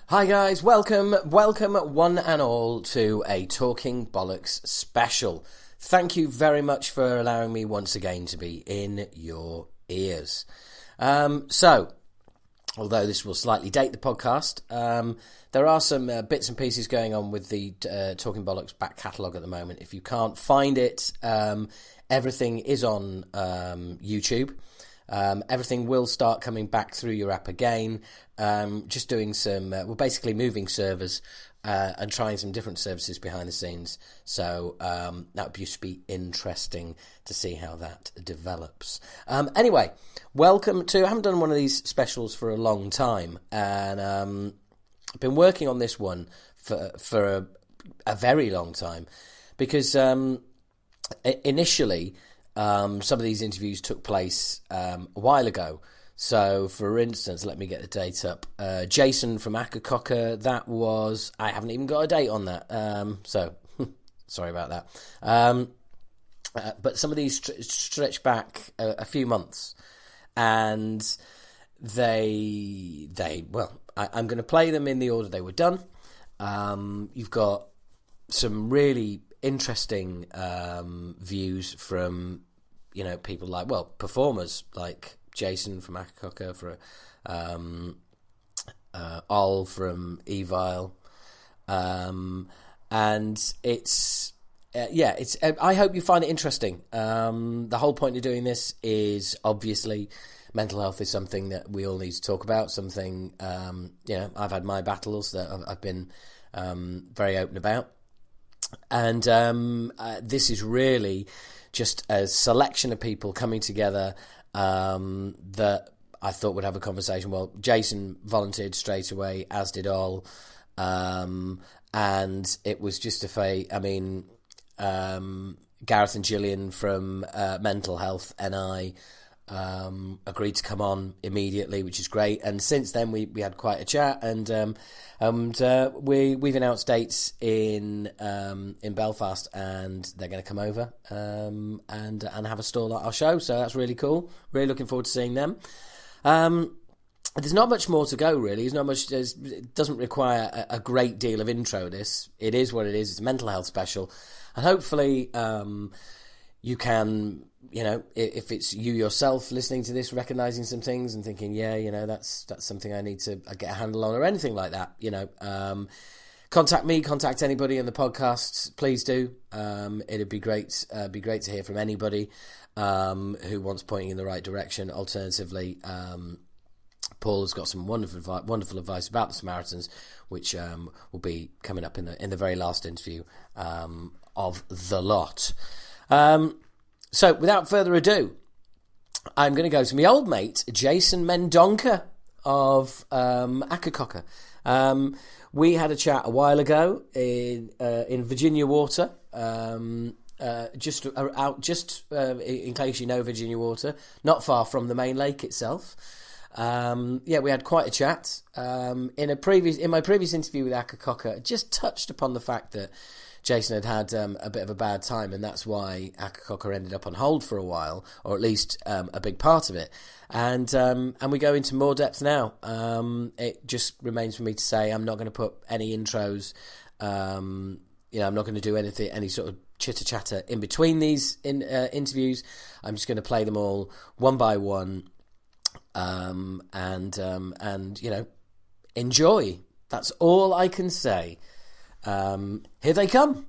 Hi guys, welcome one and all to a Talking Bollocks special. Thank you very much for allowing me once again to be in your ears. So, although this will slightly date the podcast, there are some bits and pieces going on with the Talking Bollocks back catalogue at the moment. If you can't find it, everything is on YouTube. Everything will start coming back through your app again. Just doing some, we're basically moving servers and trying some different services behind the scenes. So that would just be interesting to see how that develops. Anyway, welcome to, I haven't done one of these specials for a long time. And I've been working on this one for a very long time. Because initially, some of these interviews took place a while ago. So, for instance, let me get the date up. Jason from Akercocke, that was... I haven't even got a date on that. So, sorry about that. But some of these stretch back a few months. And I'm going to play them in the order they were done. You've got some really interesting views from, people like, performers like Jason from Akercocke, for Ol from Evile, and it's I hope you find it interesting. The whole point of doing this is obviously mental health is something that we all need to talk about. Something I've had my battles that I've been very open about. And this is really just a selection of people coming together that I thought would have a conversation. Well, Jason volunteered straight away, as did Ol. And it was just Gareth and Gillian from Mental Health and I agreed to come on immediately, which is great. And since then we had quite a chat, and we've announced dates in Belfast, and they're going to come over and have a stall at our show. So that's really cool. Really looking forward to seeing them. There's not much more to go, really. It doesn't require a great deal of intro. It is what it is. It's a mental health special, and hopefully you can, if it's you yourself listening to this, recognising some things and thinking, that's something I need to get a handle on, or anything like that. Contact me, contact anybody in the podcasts. Please do. It'd be great. Be great to hear from anybody who wants pointing in the right direction. Alternatively, Paul has got some wonderful advice about the Samaritans, which will be coming up in the very last interview of the lot. So, without further ado, I'm going to go to my old mate, Jason Mendonca of Akercocke. We had a chat a while ago in Virginia Water, just in case you know Virginia Water, not far from the main lake itself. We had quite a chat. In my previous interview with Akercocke, I just touched upon the fact that Jason had a bit of a bad time, and that's why Akercocke ended up on hold for a while, or at least a big part of it. And we go into more depth now. It just remains for me to say I'm not going to put any intros. I'm not going to do any sort of chitter chatter in between these interviews. I'm just going to play them all one by one, and enjoy. That's all I can say. Here they come.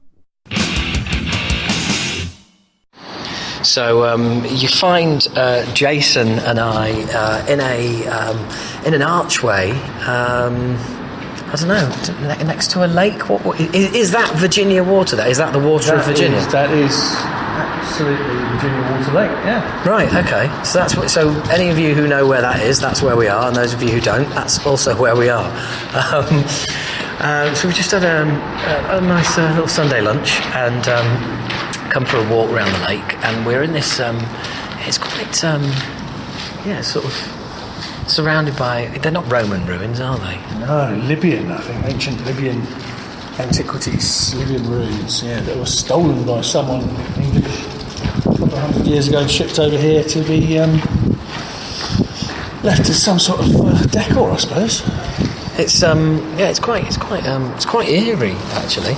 So you find Jason and I in an archway. I don't know, next to a lake. What is that? Virginia Water? Is that the water of Virginia? That is absolutely Virginia Water Lake. Yeah. Right. Okay. So that's so. Any of you who know where that is, that's where we are, and those of you who don't, that's also where we are. So we just had a nice little Sunday lunch and come for a walk around the lake, and we're in this. It's quite sort of surrounded by. They're not Roman ruins, are they? No, Libyan. I think ancient Libyan antiquities, Libyan ruins. Yeah, that were stolen by someone English a couple of hundred years ago and shipped over here to be left as some sort of decor, I suppose. it's quite eerie actually.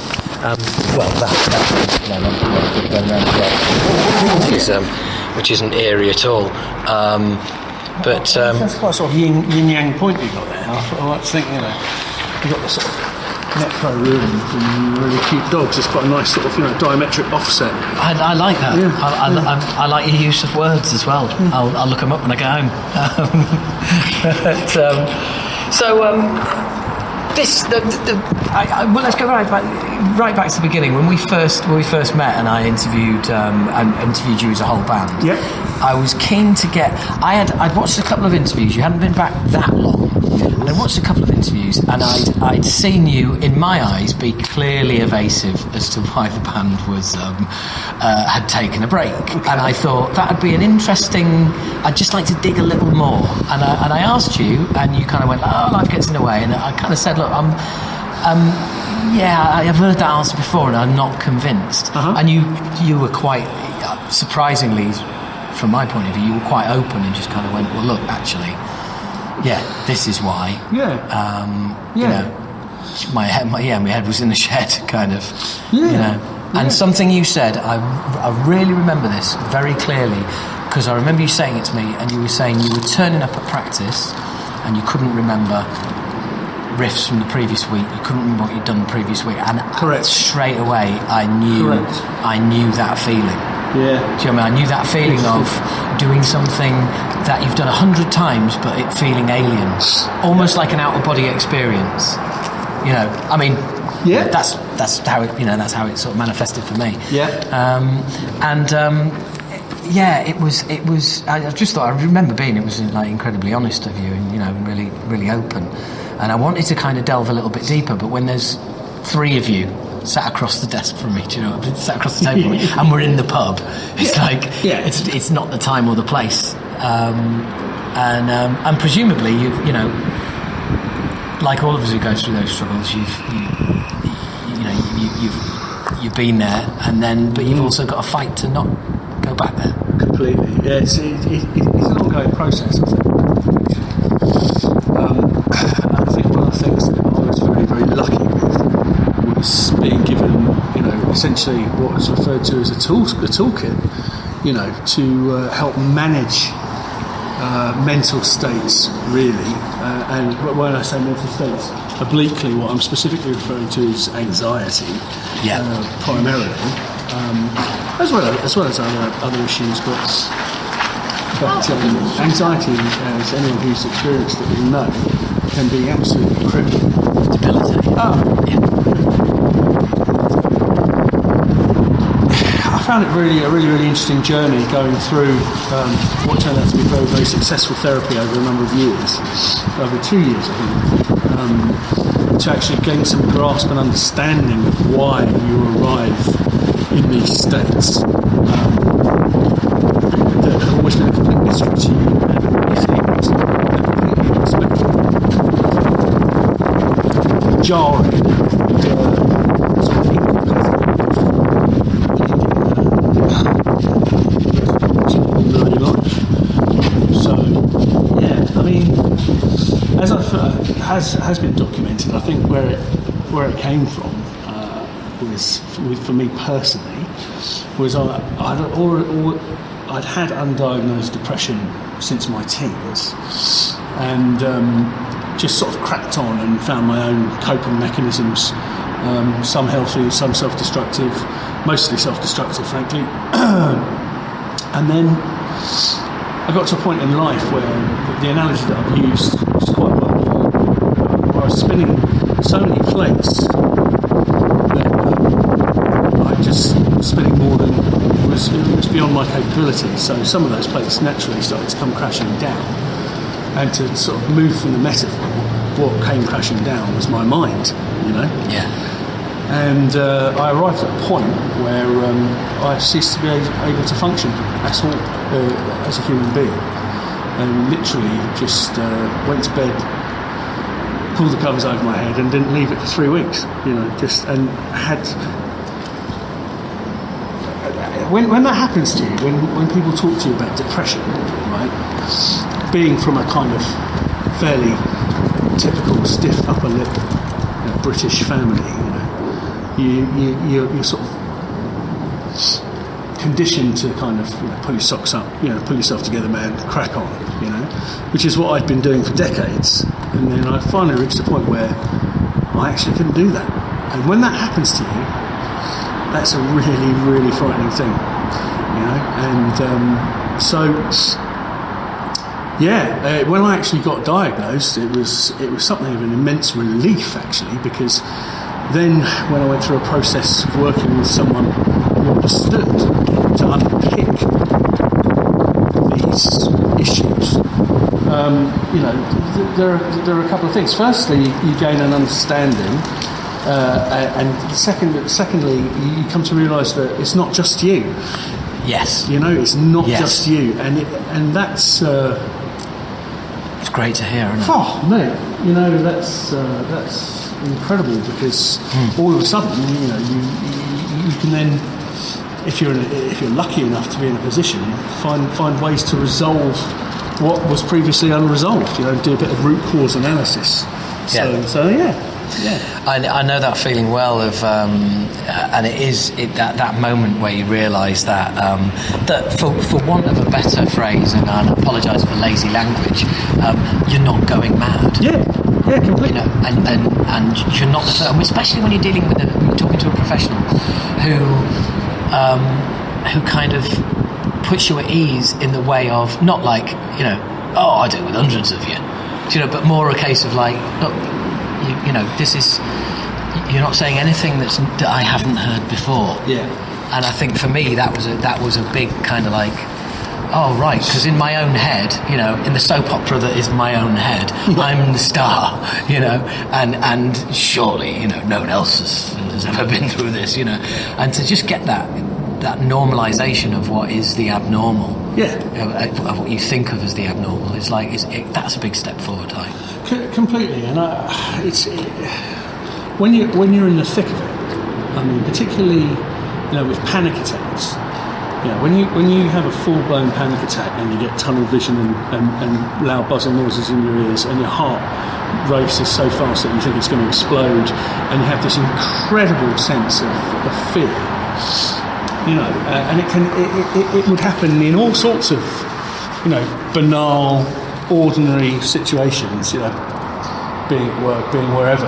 Which isn't eerie at all. That's quite a sort of yin yang point you got there. I like to think, you got the sort of necro rooms and really cute dogs. It's quite a nice sort of diametric offset. I like that. Yeah. I like your use of words as well. I'll look them up when I get home. Let's go right back to the beginning when we first met, and I interviewed you as a whole band. Yeah. I was keen to get. I'd watched a couple of interviews. You hadn't been back that long, and I watched a couple of interviews, and I'd seen you, in my eyes, be clearly evasive as to why the band was had taken a break, and I thought that'd be an interesting. I'd just like to dig a little more, and I asked you, and you kind of went, "Oh, life gets in the way," and I kind of said, "Look, I've heard that answer before, and I'm not convinced." Uh-huh. And you were quite surprisingly, from my point of view, you were quite open and just kind of went, "Well, look, actually, yeah, this is why." Yeah. My head was in the shed, kind of. Yeah. And something you said, I really remember this very clearly, because I remember you saying it to me, and you were saying you were turning up at practice, and you couldn't remember riffs from the previous week. You couldn't remember what you'd done the previous week, and correct. Straight away I knew that feeling. Yeah. Do you know what I mean? I knew that feeling of doing something that you've done 100 times, but it feeling alien, almost like an out-of-body experience. I mean, yeah, that's how it. That's how it sort of manifested for me. Yeah. It was. I just thought. I remember it was like incredibly honest of you, and really, really open. And I wanted to kind of delve a little bit deeper, but when there's three of you sat across the desk from me, sat across the table, and we're in the pub, it's it's not the time or the place. And presumably, like all of us who go through those struggles, you've been there, but you've also got to fight to not go back there. Completely. Yeah, it's an ongoing process, I think. I think one of the things that I was very, very lucky with was being given, essentially what was referred to as a toolkit, to help manage mental states, really. And when I say mental states, obliquely, what I'm specifically referring to is anxiety, primarily, as well as other issues, but anxiety, as anyone who's experienced it will know, can be absolutely crippling. Debilitating. I found it really a really, really interesting journey going through what turned out to be very, very successful therapy over a number of years, over 2 years, I think, to actually gain some grasp and understanding of why you arrive in these states. That have always been a complete mystery to you, and it's completely unexpected, jarring, sort of So, yeah, I mean, as has been documented, I think where it came from was, for me personally, was I'd had undiagnosed depression since my teens, and just sort of cracked on and found my own coping mechanisms, some healthy, some self-destructive, mostly self-destructive, frankly. And then I got to a point in life where the analogy that I've used is quite well, where I was spinning so many plates that I just spinning more than it was beyond my capability. So some of those plates naturally started to come crashing down. And to sort of move from the metaphor, what came crashing down was my mind, Yeah. And I arrived at a point where I ceased to be able to function at all as a human being, and literally just went to bed, pulled the covers over my head, and didn't leave it for 3 weeks. And had. When that happens to you, when people talk to you about depression, right, being from a kind of fairly typical stiff upper lip, British family. You're sort of conditioned to kind of pull your socks up, pull yourself together, man, crack on, which is what I'd been doing for decades. And then I finally reached a point where I actually couldn't do that. And when that happens to you, that's a really, really frightening thing, And when I actually got diagnosed, it was something of an immense relief, actually, because then when I went through a process of working with someone who understood to unpick these issues, there are a couple of things. Firstly, you gain an understanding, and secondly, you come to realise that it's not just you. Yes. It's not just you, and that's. It's great to hear, isn't it? Oh, mate, that's incredible, because all of a sudden, you can then, if you're lucky enough to be in a position, find ways to resolve what was previously unresolved. Do a bit of root cause analysis. I know that feeling well of, and it is that moment where you realise that for want of a better phrase, and I apologise for lazy language, you're not going mad. Yeah, completely. And you're not, especially when you're dealing with you're talking to a professional who kind of puts you at ease in the way of not like I deal with hundreds of you, but more a case of like, look. This is, you're not saying anything that I haven't heard before. Yeah. And I think for me that was a big kind of like, oh right, because in my own head, in the soap opera that is my own head, I'm the star, and surely no one else has ever been through this, and to just get that normalisation of what is the abnormal, of what you think of as the abnormal, is like that's a big step forward. Completely, and when you're in the thick of it, I mean, particularly with panic attacks, when you have a full-blown panic attack and you get tunnel vision and loud buzzing noises in your ears, and your heart races so fast that you think it's going to explode, and you have this incredible sense of fear, and it would happen in all sorts of banal, ordinary situations, being at work, being wherever,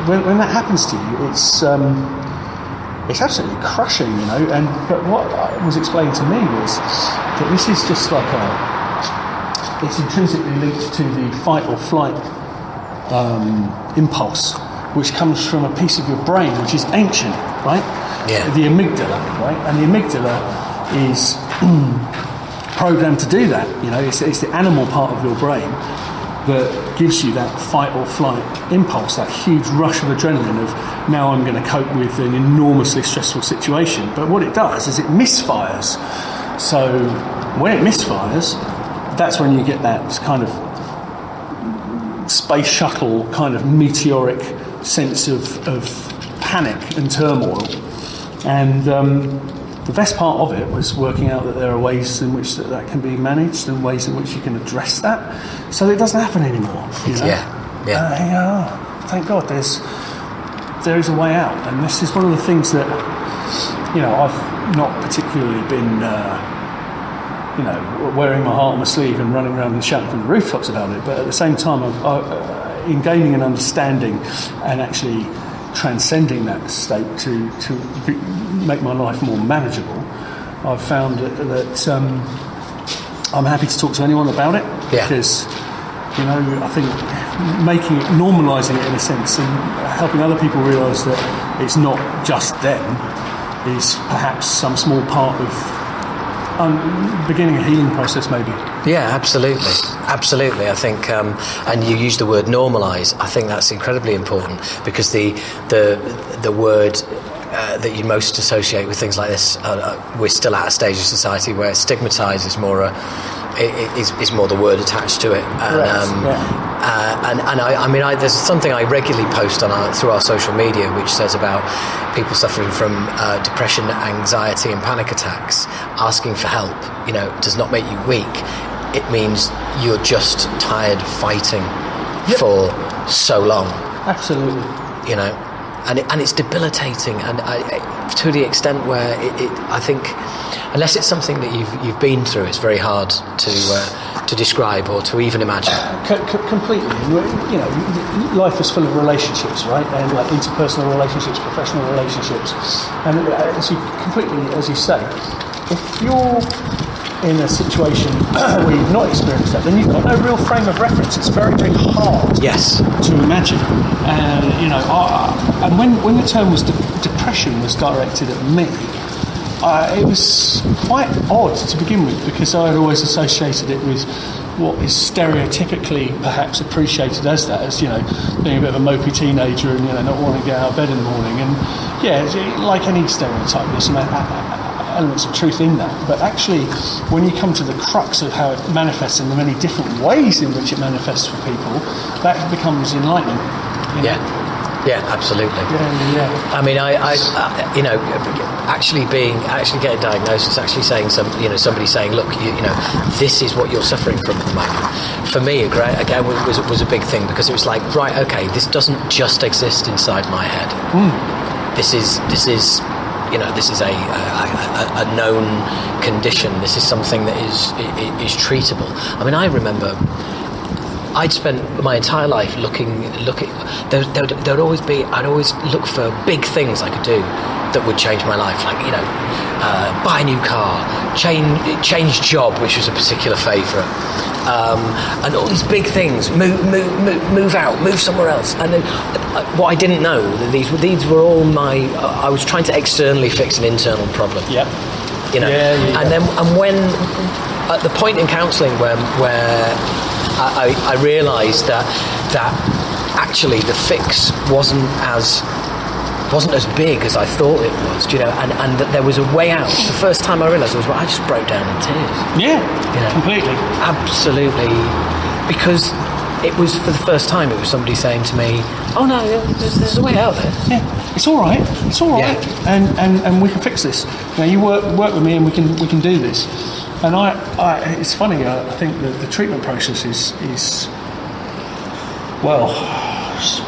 when that happens to you, it's absolutely crushing, but what was explained to me was that this is just like it's intrinsically linked to the fight or flight impulse, which comes from a piece of your brain which is ancient, right? Yeah. The amygdala, right? And the amygdala is programmed to do that. It's the animal part of your brain that gives you that fight or flight impulse, that huge rush of adrenaline of, now I'm going to cope with an enormously stressful situation. But what it does is it misfires. So when it misfires, that's when you get that kind of space shuttle kind of meteoric sense of panic and turmoil. And the best part of it was working out that there are ways in which that can be managed and ways in which you can address that so that it doesn't happen anymore. Thank God there is a way out. And this is one of the things that I've not particularly been wearing my heart on my sleeve and running around and shouting from the rooftops about it, but at the same time in gaining an understanding and actually transcending that state to make my life more manageable, I've found that I'm happy to talk to anyone about it, because I think normalising it in a sense and helping other people realise that it's not just them is perhaps some small part of beginning a healing process, maybe. Yeah, absolutely. I think, and you use the word normalise. I think that's incredibly important, because the word that you most associate with things like this, we're still at a stage of society where stigmatise is more is more the word attached to it. And there's something I regularly post through our social media, which says about people suffering from depression, anxiety and panic attacks. Asking for help, does not make you weak. It means you're just tired fighting for so long. Absolutely. You know, and it's debilitating, and to the extent where I think, unless it's something that you've been through, it's very hard to describe or to even imagine. Completely. You know, life is full of relationships, right? And like interpersonal relationships, professional relationships, and as you say, if you're in a situation where you've not experienced that, then you've got no real frame of reference. It's very, very hard to imagine. And you know, and when the term was depression was directed at me, it was quite odd to begin with, because I had always associated it with what is stereotypically perhaps appreciated as that, as, you know, being a bit of a mopey teenager and, you know, not wanting to get out of bed in the morning. And yeah, like any stereotype, there's some elements of truth in that. But actually, when you come to the crux of how it manifests and the many different ways in which it manifests for people, that becomes enlightening. You know? Yeah, absolutely. Yeah. I mean, I you know, actually getting diagnosed, it's actually saying somebody saying, look, you know, this is what you're suffering from at the moment. For me, again, was a big thing, because it was like, right, okay, this doesn't just exist inside my head. This is you know, this is a known condition. This is something that is treatable. I mean, I remember I'd spent my entire life looking. There'd always be. I'd always look for big things I could do that would change my life, like, you know, buy a new car, change job, which was a particular favourite, and all these big things. Move out, move somewhere else. And then what I didn't know, that these were all my. I was trying to externally fix an internal problem. Yeah. You know. Yeah. And when at the point in counselling where I realised that actually the fix wasn't as big as I thought it was, you know, and that there was a way out. The first time I realised I just broke down in tears. Yeah, you know, completely. Absolutely. Because it was, for the first time, it was somebody saying to me, oh no, there's a way out there. Yeah, it's all right. Yeah. And we can fix this. You know, you work with me and we can do this. And it's funny, I think the treatment process is well,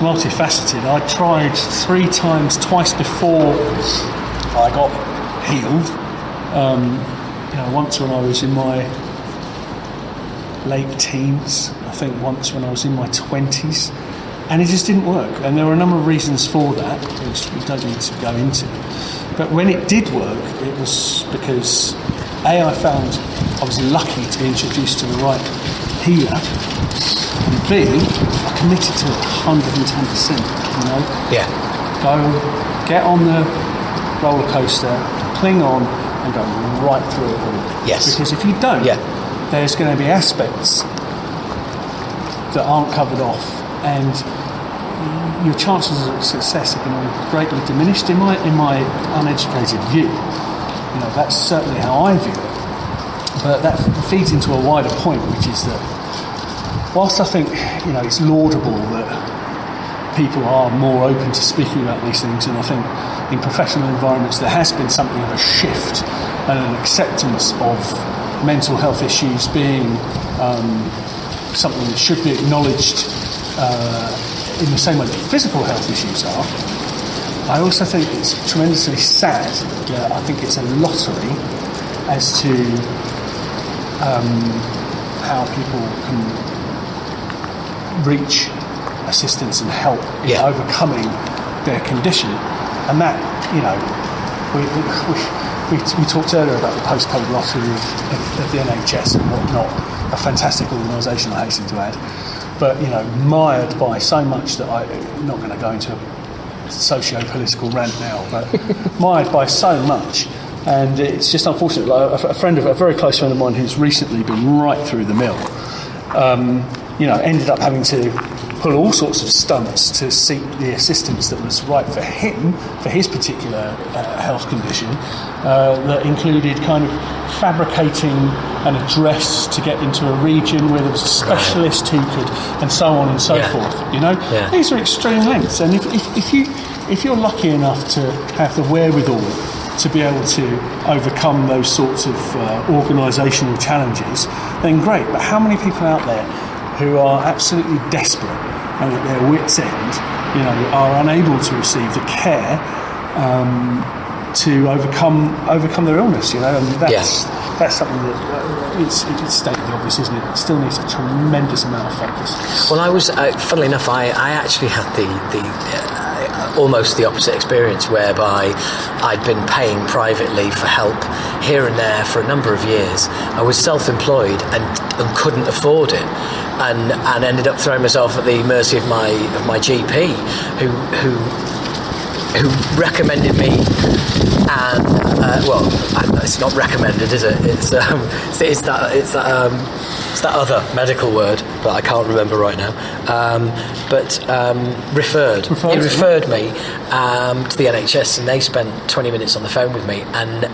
multifaceted. I tried 3 times, twice before I got healed. You know, once when I was in my late teens, I think once when I was in my 20s, and it just didn't work. And there were a number of reasons for that, which we don't need to go into. But when it did work, it was because A, I found I was lucky to be introduced to the right healer, and B, I committed to it 110%, you know? Yeah. Go, get on the roller coaster, cling on, and go right through it all. Yes. Because if you don't, there's going to be aspects that aren't covered off, and your chances of success are going to be greatly diminished in my uneducated view. You know, that's certainly how I view it. But that feeds into a wider point, which is that whilst I think, you know, it's laudable that people are more open to speaking about these things, and I think in professional environments there has been something of a shift and an acceptance of mental health issues being something that should be acknowledged in the same way that physical health issues are. I also think it's tremendously sad that I think it's a lottery as to how people can reach assistance and help in overcoming their condition. And that, you know, we talked earlier about the postcode lottery of the NHS and whatnot, a fantastic organisation, I hasten to add, but, you know, mired by so much that I'm not going to go into a socio-political rant now, but mired by so much. And it's just unfortunate. Like a very close friend of mine who's recently been right through the mill, you know, ended up having to pull all sorts of stunts to seek the assistance that was right for him, for his particular health condition, that included kind of fabricating an address to get into a region where there was a specialist who could, and so on and so forth. You know, these are extreme lengths, and if you're lucky enough to have the wherewithal to be able to overcome those sorts of organisational challenges, then great. But how many people out there who are absolutely desperate and at their wits' end, are unable to receive the care to overcome their illness, and that's something that it's stated the obvious, isn't it? It still needs a tremendous amount of focus. Well, I was, funnily enough, I actually had the almost the opposite experience, whereby I'd been paying privately for help here and there for a number of years. I was self-employed and couldn't afford it, and ended up throwing myself at the mercy of my GP, who recommended me, and it's not recommended, is it? It's that other medical word, but I can't remember right now. Referred. He referred me to the NHS, and they spent 20 minutes on the phone with me, and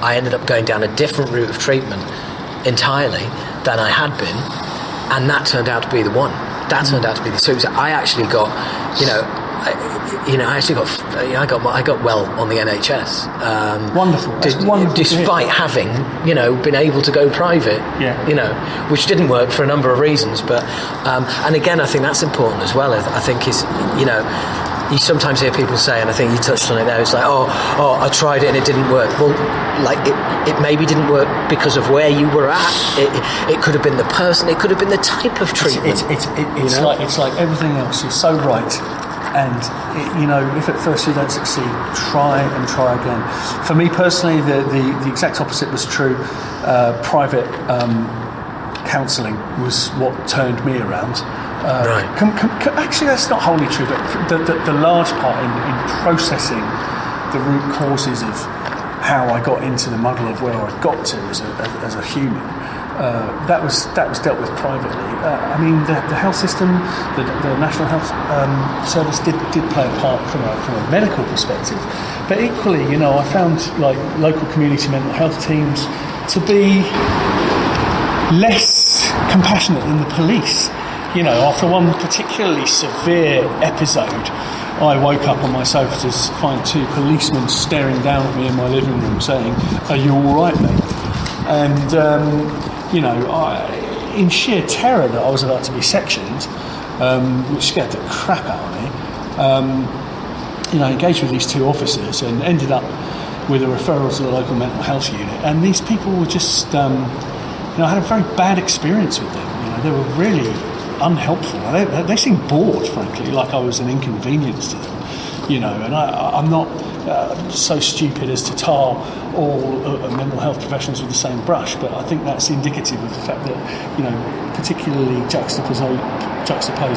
I ended up going down a different route of treatment entirely than I had been, and that turned out to be the one. That turned out to be the so I actually got, I got well on the NHS. Wonderful. Wonderful. Despite having, been able to go private. Yeah. Which didn't work for a number of reasons. But and again, I think that's important as well. I think is, you sometimes hear people say, and I think you touched on it there, it's like, oh, I tried it and it didn't work. Well, like it maybe didn't work because of where you were at. It could have been the person. It could have been the type of treatment. It's like everything else. You're so right. And, if at first you don't succeed, try and try again. For me personally, the exact opposite was true. Private counselling was what turned me around. Right. Actually, that's not wholly true, but the large part in processing the root causes of how I got into the muddle of where I got to as a human, that was dealt with privately. The health system, the National Health Service did play a part from a medical perspective, but equally, I found like local community mental health teams to be less compassionate than the police. After one particularly severe episode, I woke up on my sofa to find two policemen staring down at me in my living room saying, "Are you all right, mate?" And in sheer terror that I was about to be sectioned, which scared the crap out of me, I engaged with these two officers and ended up with a referral to the local mental health unit. And these people were just, I had a very bad experience with them. They were really unhelpful. They seemed bored, frankly, like I was an inconvenience to them. And I'm not so stupid as to tar all mental health professionals with the same brush, but I think that's indicative of the fact that, particularly juxtaposed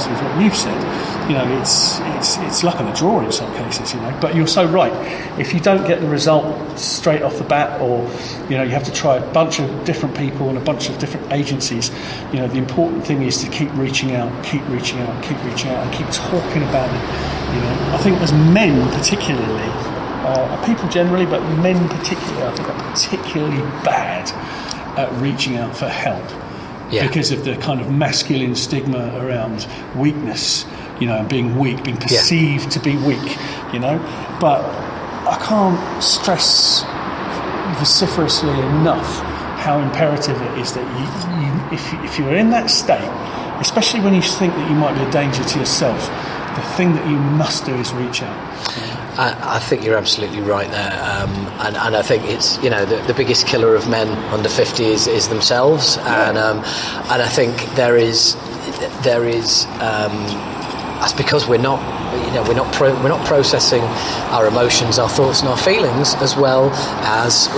with what you've said, it's luck of the draw in some cases, But you're so right. If you don't get the result straight off the bat, or you have to try a bunch of different people and a bunch of different agencies, the important thing is to keep reaching out, and keep talking about it. I think as men particularly, people generally, but men particularly, I think are particularly bad at reaching out for help. Yeah. Because of the kind of masculine stigma around weakness, and being weak, being perceived to be weak, But I can't stress vociferously enough how imperative it is that you if you're in that state, especially when you think that you might be a danger to yourself, the thing that you must do is reach out. I think you're absolutely right there, and I think it's the biggest killer of men under 50 is themselves, and I think there is that's because we're not processing our emotions, our thoughts, and our feelings as well as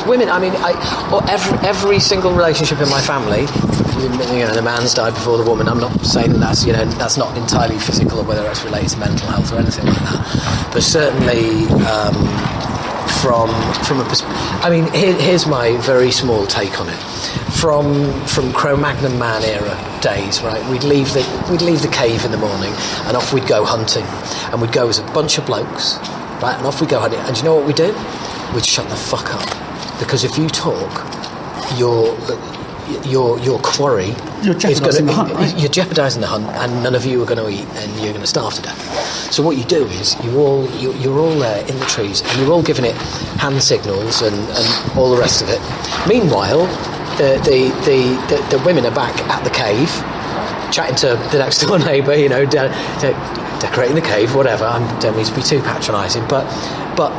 women. Every single relationship in my family, the man's died before the woman. I'm not saying that's not entirely physical, or whether it's related to mental health or anything like that. But certainly, from a perspective, here's my very small take on it. From Cro-Magnon man era days, right? We'd leave the cave in the morning, and off we'd go hunting, and we'd go as a bunch of blokes, right? And off we go hunting. And do you know what we do? We'd shut the fuck up, because if you talk, your quarry you're jeopardising the hunt, right? You're jeopardising the hunt, and none of you are going to eat, and you're going to starve to death. So what you do is you're all there in the trees, and you're all giving it hand signals and all the rest of it. Meanwhile, the women are back at the cave, chatting to the next door neighbour, decorating the cave, whatever. I don't mean to be too patronising, but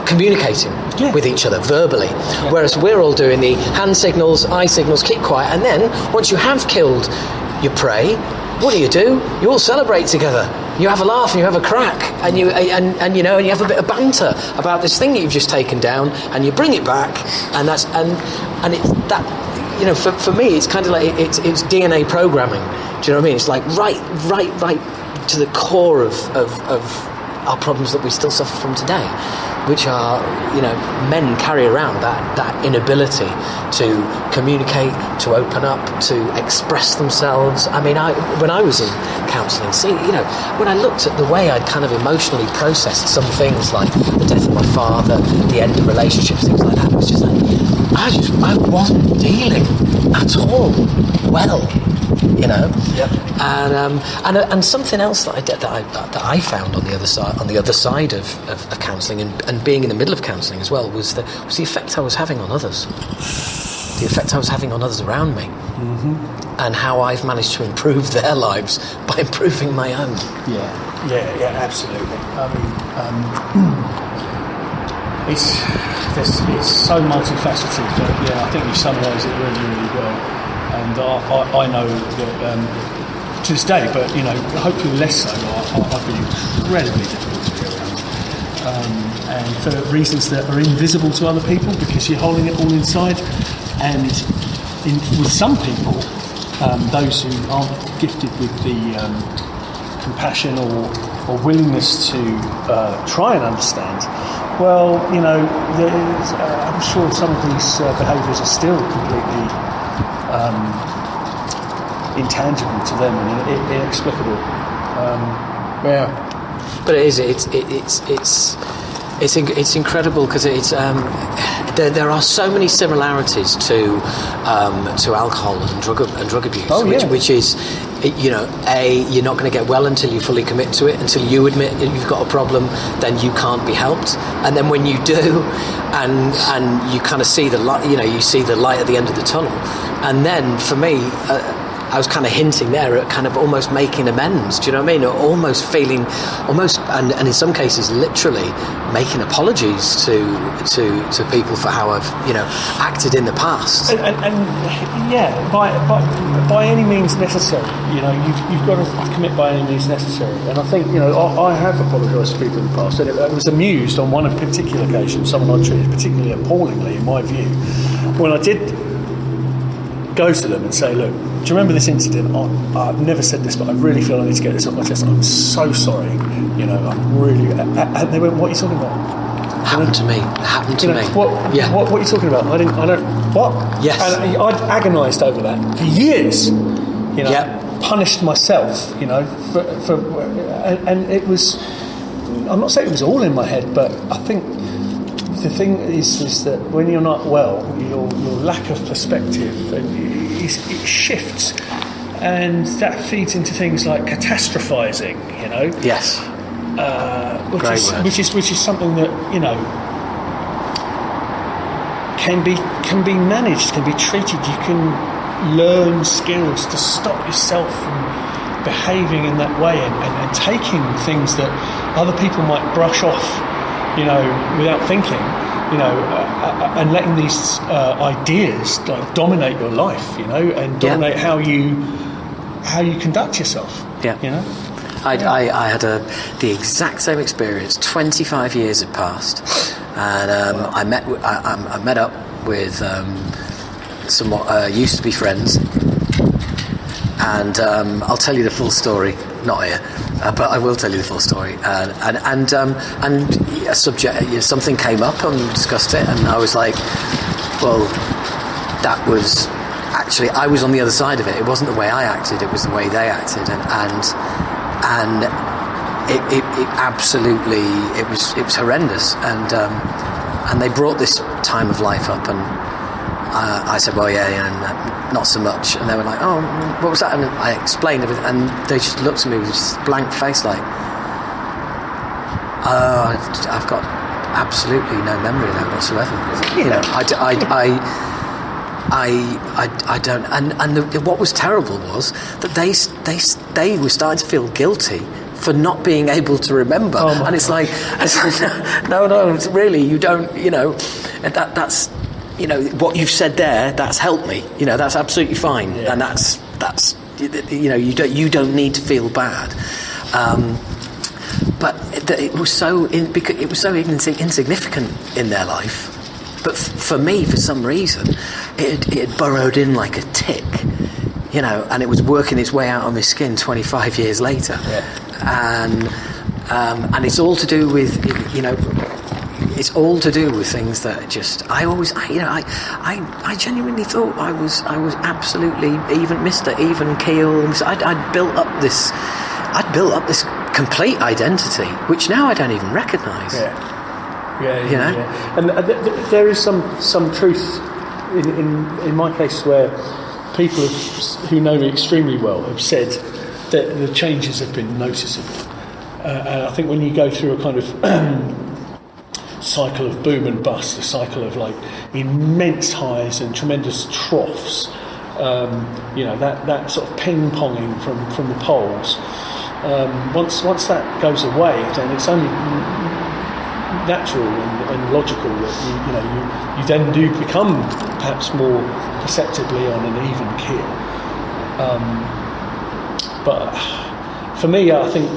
communicating with each other verbally. Yeah. Whereas we're all doing the hand signals, eye signals, keep quiet, and then once you have killed your prey, what do? You all celebrate together. You have a laugh and you have a crack, and you have a bit of banter about this thing that you've just taken down, and you bring it back, and it's that. For me, it's kind of like it's DNA programming. Do you know what I mean? It's like right to the core of our problems that we still suffer from today, which are, men carry around that inability to communicate, to open up, to express themselves. I mean, when I was in counselling, when I looked at the way I'd kind of emotionally processed some things like the death of my father, the end of relationships, things like that, it was just like, I wasn't dealing at all well. Yep. And something else that I found on the other side of counselling and being in the middle of counselling as well was the effect I was having on others, the effect I was having on others around me, and how I've managed to improve their lives by improving my own. Yeah, absolutely. I mean, it's so multifaceted, but I think you summarise it really, really well. And I know that to this day, but hopefully less so, I've been incredibly difficult to be around, and for reasons that are invisible to other people because you're holding it all inside. And with some people, those who aren't gifted with the compassion or willingness to try and understand, well, I'm sure some of these behaviours are still completely intangible to them and inexplicable. But it is. It's incredible because there are so many similarities to alcohol and drug abuse, which is, you're not going to get well until you fully commit to it. Until you admit you've got a problem, then you can't be helped. And then when you do, and you kind of see the light, you see the light at the end of the tunnel. And then for me, I was kind of hinting there at kind of almost making amends. Do you know what I mean? Or almost feeling, and in some cases, literally making apologies to people for how I've acted in the past. By any means necessary. You've got to commit by any means necessary. And I think I have apologised to people in the past, and I was amused on one particular occasion, someone I treated particularly appallingly, in my view, when I did go to them and say, look, do you remember this incident? I've never said this, but I really feel I need to get this off my chest. I'm so sorry. I'm really... And they went, what are you talking about? Happened to me. What are you talking about? I don't... What? Yes. And I'd agonised over that for years. Punished myself, and it was... I'm not saying it was all in my head, but I think the thing is that when you're not well, your lack of perspective, it shifts, and that feeds into things like catastrophizing. Yes. Which is something that can be managed, can be treated. You can learn skills to stop yourself from behaving in that way and taking things that other people might brush off, without thinking, and letting these ideas dominate your life, and dominate how you conduct yourself. I had the exact same experience. 25 years had passed, and I met up with some used to be friends, and I'll tell you the full story. Not here, but I will tell you the full story. And a subject, something came up and discussed it, and I was like, well, that was actually, I was on the other side of it. It wasn't the way I acted; it was the way they acted, and it absolutely, it was horrendous. And they brought this time of life up, and I said, well, not so much. And they were like, oh, what was that? And I explained everything, and they just looked at me with this blank face like, I've got absolutely no memory of that whatsoever. I don't. And what was terrible was that they were starting to feel guilty for not being able to remember. And it's like, no, it's really, you don't, that's, what you've said there, that's helped me. That's absolutely fine. Yeah. And that's you don't need to feel bad. But it was so insignificant in their life. But for me, for some reason, it had burrowed in like a tick, and it was working its way out of my skin 25 years later. Yeah. And it's all to do with, it's all to do with things that just I genuinely thought I was absolutely even keel. I'd built up this complete identity, which now I don't even recognise. Yeah. And there is some truth in my case where people who know me extremely well have said that the changes have been noticeable. And I think when you go through a kind of cycle of boom and bust, a cycle of like immense highs and tremendous troughs, that sort of ping-ponging from the poles, once that goes away, then it's only natural and logical that you then do become perhaps more perceptibly on an even keel. But for me, I think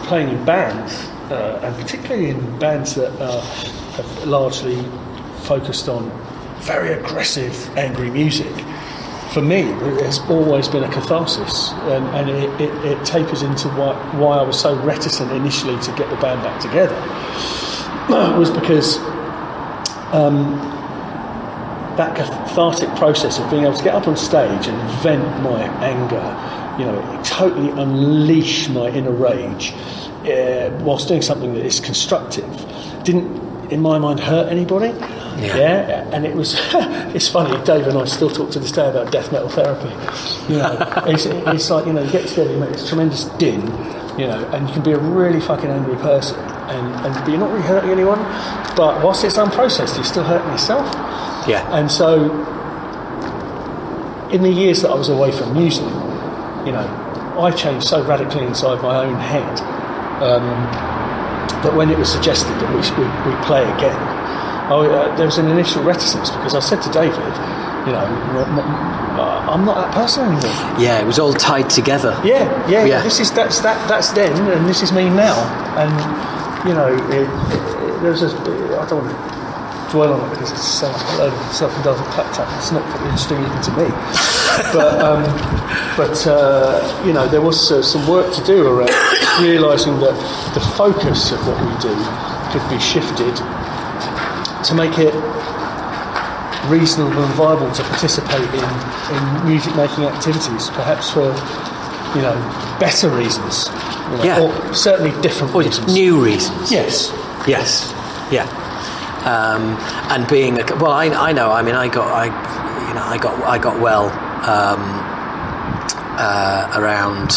playing in bands, and particularly in bands that have largely focused on very aggressive, angry music, for me, it has always been a catharsis, and it tapers into why I was so reticent initially to get the band back together. Was because that cathartic process of being able to get up on stage and vent my anger, totally unleash my inner rage, whilst doing something that is constructive, didn't, in my mind, hurt anybody. Yeah. And it was. It's funny. Dave and I still talk to this day about death metal therapy. It's like you get together, you make this tremendous din, and you can be a really fucking angry person, but you're not really hurting anyone. But whilst it's unprocessed, you're still hurting yourself. Yeah. And so, in the years that I was away from music, I changed so radically inside my own head that when it was suggested that we play again, there was an initial reticence because I said to David, I'm not that person anymore. Yeah, it was all tied together. Yeah. That's then, and this is me now. And there's I don't want to dwell on it because it sounds like a load of self-indulgent claptrap. It's not very interesting even to me. But there was some work to do around realising that the focus of what we do could be shifted to make it reasonable and viable to participate in music making activities, perhaps for better reasons, or certainly different reasons, new reasons. Yes, yeah. And being I know. I mean, I got well around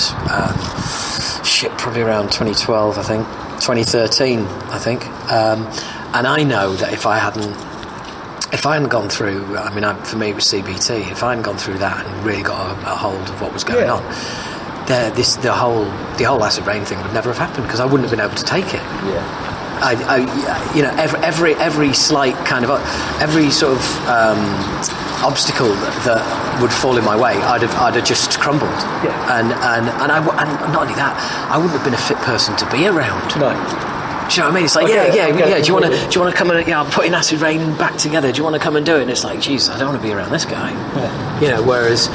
probably around 2012, I think, 2013, I think. And I know that if I hadn't gone through, for me it was CBT. If I hadn't gone through that and really got a hold of what was going on, the whole acid rain thing would never have happened because I wouldn't have been able to take it. Yeah. Every slight kind of every sort of obstacle that would fall in my way, I'd have just crumbled. Yeah. And not only that, I wouldn't have been a fit person to be around. No. Do you know what I mean? It's like, okay. Do you want to come and I'm putting acid rain back together? Do you want to come and do it? And it's like, Jesus, I don't want to be around this guy. Yeah. Whereas,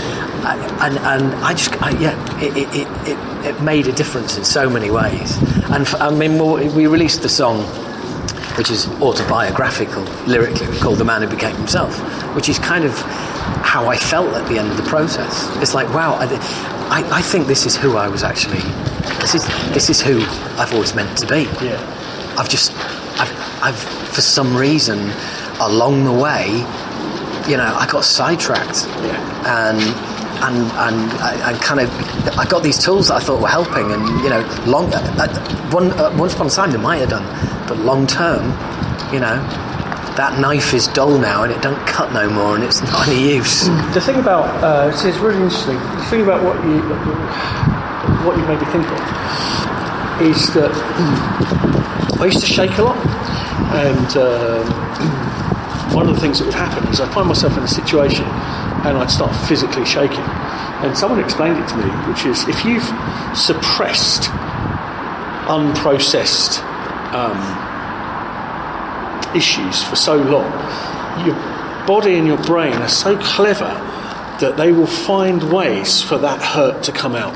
it made a difference in so many ways. And we released the song, which is autobiographical lyrically, called "The Man Who Became Himself," which is kind of how I felt at the end of the process. It's like, wow, I think this is who I was actually. This is who I've always meant to be. Yeah. I've for some reason along the way, I got sidetracked, and I got these tools that I thought were helping, and once upon a time they might have done, but long term, that knife is dull now and it don't cut no more and it's not any use. The thing about it's really interesting. The thing about what you made me think of is that I used to shake a lot, and one of the things that would happen is I'd find myself in a situation and I'd start physically shaking. And someone explained it to me, which is if you've suppressed unprocessed issues for so long, your body and your brain are so clever that they will find ways for that hurt to come out.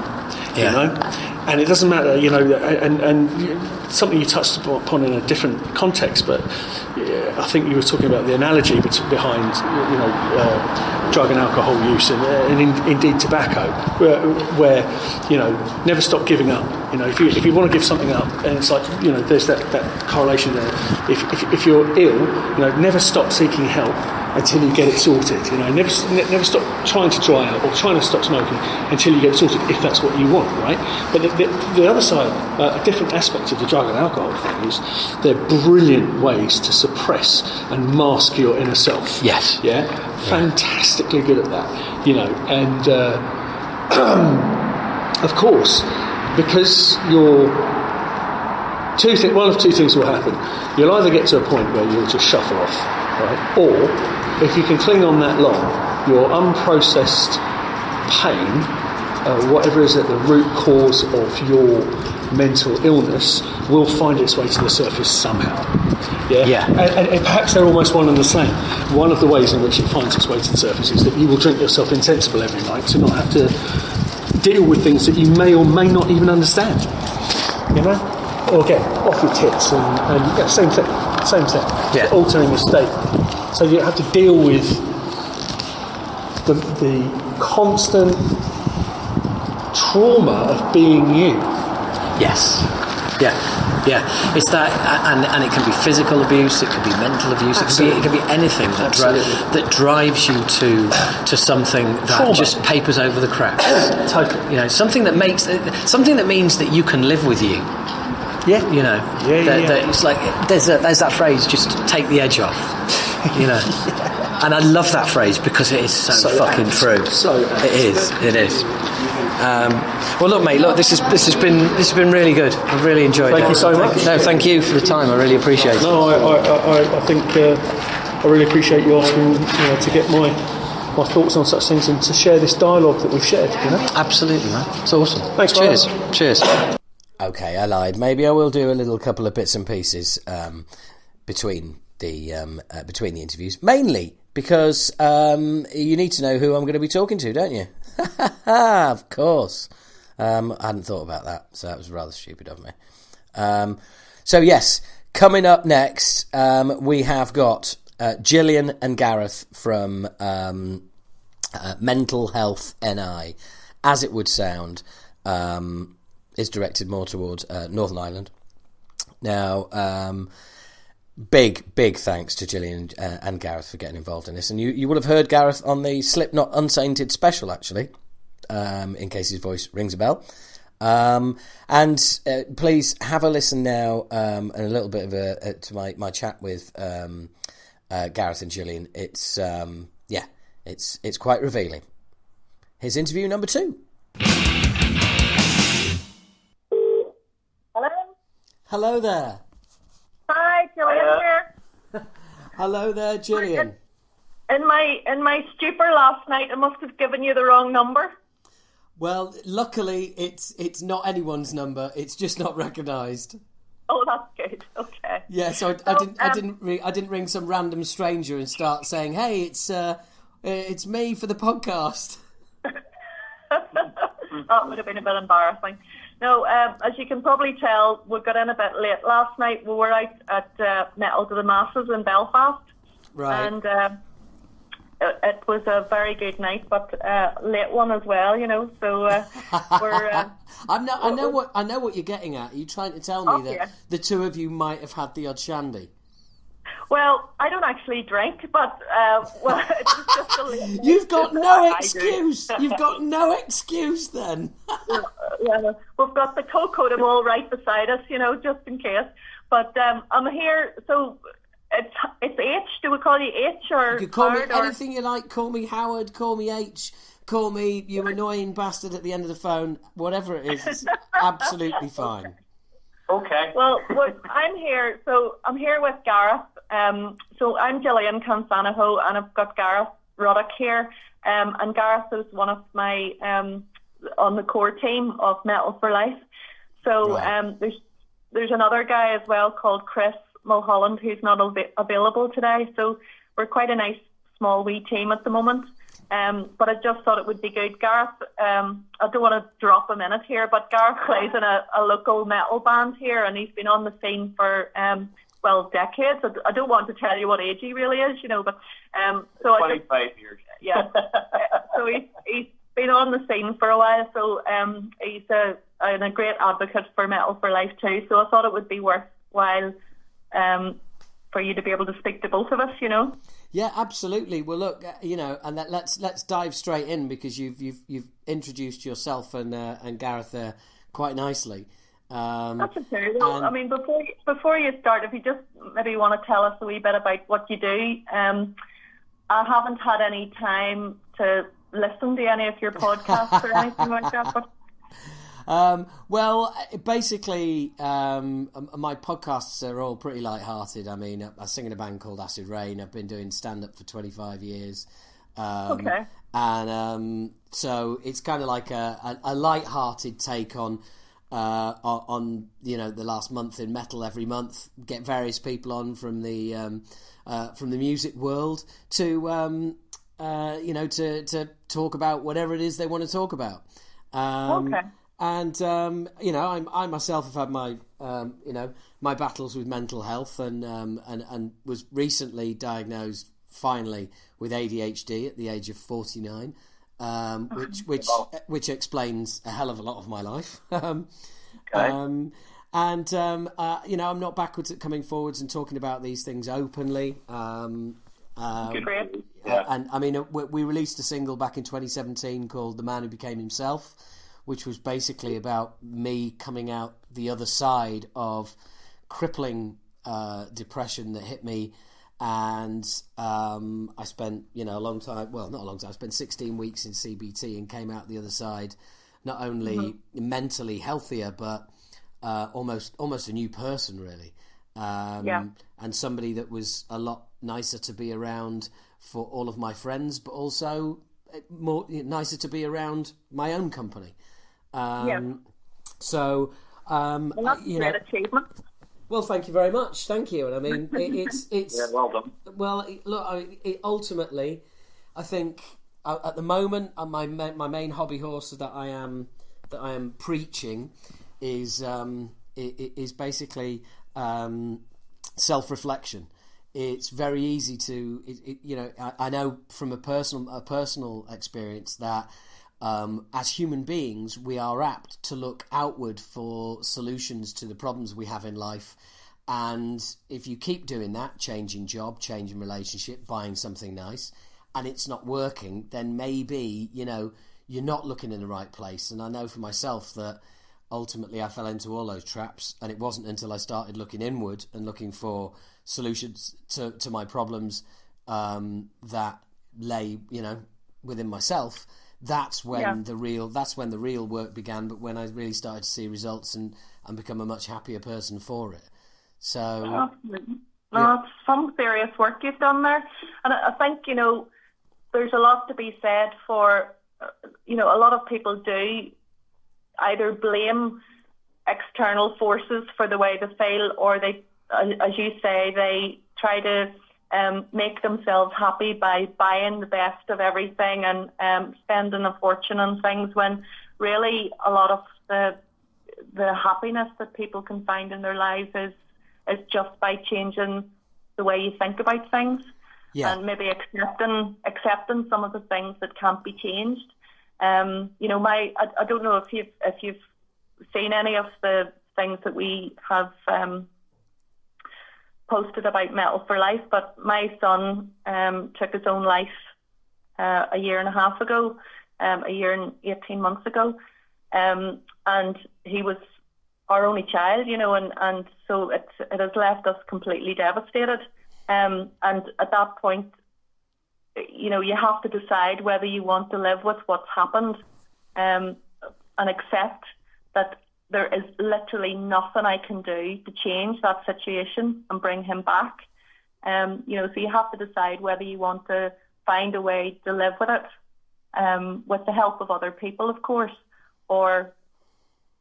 You know, and it doesn't matter. You know, and something you touched upon in a different context, but I think you were talking about the analogy behind drug and alcohol use and indeed tobacco, where never stop giving up. You know, if you want to give something up, and it's like there's that correlation there. If you're ill, never stop seeking help until you get it sorted. Never stop trying to dry out or trying to stop smoking until you get it sorted, if that's what you want, right? But the other side, a different aspect of the drug and alcohol thing is they're brilliant ways to suppress and mask your inner self. Yes. Yeah? Fantastically good at that. And of course, because one of two things will happen. You'll either get to a point where you'll just shuffle off, right? Or if you can cling on that long, your unprocessed pain, whatever is at the root cause of your mental illness, will find its way to the surface somehow. Yeah. And perhaps they're almost one and the same. One of the ways in which it finds its way to the surface is that you will drink yourself insensible every night to not have to deal with things that you may or may not even understand. Or get off your tits and same thing. Yeah. Altering your state. So you have to deal with the constant trauma of being you. Yes. Yeah. It's that, and it can be physical abuse, it can be mental abuse, it can be anything that drives you to something that trauma. Just papers over the cracks. Totally. Something that means that you can live with you. Yeah. It's like there's that phrase, just take the edge off. And I love that phrase because it is so fucking true. It is. Well, look, mate. This has been really good. I've really enjoyed it. Thank you so much. No, thank you for the time. I really appreciate it. No, I think I really appreciate you asking to get my thoughts on such things and to share this dialogue that we've shared. Absolutely, man. It's awesome. Thanks. Cheers. Okay, I lied. Maybe I will do a little couple of bits and pieces between the interviews, mainly because you need to know who I'm going to be talking to, don't you? Of course. I hadn't thought about that, so that was rather stupid of me. So yes, coming up next, we have got Gillian and Gareth from Mental Health NI, as it would sound. Is directed more towards Northern Ireland. Now, big thanks to Gillian and Gareth for getting involved in this. And you will have heard Gareth on the Slipknot Unsainted special, actually, in case his voice rings a bell. And please have a listen now and a little bit of to my chat with Gareth and Gillian. It's quite revealing. Here's interview number 2. Hello there. Hi, Gillian here. Hello there, Gillian. In my stupor last night, I must have given you the wrong number. Well, luckily, it's not anyone's number. It's just not recognised. Oh, that's good. Okay. Yeah, so I didn't ring some random stranger and start saying, "Hey, it's me for the podcast." That would have been a bit embarrassing. No, as you can probably tell, we got in a bit late last night. We were out at Metal to the Masses in Belfast. Right. And it was a very good night, but late one as well, So we're. I know what you're getting at. Are you trying to tell me that the two of you might have had the odd shandy? Well, I don't actually drink, but it was just a late. You've got no excuse. You've got no excuse then. Yeah, we've got the Cocoa all right beside us, just in case. But I'm here. So It's H. Do we call you H or You could call me Howard, or... anything you like. Call me Howard. Call me H. Call me you annoying bastard at the end of the phone. Whatever it is, it's absolutely fine. Okay. Well, I'm here. So I'm here with Gareth. So I'm Gillian Cansanaho, and I've got Gareth Ruddock here. And Gareth is one of my on the core team of Metal for Life. So Right. There's another guy as well called Chris Mulholland who's not available today. So we're quite a nice small wee team at the moment. But I just thought it would be good. Gareth, I don't want to drop a minute here, but Gareth plays in a local metal band here, and he's been on the scene for, decades. I don't want to tell you what age he really is, but... 25 years. Yeah. So he's been on the scene for a while, so he's a great advocate for Metal for Life too, so I thought it would be worthwhile for you to be able to speak to both of us, Yeah, absolutely. Well, look, and let's dive straight in, because you've introduced yourself and Gareth there quite nicely. That's okay. Well, I mean, before you start, if you just maybe want to tell us a wee bit about what you do. I haven't had any time to listen to any of your podcasts or anything like that, but... Basically, my podcasts are all pretty light-hearted. I mean, I sing in a band called Acid Rain. I've been doing stand-up for 25 years. Okay. And so it's kind of like a light-hearted take on the last month in metal. Every month, get various people on from the music world to to talk about whatever it is they want to talk about. Okay. And I myself have had my my battles with mental health, and was recently diagnosed finally with ADHD at the age of 49, which explains a hell of a lot of my life. I'm not backwards at coming forwards and talking about these things openly. Great. Yeah. And I mean, we released a single back in 2017 called "The Man Who Became Himself," which was basically about me coming out the other side of crippling depression that hit me. And I spent, a long time, well, not a long time, I spent 16 weeks in CBT and came out the other side, not only mentally healthier, but almost a new person, really. And somebody that was a lot nicer to be around for all of my friends, but also more nicer to be around my own company. So, well, that's a great achievement. Well, thank you very much. Thank you. And I mean, it's Yeah, well done. well. Look, ultimately, I think at the moment, my main hobby horse that I am preaching is basically self-reflection. It's very easy to, I know from a personal experience that as human beings, we are apt to look outward for solutions to the problems we have in life. And if you keep doing that, changing job, changing relationship, buying something nice, and it's not working, then maybe, you're not looking in the right place. And I know for myself that ultimately I fell into all those traps, and it wasn't until I started looking inward and looking for solutions to my problems that lay, within myself. That's when the real work began. But when I really started to see results and become a much happier person for it. So absolutely. No, it's some serious work you've done there, and I think there's a lot to be said for a lot of people do either blame external forces for the way they feel, or they, as you say, they try to make themselves happy by buying the best of everything and spending a fortune on things, when really a lot of the happiness that people can find in their lives is just by changing the way you think about things, and maybe accepting some of the things that can't be changed. I don't know if you've seen any of the things that we have posted about Metal for Life, but my son took his own life a year and a half ago, a year and 18 months ago, and he was our only child, and so it has left us completely devastated. And at that point, you have to decide whether you want to live with what's happened, and accept that there is literally nothing I can do to change that situation and bring him back. So you have to decide whether you want to find a way to live with it, with the help of other people, of course, or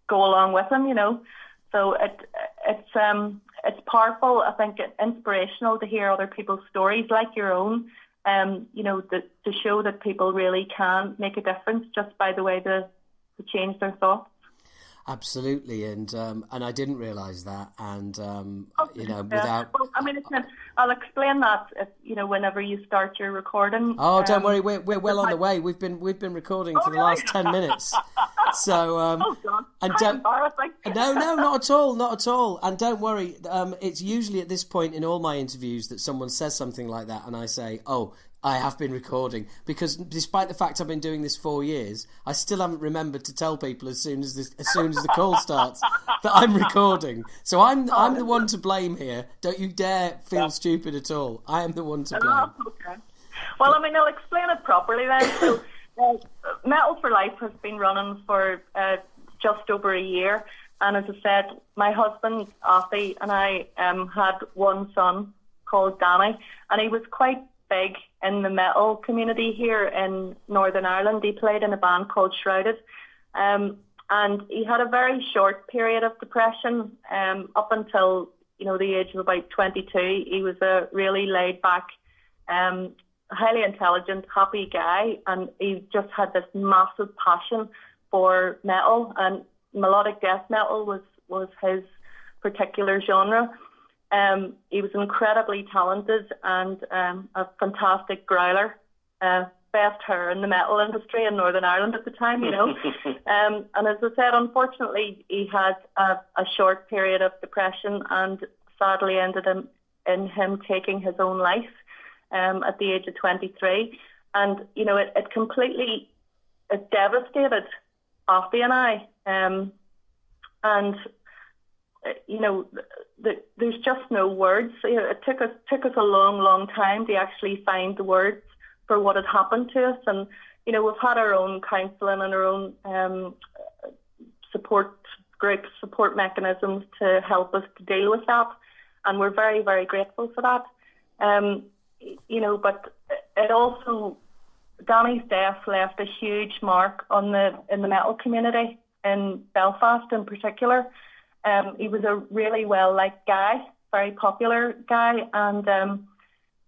go along with him. So it's powerful. I think it's inspirational to hear other people's stories like your own. To show that people really can make a difference just by the way to change their thoughts. Absolutely, and I didn't realise that, and without. Well, I'll explain that whenever you start your recording. Oh, don't worry, we're well on the way. We've been recording for the last 10 minutes. So oh God, and no, not at all. And don't worry, it's usually at this point in all my interviews that someone says something like that, and I say, "Oh, I have been recording," because despite the fact I've been doing this 4 years, I still haven't remembered to tell people as soon as the call starts that I'm recording. So I'm the one to blame here. Don't you dare feel stupid at all. I am the one to blame. Okay. Well, I'll explain it properly then. So, Metal for Life has been running for just over a year, and as I said, my husband Afi and I had one son called Danny, and he was quite big in the metal community here in Northern Ireland. He played in a band called Shrouded, and he had a very short period of depression up until the age of about 22. He was a really laid back, highly intelligent, happy guy, and he just had this massive passion for metal, and melodic death metal was his particular genre. He was incredibly talented and a fantastic growler, best hair in the metal industry in Northern Ireland at the time, and as I said, unfortunately, he had a short period of depression, and sadly ended in him taking his own life at the age of 23. And it completely devastated Afi and I, and there's just no words. It took us a long time to actually find the words for what had happened to us. And we've had our own counselling and our own support groups, support mechanisms to help us to deal with that, and we're very, very grateful for that. But it also, Danny's death left a huge mark in the metal community in Belfast in particular. He was a really well-liked guy, very popular guy, and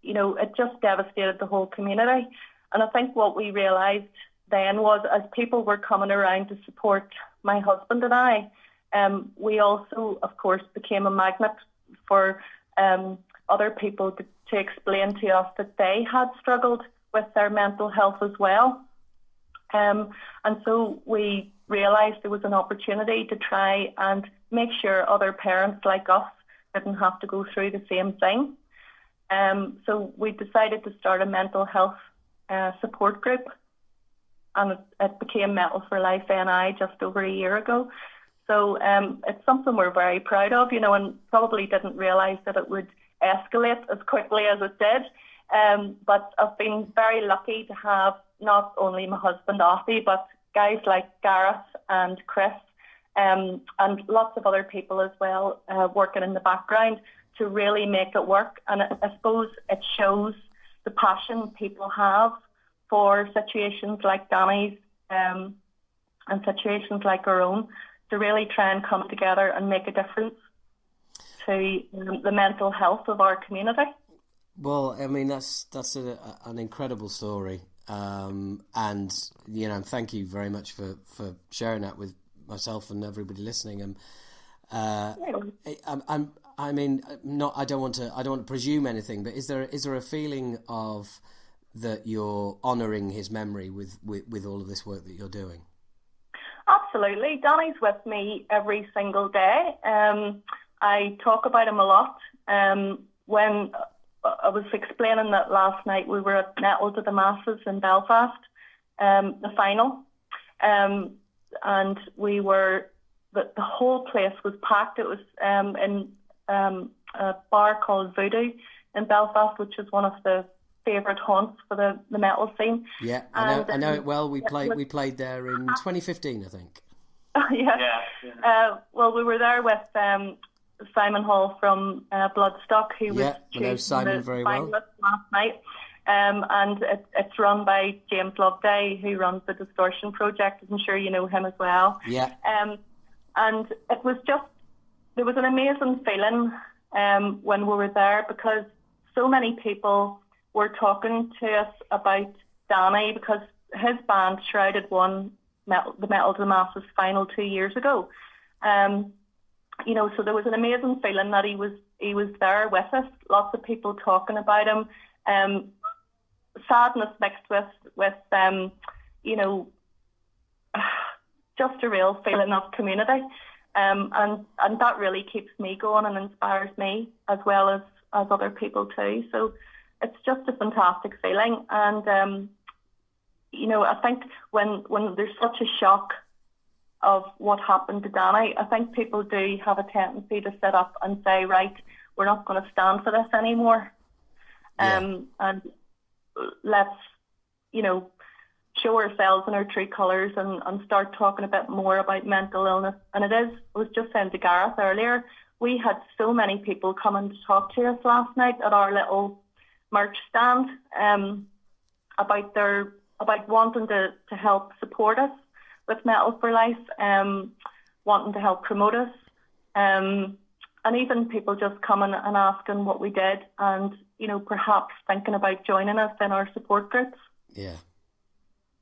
it just devastated the whole community. And I think what we realised then was, as people were coming around to support my husband and I, we also, of course, became a magnet for other people to explain to us that they had struggled with their mental health as well. And so we realised there was an opportunity to try and make sure other parents like us didn't have to go through the same thing. So we decided to start a mental health support group, and it became Metal for Life NI just over a year ago. So it's something we're very proud of, and probably didn't realise that it would escalate as quickly as it did. But I've been very lucky to have not only my husband Afi, but guys like Gareth and Chris, and lots of other people as well, working in the background to really make it work. And I suppose it shows the passion people have for situations like Danny's, and situations like our own, to really try and come together and make a difference to the mental health of our community. Well, that's an incredible story, and thank you very much for sharing that with myself and everybody listening. I don't want to presume anything, but is there a feeling of that you're honouring his memory with all of this work that you're doing? Absolutely. Danny's with me every single day. I talk about him a lot. When I was explaining that last night, we were at Metal to the Masses in Belfast, the final, and we were, the whole place was packed. It was in a bar called Voodoo in Belfast, which is one of the favourite haunts for the metal scene. Yeah, I know it well. We played there in 2015, I think. Well, we were there with Simon Hall from Bloodstock, who was chosen Simon very well last night. And it's run by James Loveday, who runs the Distortion Project. I'm sure you know him as well. Yeah. And it was there was an amazing feeling when we were there, because so many people were talking to us about Danny, because his band Shrouded won the Metal to the Masses final 2 years ago. So there was an amazing feeling that he was there with us. Lots of people talking about him. Sadness mixed with just a real feeling of community. And that really keeps me going and inspires me, as well as other people too. So it's just a fantastic feeling. And I think when there's such a shock of what happened to Danny, I think people do have a tendency to sit up and say, right, we're not going to stand for this anymore. And let's, show ourselves in our true colours and start talking a bit more about mental illness. And I was just saying to Gareth earlier, we had so many people coming to talk to us last night at our little merch stand about wanting to help support us with Metal for Life, wanting to help promote us, and even people just coming and asking what we did, and perhaps thinking about joining us in our support groups. Yeah.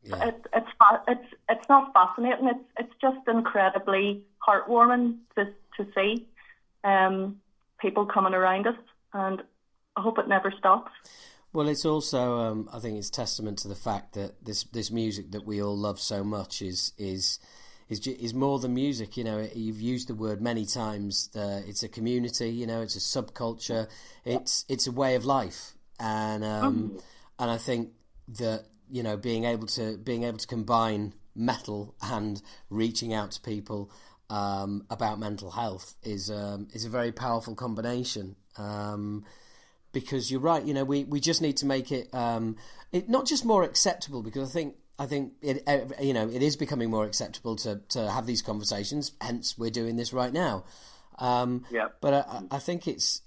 It's not fascinating. It's just incredibly heartwarming to see people coming around us, and I hope it never stops. Well, it's also I think it's testament to the fact that this music that we all love so much is more than music. You've used the word many times. It's a community. It's a subculture. It's a way of life, and I think that being able to combine metal and reaching out to people about mental health is a very powerful combination. Because you're right, we just need to make it not just more acceptable, because I think it it is becoming more acceptable to have these conversations. Hence, we're doing this right now. But I think it's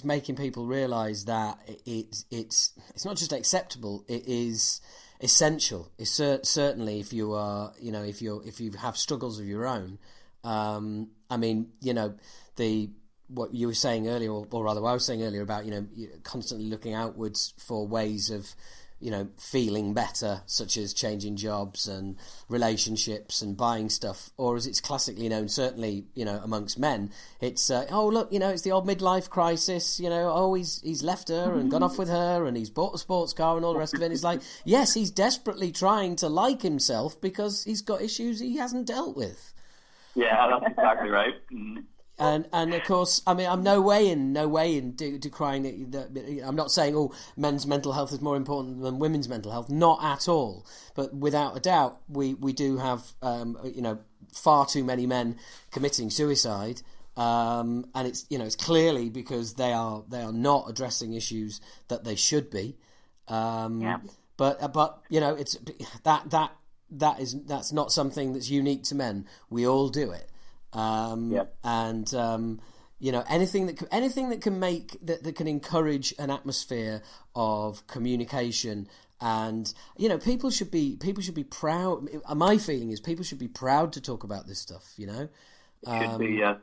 making people realise that it's not just acceptable; it is essential. It's certainly if you are if you have struggles of your own. What you were saying earlier, or rather, what I was saying earlier about constantly looking outwards for ways of feeling better, such as changing jobs and relationships and buying stuff, or as it's classically known, certainly amongst men, it's it's the old midlife crisis. He's left her and gone off with her, and he's bought a sports car and all the rest of it. And it's like, yes, he's desperately trying to like himself because he's got issues he hasn't dealt with. Yeah, that's exactly right. Mm. And of course, I'm no way in decrying it. I'm not saying men's mental health is more important than women's mental health. Not at all. But without a doubt, we do have far too many men committing suicide, and it's clearly because they are not addressing issues that they should be. But it's that's not something that's unique to men. We all do it. And anything that can make that can encourage an atmosphere of communication, and people should be proud. My feeling is people should be proud to talk about this stuff. Should be, yeah.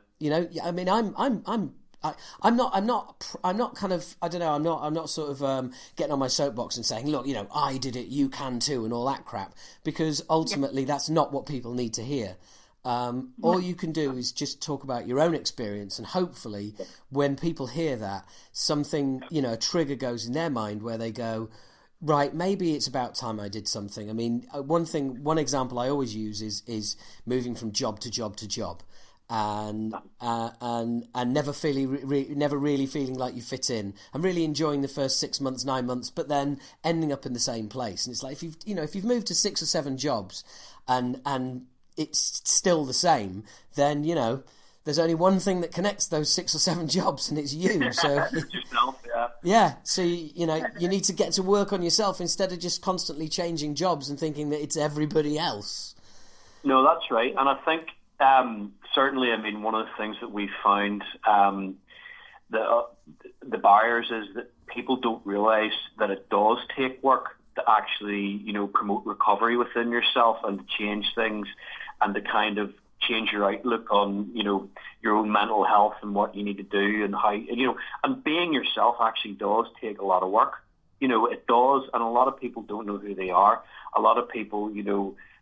I'm not kind of, I don't know, I'm not sort of getting on my soapbox and saying, look, I did it, you can too, and all that crap, because ultimately that's not what people need to hear. All you can do is just talk about your own experience, and hopefully when people hear that, something, a trigger goes in their mind where they go, right, maybe it's about time I did something. One example I always use is moving from job to job to job, and never really feeling like you fit in, and really enjoying the first 6 months, 9 months, but then ending up in the same place. And it's like, if you've moved to 6 or 7 jobs and it's still the same, then there's only one thing that connects those 6 or 7 jobs, and it's you. So yourself, yeah. yeah, so you need to get to work on yourself instead of just constantly changing jobs and thinking that it's everybody else. No, that's right, and I think certainly, I mean, one of the things that we found the barriers is that people don't realise that it does take work to actually, promote recovery within yourself and to change things and to kind of change your outlook on, your own mental health and what you need to do and how, and being yourself actually does take a lot of work. It does, and a lot of people don't know who they are. A lot of people,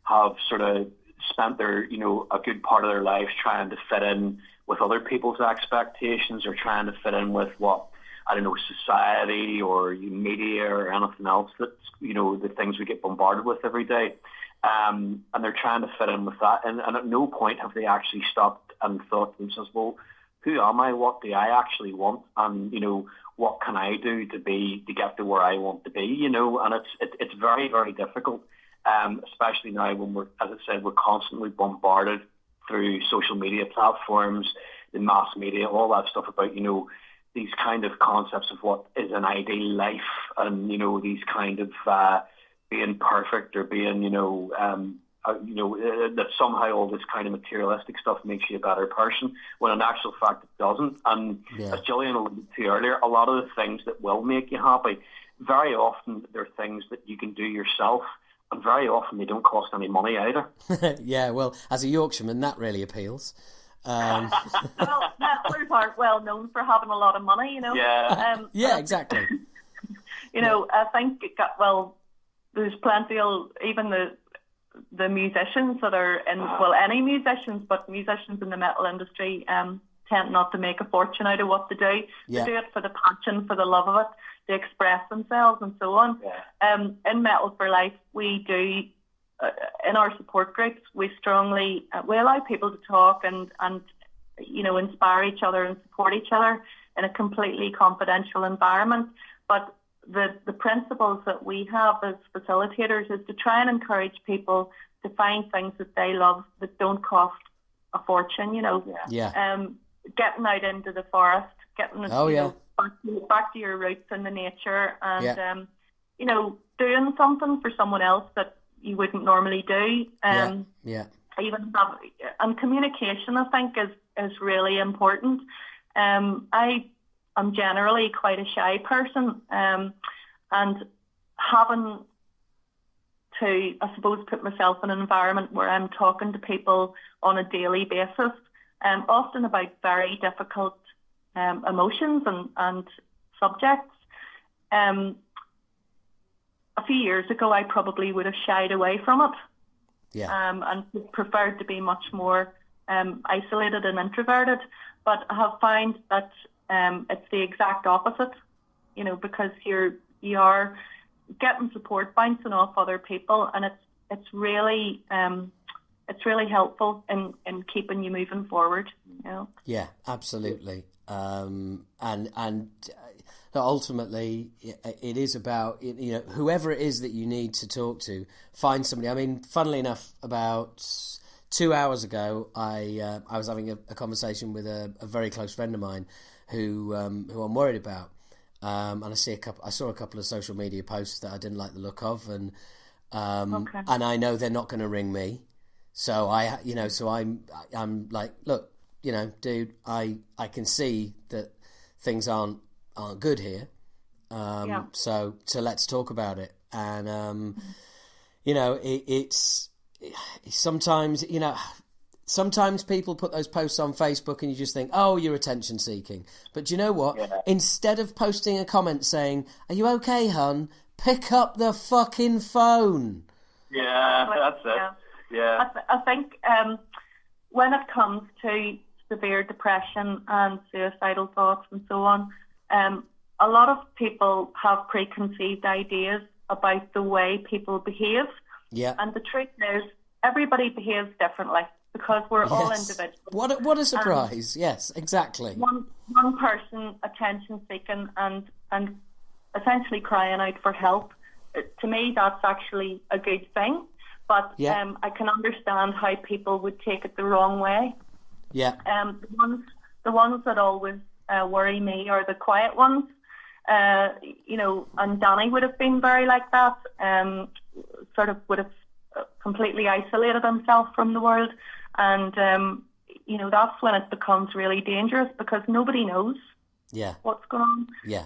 have sort of spent their, a good part of their lives trying to fit in with other people's expectations or trying to fit in with what, I don't know, society or media or anything else that's, the things we get bombarded with every day. And they're trying to fit in with that. And at no point have they actually stopped and thought to themselves, well, who am I? What do I actually want? And, what can I do to get to where I want to be? And it's very, very difficult, especially now when we're, as I said, we're constantly bombarded through social media platforms, the mass media, all that stuff about, these kind of concepts of what is an ideal life and, these kind of being perfect or being, that somehow all this kind of materialistic stuff makes you a better person, when in actual fact it doesn't. And as Gillian alluded to earlier, a lot of the things that will make you happy, very often they're things that you can do yourself, and very often they don't cost any money either. Yeah, well, as a Yorkshireman, that really appeals. Well, nettlers aren't well known for having a lot of money, Yeah. Yeah, exactly. I think there's plenty of even the musicians that are in, any musicians, but musicians in the metal industry tend not to make a fortune out of what they do. Yeah. They do it for the passion, for the love of it, to express themselves and so on. Yeah. In Metal for Life, we do, in our support groups, we strongly, we allow people to talk and inspire each other and support each other in a completely confidential environment. But the principles that we have as facilitators is to try and encourage people to find things that they love that don't cost a fortune, Yeah. Getting out into the forest, getting back to your roots in the nature, and doing something for someone else that you wouldn't normally do. Even and communication, I think, is really important. I'm generally quite a shy person, and having to, I suppose, put myself in an environment where I'm talking to people on a daily basis, often about very difficult emotions and subjects. A few years ago, I probably would have shied away from it, and preferred to be much more isolated and introverted. But I have found that it's the exact opposite, because you are getting support bouncing off other people, and it's really helpful in keeping you moving forward. Yeah, absolutely. And ultimately, it is about whoever it is that you need to talk to. Find somebody. I mean, funnily enough, about 2 hours ago, I was having a conversation with a very close friend of mine who I'm worried about. And I saw a couple of social media posts that I didn't like the look of, and and I know they're not going to ring me. So I'm like, look, dude, I can see that things aren't good here. So let's talk about it. And it's sometimes sometimes people put those posts on Facebook and you just think, oh, you're attention seeking. But do you know what? Yeah. Instead of posting a comment saying, are you okay, hun? Pick up the fucking phone. Yeah, that's it. Yeah. I think when it comes to severe depression and suicidal thoughts and so on, a lot of people have preconceived ideas about the way people behave. Yeah. And the truth is, everybody behaves differently, because we're all individuals. What a surprise! Yes, exactly. One person attention seeking and essentially crying out for help. To me, that's actually a good thing. But I can understand how people would take it the wrong way. Yeah. The ones that always worry me are the quiet ones. And Danny would have been very like that. Sort of would have completely isolated himself from the world, and that's when it becomes really dangerous because nobody knows what's going on. Yeah.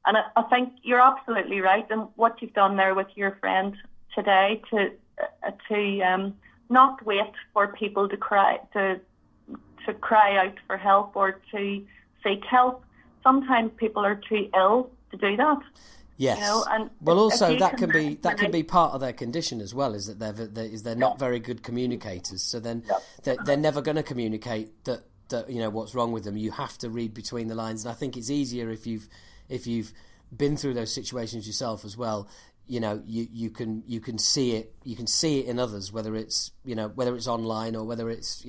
And I think you're absolutely right, and what you've done there with your friend today to not wait for people to cry out for help or to seek help. Sometimes people are too ill to do that. Yes. And also that can be part of their condition as well. Is that they're not very good communicators. So then they're never going to communicate that what's wrong with them. You have to read between the lines, and I think it's easier if you've been through those situations yourself as well. You can see it. You can see it in others, whether it's online or whether it's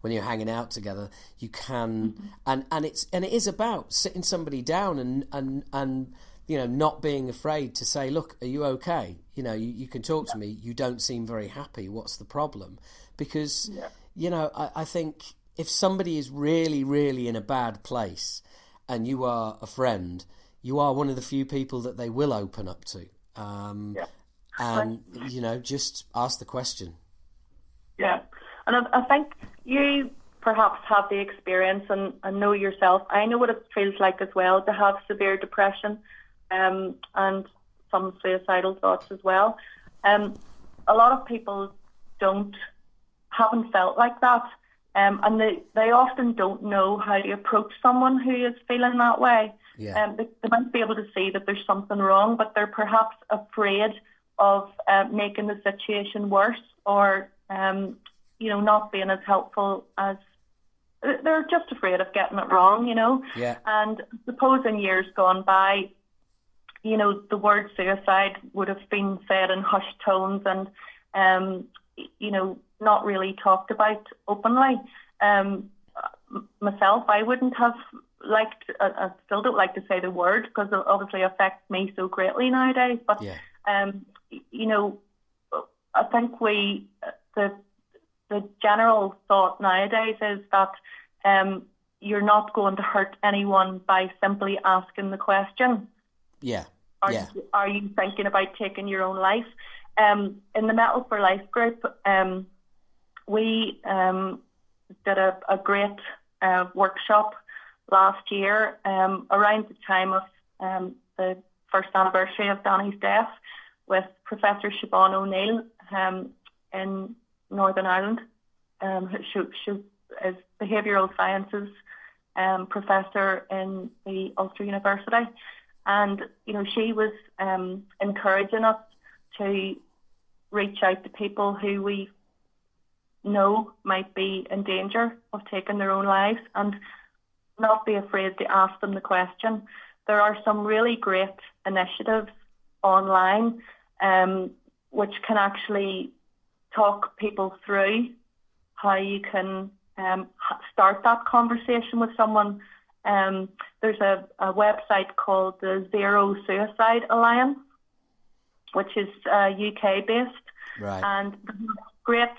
when you're hanging out together. You can, and it is about sitting somebody down and not being afraid to say, look, are you okay? You can talk to me. You don't seem very happy. What's the problem? Because I think if somebody is really, really in a bad place, and you are a friend, you are one of the few people that they will open up to. And just ask the question. Yeah, and I think you perhaps have the experience and know yourself. I know what it feels like as well to have severe depression, and some suicidal thoughts as well. A lot of people haven't felt like that, and they often don't know how to approach someone who is feeling that way. Yeah. They might be able to see that there's something wrong, but they're perhaps afraid of making the situation worse, or not being as helpful as they're just afraid of getting it wrong. Yeah. And suppose in years gone by, the word suicide would have been said in hushed tones and not really talked about openly. Myself, I wouldn't have liked. I still don't like to say the word because it obviously affects me so greatly nowadays. But I think the general thought nowadays is that you're not going to hurt anyone by simply asking the question. Yeah. Are you thinking about taking your own life? In the Metal for Life group, we did a great workshop last year around the time of the first anniversary of Danny's death with Professor Siobhan O'Neill in Northern Ireland. She is behavioural sciences professor in the Ulster University, and she was encouraging us to reach out to people who we know might be in danger of taking their own lives and not be afraid to ask them the question. There are some really great initiatives online which can actually talk people through how you can start that conversation with someone. There's a website called the Zero Suicide Alliance, which is UK based, right. And great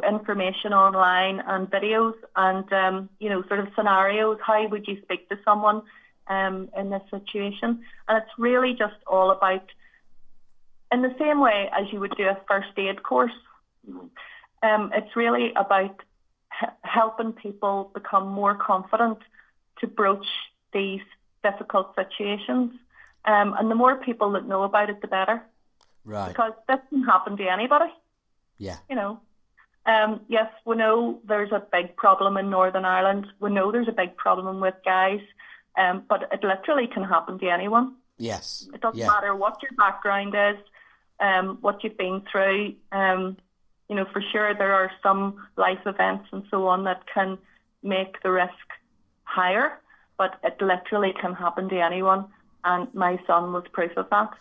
information online and videos and sort of scenarios. How would you speak to someone in this situation? And it's really just all about, in the same way as you would do a first aid course, it's really about helping people become more confident to broach these difficult situations. And the more people that know about it, the better. Right. Because this can happen to anybody. Yeah. Yes, we know there's a big problem in Northern Ireland. We know there's a big problem with guys, but it literally can happen to anyone. Yes. It doesn't matter what your background is, what you've been through. For sure there are some life events and so on that can make the risk higher, but it literally can happen to anyone. And my son was proof of that,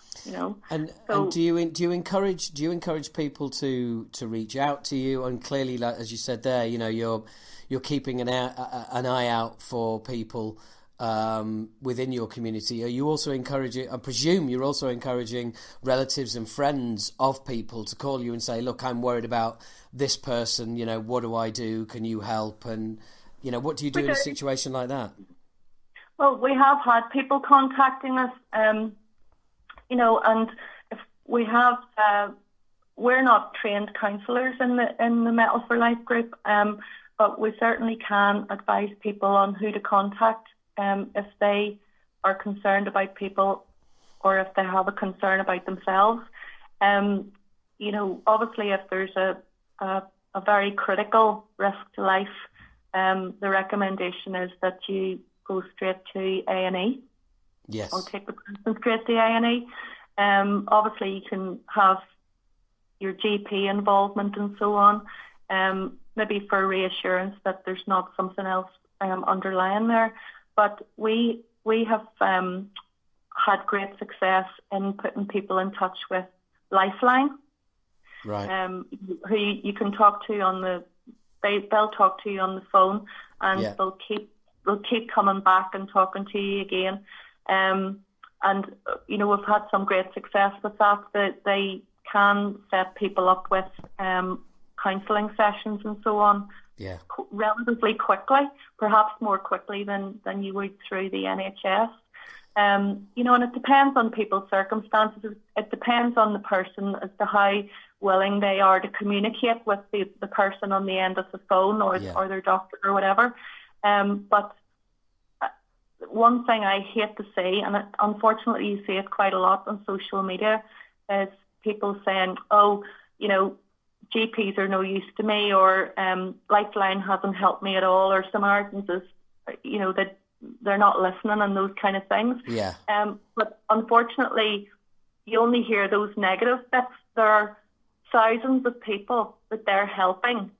And do you encourage people to reach out to you? And clearly, like as you said there, you're keeping an eye out for people within your community, are you also encouraging, I presume you're also encouraging relatives and friends of people to call you and say, look, I'm worried about this person, what do I do? Can you help? And, what do you do in a situation like that? Well, we have had people contacting us, and if we have, we're not trained counsellors in the Metal for Life group, but we certainly can advise people on who to contact if they are concerned about people or if they have a concern about themselves. Obviously, if there's a very critical risk to life, the recommendation is that you go straight to A&E. Yes. Or take the person straight to A&E. Obviously, you can have your GP involvement and so on, maybe for reassurance that there's not something else underlying there. But we have had great success in putting people in touch with Lifeline, right? Who you can talk to they'll talk to you on the phone, and they'll keep coming back and talking to you again. And we've had some great success with that they can set people up with counselling sessions and so on. Yeah. Relatively quickly, perhaps more quickly than you would through the NHS. And it depends on people's circumstances. It depends on the person as to how willing they are to communicate with the person on the end of the phone or their doctor or whatever. But one thing I hate to see, and unfortunately you see it quite a lot on social media, is people saying, GPs are no use to me, or Lifeline hasn't helped me at all, or Samaritans is, that they're not listening, and those kind of things. Yeah. But unfortunately, you only hear those negative bits. There are thousands of people that they're helping,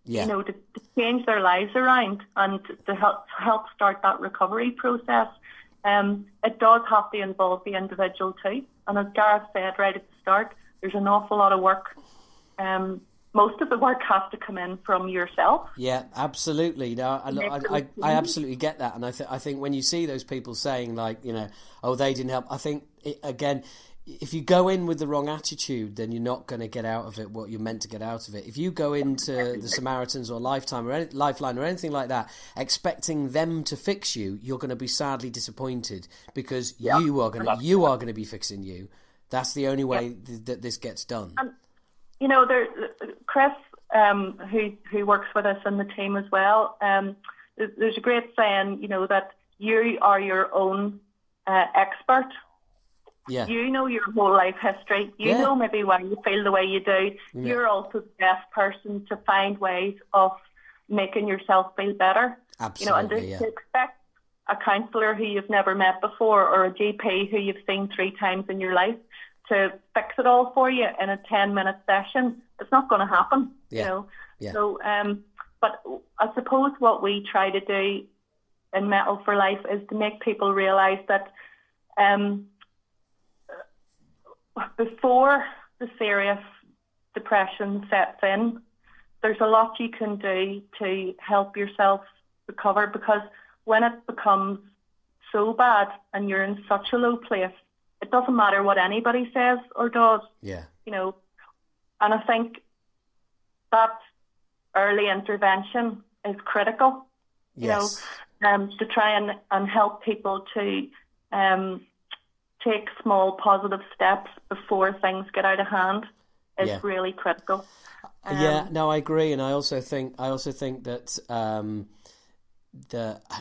to change their lives around and to help start that recovery process. It does have to involve the individual too. And as Gareth said right at the start, there's an awful lot of work. Most of the work has to come in from yourself. Yeah, absolutely. No, I absolutely get that, and I think when you see those people saying they didn't help, I think again, if you go in with the wrong attitude, then you're not going to get out of it what you're meant to get out of it. If you go into the Samaritans or Lifeline or anything like that, expecting them to fix you, you're going to be sadly disappointed, because you are going to be fixing you. That's the only way that this gets done. Chris, who works with us in the team as well, there's a great saying, that you are your own expert. Yeah. You know your whole life history. You know maybe why you feel the way you do. Yeah. You're also the best person to find ways of making yourself feel better. Absolutely, to expect a counsellor who you've never met before, or a GP who you've seen 3 times in your life, to fix it all for you in a 10-minute session, it's not going to happen. Yeah. So, but I suppose what we try to do in Metal for Life is to make people realise that before the serious depression sets in, there's a lot you can do to help yourself recover, because when it becomes so bad and you're in such a low place, it doesn't matter what anybody says or does. Yeah. And I think that early intervention is critical. Yes. To try and help people to take small positive steps before things get out of hand is really critical. I agree, and I also think that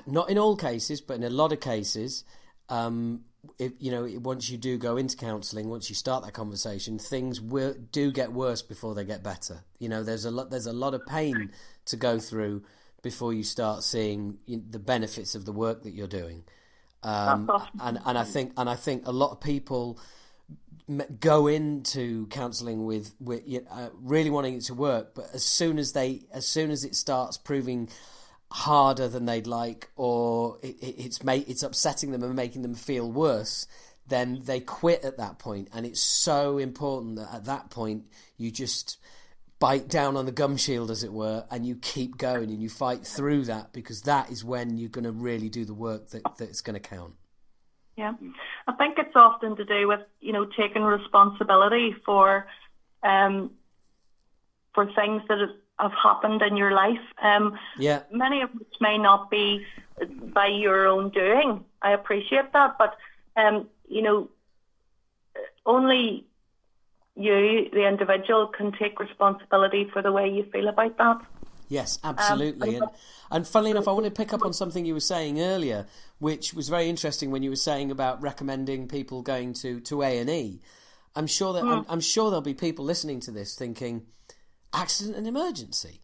not in all cases, but in a lot of cases, once you do go into counselling, once you start that conversation, things do get worse before they get better. There's a lot of pain to go through before you start seeing the benefits of the work that you're doing. And I think a lot of people go into counselling with really wanting it to work, but as soon as it starts proving harder than they'd like, or it's upsetting them and making them feel worse, then they quit at that point. And it's so important that at that point you just bite down on the gum shield, as it were, and you keep going and you fight through that, because that is when you're going to really do the work that's going to count. Yeah, I think it's often to do with, taking responsibility for things that have happened in your life. Many of which may not be by your own doing. I appreciate that, but only you, the individual, can take responsibility for the way you feel about that. Yes, absolutely. And funnily enough, I want to pick up on something you were saying earlier, which was very interesting when you were saying about recommending people going to A&E. I'm sure there'll be people listening to this thinking, accident and emergency,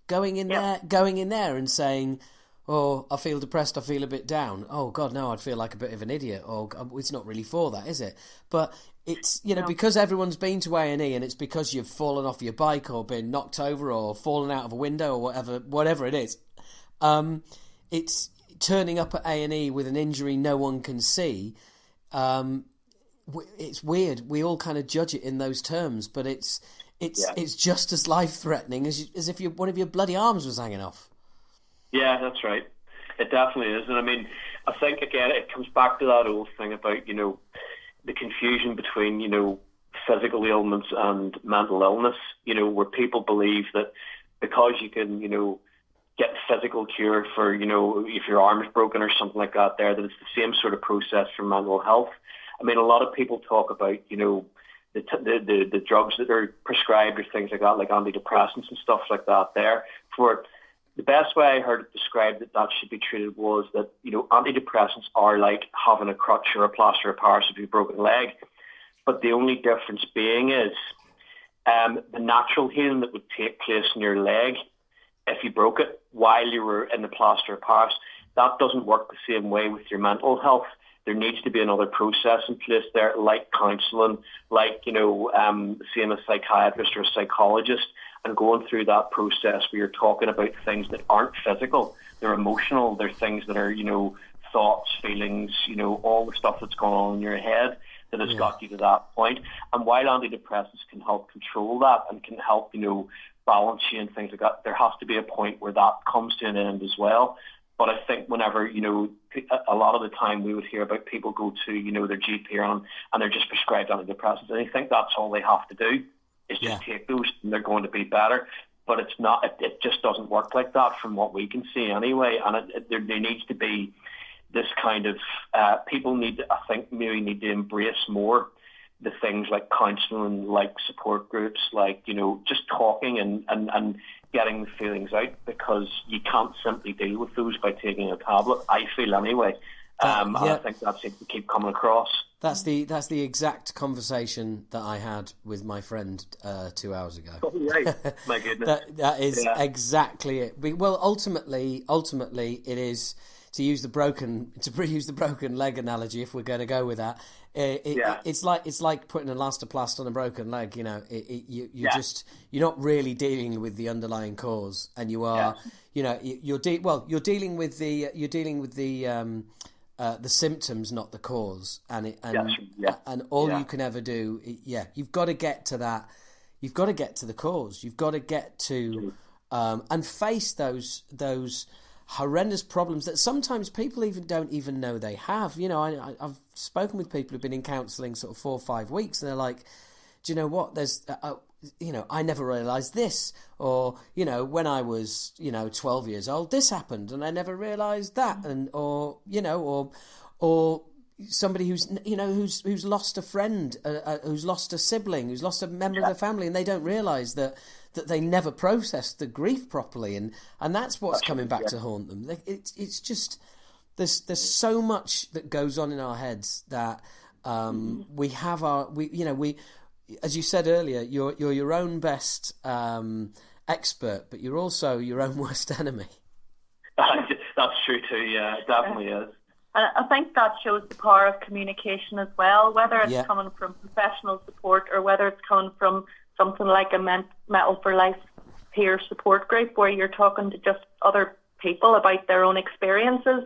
going in there and saying, oh, I feel depressed, I feel a bit down. Oh God, no, I'd feel like a bit of an idiot. Or it's not really for that, is it? But it's, because everyone's been to A&E, and it's because you've fallen off your bike or been knocked over or fallen out of a window or whatever it is. It's turning up at A&E with an injury no one can see. It's weird. We all kind of judge it in those terms, but it's just as life-threatening as if one of your bloody arms was hanging off. Yeah, that's right. It definitely is. And I mean, I think, again, it comes back to that old thing about, the confusion between, physical ailments and mental illness, where people believe that because you can, get physical cure for, if your arm is broken or something like that that it's the same sort of process for mental health. I mean, a lot of people talk about, the drugs that are prescribed or things like that, like antidepressants and stuff like that there. For the best way I heard it described that should be treated was that, antidepressants are like having a crutch or a plaster of Paris if you've a broken leg. But the only difference being is the natural healing that would take place in your leg if you broke it while you were in the plaster of Paris, that doesn't work the same way with your mental health. There needs to be another process in place there, like counselling, like, seeing a psychiatrist or a psychologist and going through that process where you're talking about things that aren't physical. They're emotional. They're things that are, thoughts, feelings, all the stuff that's going on in your head that has got you to that point. And while antidepressants can help control that and can help, balance you and things like that, there has to be a point where that comes to an end as well. But I think whenever, a lot of the time we would hear about people go to, their GP and they're just prescribed antidepressants, and I think that's all they have to do is just take those and they're going to be better. But it's not, it just doesn't work like that from what we can see anyway. And there needs to be this kind of, people need to embrace more the things like counselling, like support groups, like, just talking and getting the feelings out, because you can't simply deal with those by taking a tablet, I feel anyway. And I think that seems to keep coming across. That's the exact conversation that I had with my friend 2 hours ago. Oh, right. My goodness. that is exactly it. Well, ultimately, it is, to use the broken leg analogy, if we're going to go with that. It's like putting a elastoplast on a broken leg. You're not really dealing with the underlying cause, and you are, you're dealing with the symptoms, not the cause, and all you can ever do, you've got to get to that. You've got to get to the cause. You've got to get to and face those horrendous problems that sometimes people don't even know they have. I've spoken with people who've been in counselling sort of 4 or 5 weeks, and they're like, do you know what? There's, I never realised this, or when I was 12 years old, this happened, and I never realised that, and or somebody who's lost a friend, who's lost a sibling, who's lost a member of their family, and they don't realise that they never processed the grief properly, and that's what's coming back to haunt them. It's just there's so much that goes on in our heads that we have as you said earlier, you're your own best expert, but you're also your own worst enemy. That's true too. Yeah, it definitely is. I think that shows the power of communication as well, whether it's coming from professional support or whether it's coming from something like a Metal for Life peer support group where you're talking to just other people about their own experiences.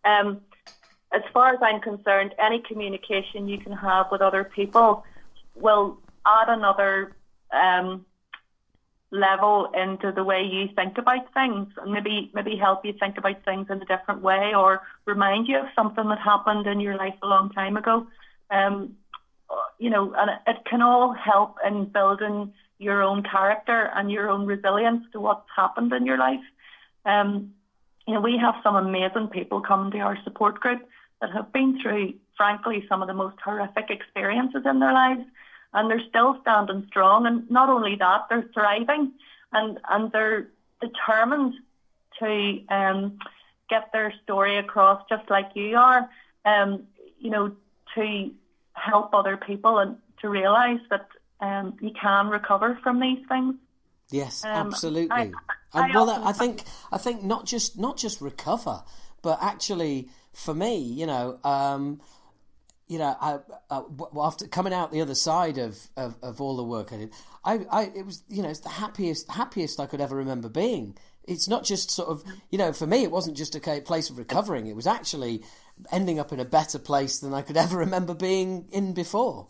As far as I'm concerned, any communication you can have with other people will add another level into the way you think about things, and maybe help you think about things in a different way, or remind you of something that happened in your life a long time ago. And it can all help in building your own character and your own resilience to what's happened in your life. We have some amazing people come to our support group that have been through, frankly, some of the most horrific experiences in their lives, and they're still standing strong. And not only that, they're thriving, and they're determined to get their story across, just like you are, to help other people and to realise that you can recover from these things. Yes, absolutely. I think not just recover, but actually, for me, after coming out the other side of all the work I did, it was it's the happiest I could ever remember being. It's not just sort of, for me, it wasn't just a place of recovering. It was actually ending up in a better place than I could ever remember being in before.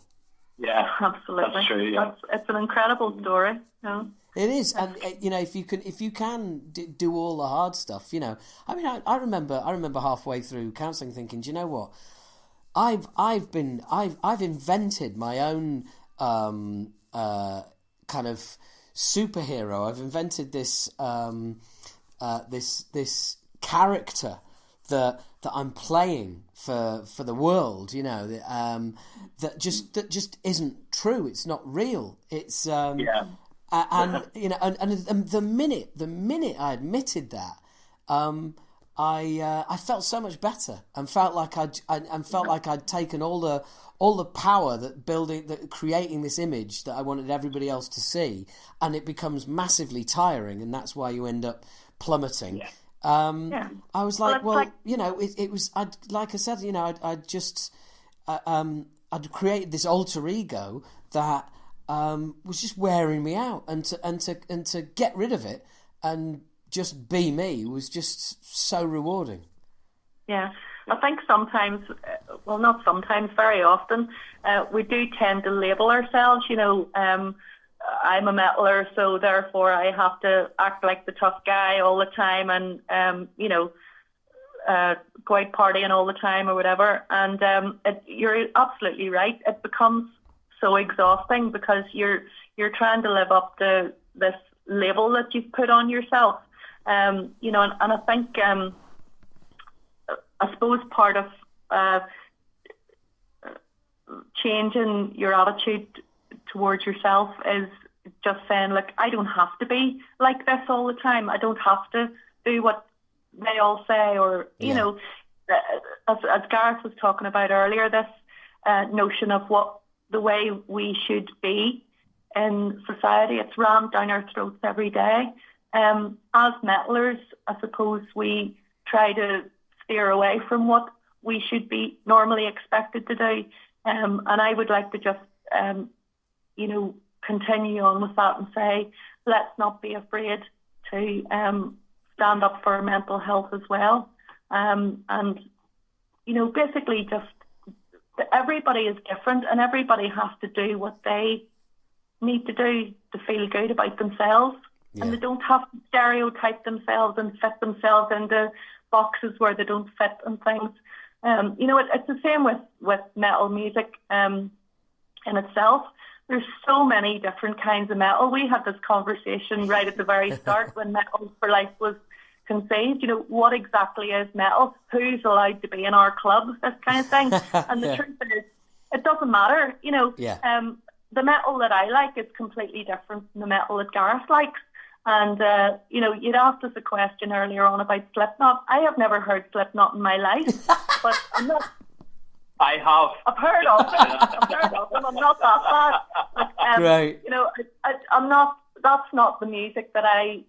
Yeah, absolutely. That's true. Yeah. It's an incredible story. Yeah. It is, and if you can do all the hard stuff, I remember halfway through counselling thinking, do you know what? I've invented my own kind of superhero. I've invented this this character that I'm playing for the world. That just isn't true. It's not real. It's and the minute I admitted that, I felt so much better, and felt like I'd taken all the power that creating this image that I wanted everybody else to see, and it becomes massively tiring, and that's why you end up plummeting. Yeah. I was like, it was. I'd created this alter ego that was just wearing me out, and to get rid of it and just be me was just so rewarding. Yeah, I think sometimes, well, not sometimes, very often, we do tend to label ourselves. I'm a metaller, so therefore I have to act like the tough guy all the time, and go out partying all the time or whatever. And you're absolutely right. It becomes so exhausting because you're trying to live up to this label that you've put on yourself. And I think I suppose part of changing your attitude towards yourself is just saying, look, I don't have to be like this all the time. I don't have to do what they all say, or as Gareth was talking about earlier, this notion of what the way we should be in society. It's rammed down our throats every day. As metalers, I suppose we try to steer away from what we should be normally expected to do. And I would like to just, continue on with that and say, let's not be afraid to stand up for our mental health as well. And basically just everybody is different, and everybody has to do what they need to do to feel good about themselves. Yeah. And they don't have to stereotype themselves and fit themselves into boxes where they don't fit and things. It's the same with metal music in itself. There's so many different kinds of metal. We had this conversation right at the very start when Metal for Life was conceived. What exactly is metal? Who's allowed to be in our club? This kind of thing. And the truth is, it doesn't matter. The metal that I like is completely different from the metal that Gareth likes. And, you'd asked us a question earlier on about Slipknot. I have never heard Slipknot in my life, but I'm not... I have. I've heard of them. I'm not that bad. Right. I'm not... That's not the music that I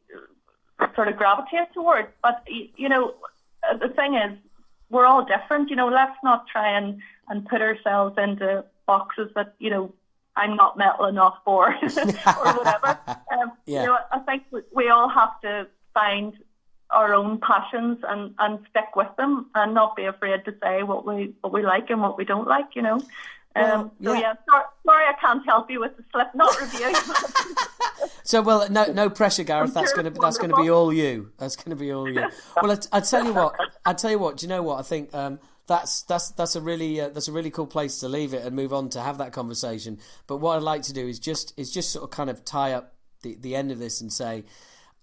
sort of gravitate towards. But, the thing is, we're all different. Let's not try and put ourselves into boxes that, I'm not metal enough for, or whatever. I think we all have to find our own passions and stick with them, and not be afraid to say what we like and what we don't like. Well, sorry I can't help you with the Slipknot review. So, well, no pressure, Gareth. That's going to be all you. That's going to be all you. Well, I tell you what. Do you know what? I think that's a really cool place to leave it and move on to have that conversation. But what I'd like to do is just sort of kind of tie up the end of this and say,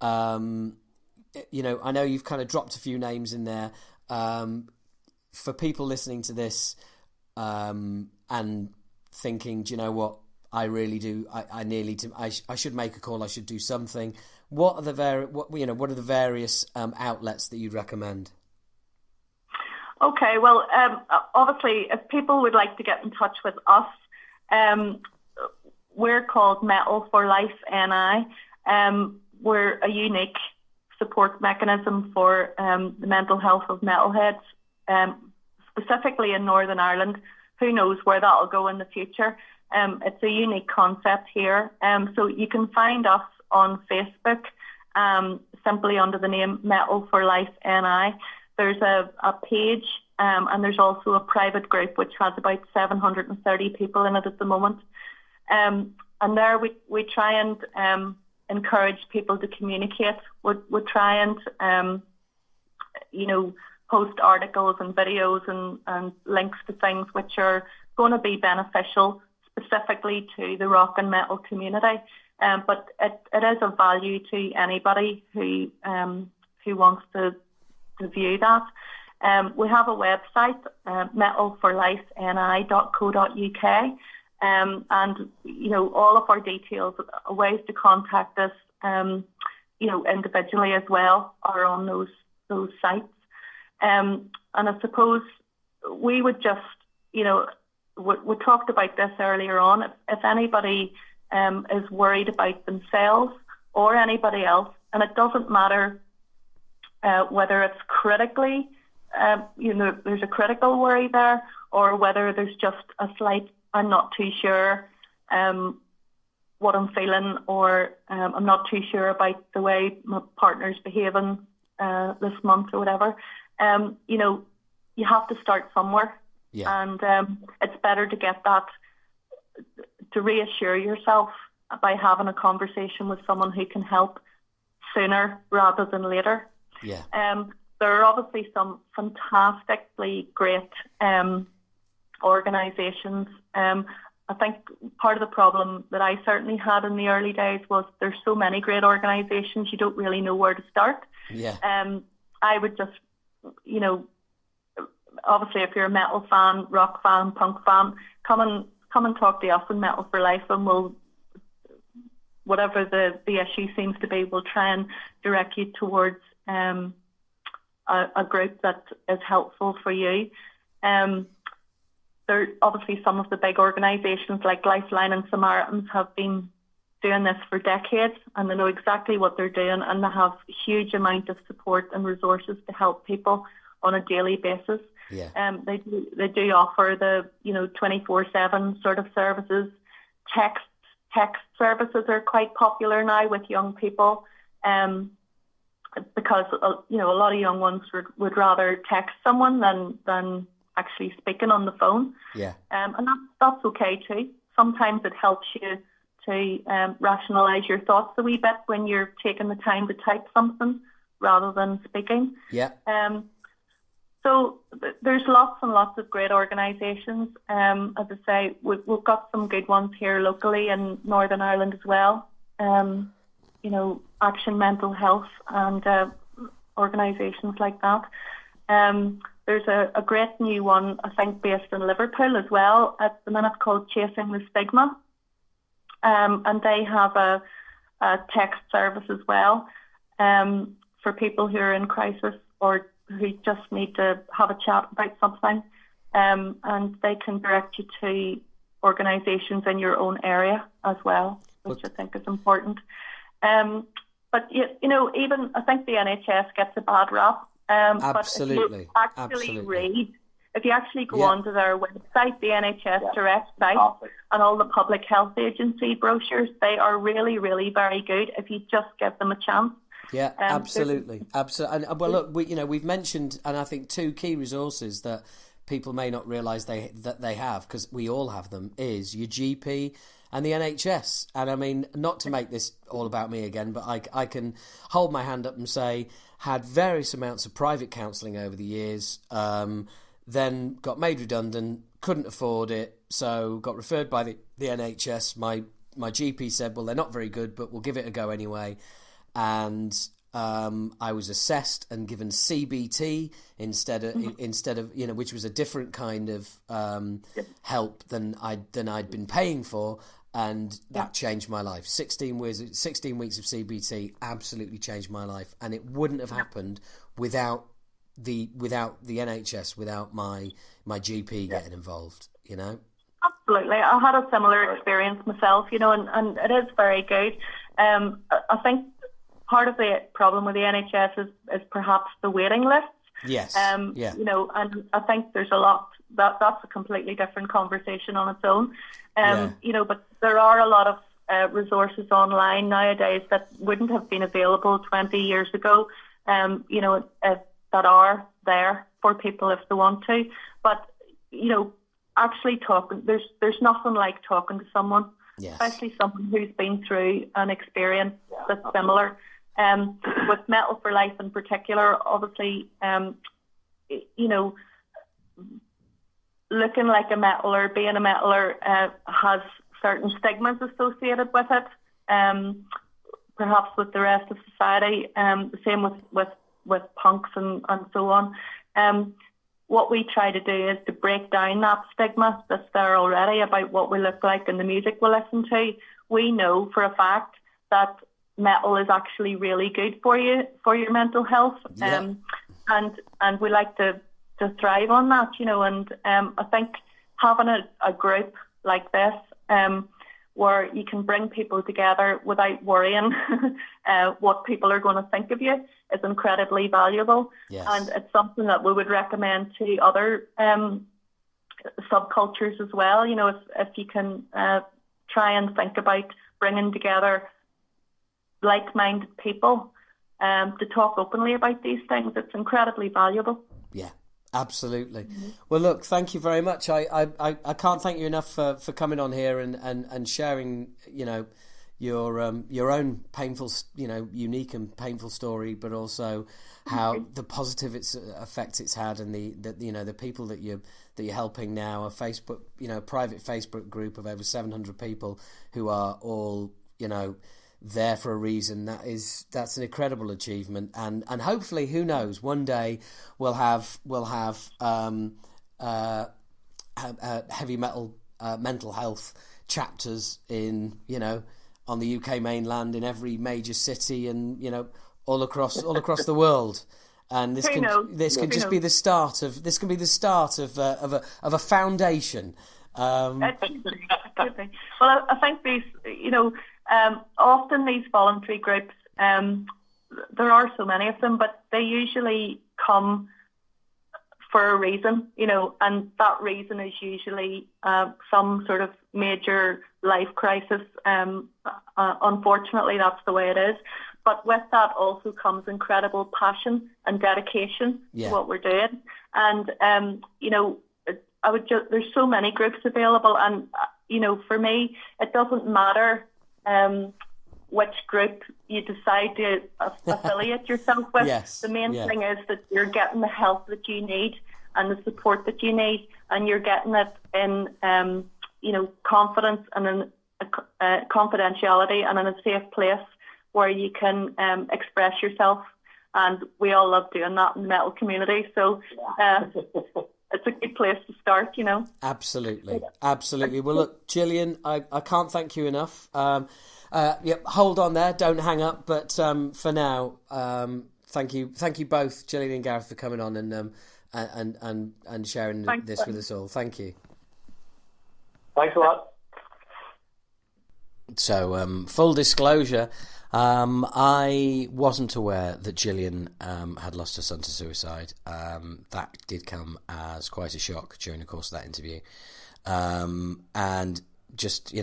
I know you've kind of dropped a few names in there. For people listening to this and thinking, do you know what? I really do. I should make a call. I should do something. What are the various outlets that you'd recommend? Okay, well, obviously, if people would like to get in touch with us, we're called Metal for Life NI. We're a unique support mechanism for the mental health of metalheads, specifically in Northern Ireland. Who knows where that'll go in the future? It's a unique concept here. So you can find us on Facebook simply under the name Metal for Life NI. There's a page and there's also a private group which has about 730 people in it at the moment. And there we try and encourage people to communicate. We try and post articles and videos and links to things which are going to be beneficial specifically to the rock and metal community. But it is of value to anybody who wants to view that. We have a website, metalforlifeni.co.uk, and all of our details, ways to contact us, individually as well, are on those sites. And I suppose we would just, we talked about this earlier on. If anybody is worried about themselves or anybody else, and it doesn't matter whether it's critically, there's a critical worry there, or whether there's just a slight, I'm not too sure what I'm feeling, or I'm not too sure about the way my partner's behaving this month or whatever. You have to start somewhere. Yeah. And it's better to get that, to reassure yourself by having a conversation with someone who can help sooner rather than later. Yeah. There are obviously some fantastically great organisations. I think part of the problem that I certainly had in the early days was there's so many great organisations, you don't really know where to start. Yeah. I would just, obviously if you're a metal fan, rock fan, punk fan, come and talk to us in Metal for Life, and we'll, whatever the issue seems to be, we'll try and direct you towards a group that is helpful for you. There obviously some of the big organisations like Lifeline and Samaritans have been doing this for decades, and they know exactly what they're doing, and they have a huge amount of support and resources to help people on a daily basis. Yeah. They do offer the 24/7 sort of services. Text services are quite popular now with young people, because a lot of young ones would rather text someone than actually speaking on the phone. Yeah. And that's okay too. Sometimes it helps you to rationalise your thoughts a wee bit when you're taking the time to type something rather than speaking. Yeah. So there's lots and lots of great organisations. As I say, we've got some good ones here locally in Northern Ireland as well. Action Mental Health and organisations like that. There's a great new one, I think, based in Liverpool as well at the minute, called Chasing the Stigma. And they have a text service as well for people who are in crisis or who just need to have a chat about something. And they can direct you to organisations in your own area as well, which I think is important. But even I think the NHS gets a bad rap. Absolutely. But if you read, if you actually go onto their website, the NHS Direct site, and all the public health agency brochures, they are really, really very good if you just give them a chance. Yeah, absolutely. And well, look, we've mentioned, and I think two key resources that people may not realise that they have, because we all have them, is your GP and the NHS. And I mean, not to make this all about me again, but I can hold my hand up and say, had various amounts of private counselling over the years, then got made redundant, couldn't afford it, so got referred by the NHS. My GP said, well, they're not very good, but we'll give it a go anyway. And I was assessed and given CBT instead of which was a different kind of help than I'd been paying for, and that changed my life. 16 weeks of CBT absolutely changed my life, and it wouldn't have happened without the NHS, without my GP getting involved. Absolutely, I had a similar experience myself. And it is very good. I think part of the problem with the NHS is perhaps the waiting lists. Yes. And I think there's a lot that's a completely different conversation on its own. But there are a lot of resources online nowadays that wouldn't have been available 20 years ago. That are there for people if they want to. But actually talking, there's nothing like talking to someone, especially someone who's been through an experience that's similar. With Metal for Life in particular, obviously, looking like a metaler, being a metaler has certain stigmas associated with it, perhaps with the rest of society, the same with punks and so on. What we try to do is to break down that stigma that's there already about what we look like and the music we listen to. We know for a fact that metal is actually really good for you, for your mental health. And we like to thrive on that, and I think having a group like this where you can bring people together without worrying what people are going to think of you is incredibly valuable. Yes. And it's something that we would recommend to other subcultures as well. If you can try and think about bringing together like-minded people to talk openly about these things, it's incredibly valuable. Yeah, absolutely. Well, look, thank you very much. I can't thank you enough for coming on here and sharing, your own painful, unique and painful story, but also how the positive effect it's had, and the people that you're helping now. A Facebook, private Facebook group of over 700 people who are all, there for a reason. That's an incredible achievement, and hopefully, who knows, one day we'll have heavy metal mental health chapters in on the UK mainland, in every major city, and all across the world. And this can just be the start of a foundation. It could be. Well, I think these often these voluntary groups, there are so many of them, but they usually come for a reason, and that reason is usually some sort of major life crisis. Unfortunately, that's the way it is. But with that also comes incredible passion and dedication to what we're doing. And, there's so many groups available, and, for me, it doesn't matter which group you decide to affiliate yourself with. Yes, the main thing is that you're getting the help that you need and the support that you need, and you're getting it in, confidence and in confidentiality and in a safe place where you can express yourself. And we all love doing that in the metal community. So it's a good place to start, Absolutely. Well, look, Gillian, I can't thank you enough. Hold on there, don't hang up. But for now, thank you both, Gillian and Gareth, for coming on and sharing this with us all. Thank you. Thanks a lot. So, full disclosure, I wasn't aware that Gillian had lost her son to suicide. That did come as quite a shock during the course of that interview. And just,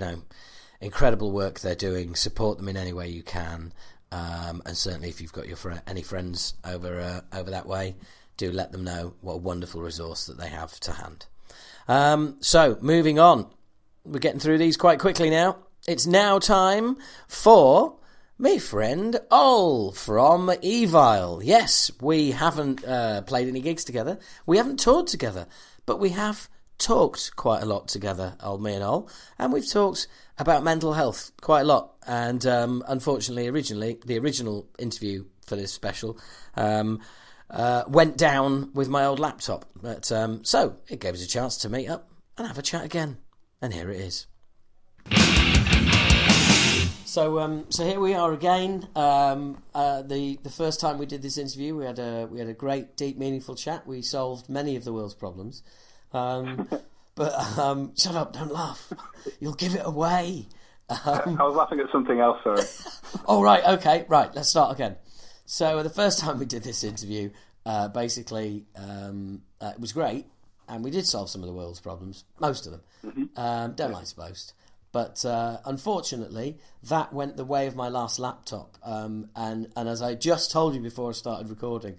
incredible work they're doing. Support them in any way you can. And certainly if you've got any friends over that way, do let them know what a wonderful resource that they have to hand. So, moving on. We're getting through these quite quickly now. It's now time for me friend Ol from Evile. Yes, we haven't played any gigs together. We haven't toured together, but we have talked quite a lot together, me and Ol, and we've talked about mental health quite a lot. And unfortunately, the original interview for this special went down with my old laptop. But so it gave us a chance to meet up and have a chat again. And here it is. So here we are again. The first time we did this interview, we had a great, deep, meaningful chat. We solved many of the world's problems. But shut up! Don't laugh. You'll give it away. I was laughing at something else. Sorry. Oh right, okay, right. Let's start again. So the first time we did this interview, basically, it was great, and we did solve some of the world's problems, most of them. Mm-hmm. Don't like to boast. But unfortunately, that went the way of my last laptop. And as I just told you before I started recording,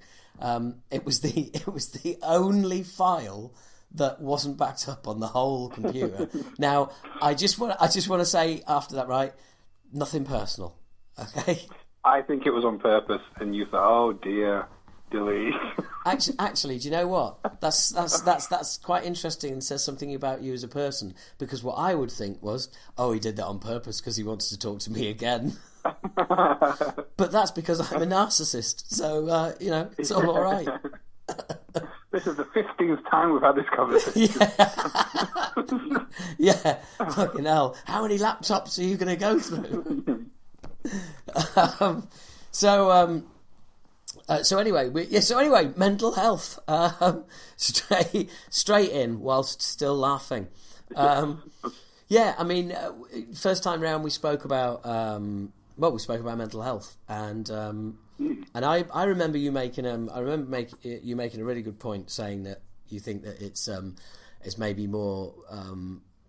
it was the only file that wasn't backed up on the whole computer. Now, I just want to say after that, right? Nothing personal, okay? I think it was on purpose, and you thought, "Oh dear, delete." Actually, do you know what? That's quite interesting and says something about you as a person. Because what I would think was, oh, he did that on purpose because he wanted to talk to me again. But that's because I'm a narcissist. So it's all right. This is the 15th time we've had this conversation. Yeah, fucking hell. How many laptops are you going to go through? So anyway, mental health. Straight in whilst still laughing. First time round we spoke about mental health, and I remember you making you making a really good point, saying that you think that it's maybe more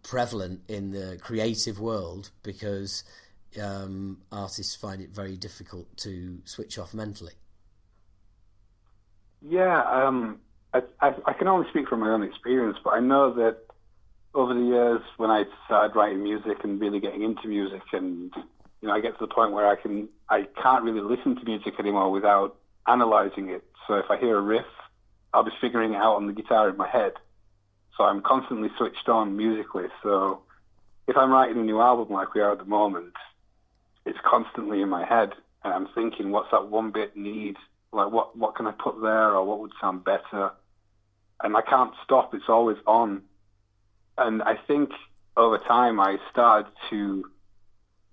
prevalent in the creative world because artists find it very difficult to switch off mentally. Yeah, I can only speak from my own experience, but I know that over the years when I started writing music and really getting into music, and I get to the point where I can't really listen to music anymore without analysing it. So if I hear a riff, I'll be figuring it out on the guitar in my head. So I'm constantly switched on musically. So if I'm writing a new album like we are at the moment, it's constantly in my head, and I'm thinking, what's that one bit need? Like, what can I put there, or what would sound better? And I can't stop. It's always on. And I think over time I started to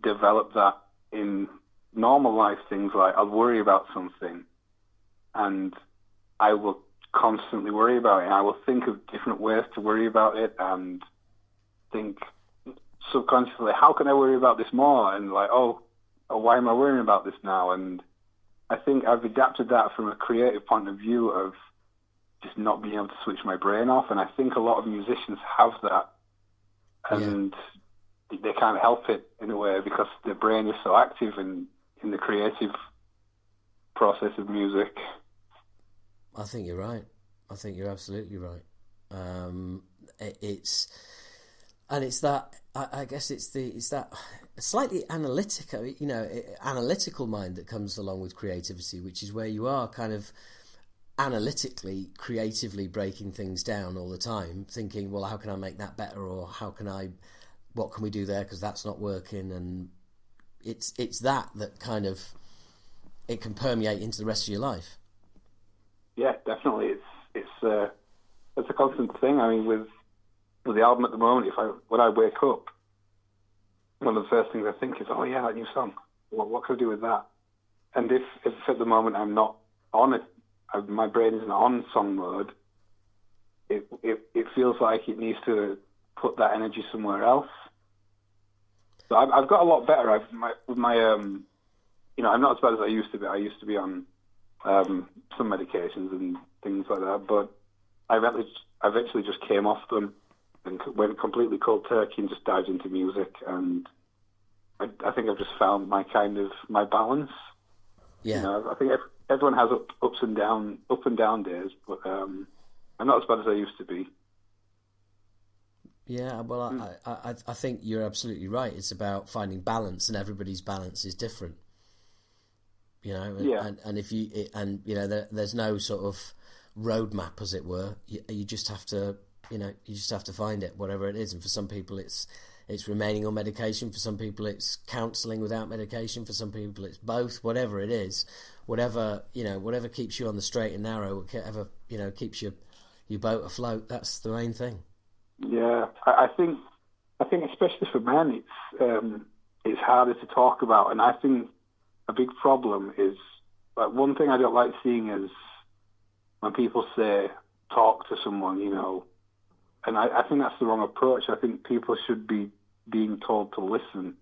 develop that in normal life things. Like, I'll worry about something, and I will constantly worry about it. And I will think of different ways to worry about it, and think subconsciously, how can I worry about this more? And like, oh, why am I worrying about this now? And I think I've adapted that from a creative point of view of just not being able to switch my brain off. And I think a lot of musicians have that, and they can't help it in a way because their brain is so active in the creative process of music. I think you're right. I think you're absolutely right. It's that. I guess it's that slightly analytical mind that comes along with creativity, which is where you are kind of analytically, creatively breaking things down all the time, thinking, well, how can I make that better, or what can we do there because that's not working, and it's that kind of it can permeate into the rest of your life. Yeah, definitely. It's a constant thing. I mean, with the album at the moment, when I wake up, one of the first things I think is, oh yeah, that new song. What can I do with that? And if at the moment I'm not on it, my brain isn't on song mode, it feels like it needs to put that energy somewhere else. So I've got a lot better. I'm not as bad as I used to be. I used to be on some medications and things like that, but I eventually just came off them and went completely cold turkey and just dived into music, and I think I've just found my balance. Yeah. I think everyone has up and down days, but I'm not as bad as I used to be. Yeah, well, I think you're absolutely right. It's about finding balance, and everybody's balance is different. And if there's no sort of roadmap, as it were. You just have to, find it, whatever it is. And for some people, it's remaining on medication. For some people, it's counselling without medication. For some people, it's both. Whatever it is, whatever keeps you on the straight and narrow, whatever keeps your boat afloat. That's the main thing. Yeah, I think especially for men, it's harder to talk about, and I think a big problem is, like, one thing I don't like seeing is when people say talk to someone, and I think that's the wrong approach. I think people should be being told to listen,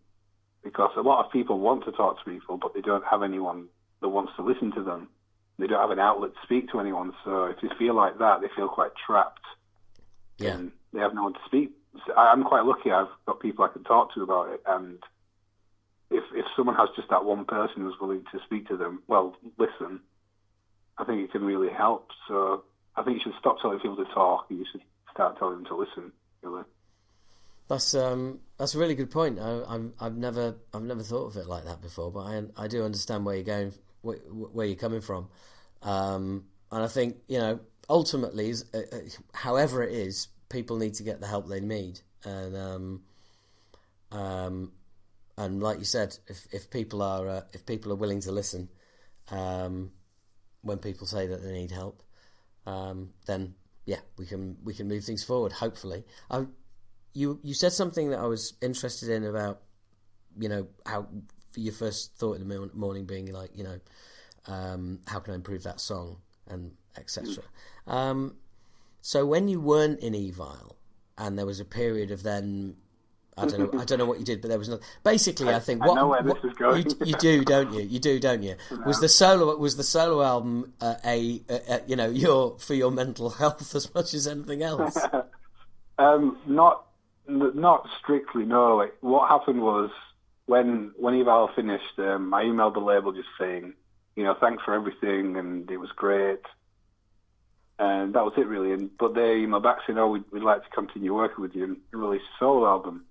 because a lot of people want to talk to people, but they don't have anyone that wants to listen to them. They don't have an outlet to speak to anyone, so if they feel like that, they feel quite trapped. Yeah. And they have no one to speak. So I'm quite lucky. I've got people I can talk to about it, and if someone has just that one person who's willing to speak to them, listen, I think it can really help. So I think you should stop telling people to talk, and you should start telling them to listen. Really. That's a really good point. I've never thought of it like that before, but I do understand where you're going, where you're coming from, and I think ultimately, however it is, people need to get the help they need, and like you said, if people are willing to listen, when people say that they need help, then yeah, we can move things forward. Hopefully, you said something that I was interested in about how your first thought in the morning being like how can I improve that song and etc. So when you weren't in Evile, and there was a period of then, I don't know what you did, but there was no. Basically, I think I know where this is going. You do, don't you? You do, don't you? No. Was the solo album for your mental health as much as anything else? Not strictly. No. Like, what happened was when Evile finished, I emailed the label just saying, thanks for everything, and it was great. And that was it, really. But they emailed back saying, we'd like to continue working with you and release a solo album.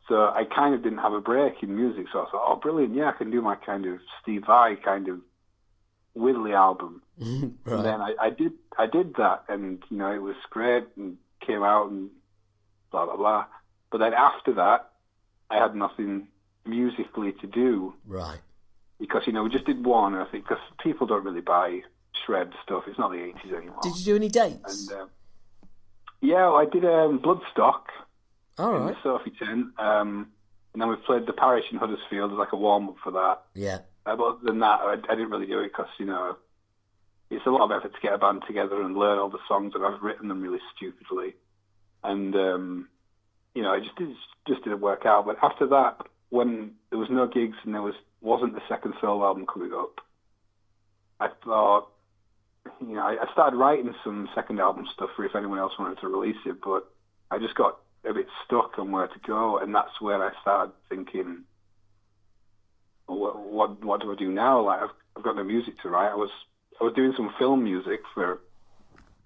So I kind of didn't have a break in music. So I thought, brilliant, yeah, I can do my kind of Steve Vai kind of Whitley album. Right. And then I did that, and, it was great and came out and blah, blah, blah. But then after that, I had nothing musically to do. Right. Because, we just did one, I think, because people don't really buy shred stuff. It's not the 80s anymore. Did you do any dates? And I did Bloodstock. All right. In the Sophie tent, and then we played the Parish in Huddersfield as like a warm up for that. Yeah. But other than that, I didn't really do it because it's a lot of effort to get a band together and learn all the songs, and I've written them really stupidly, and it just didn't work out. But after that, when there was no gigs and there wasn't the second solo album coming up, I thought, I started writing some second album stuff for if anyone else wanted to release it, but I just got a bit stuck on where to go, and that's where I started thinking, what do I do now? Like, I've got no music to write. I was doing some film music for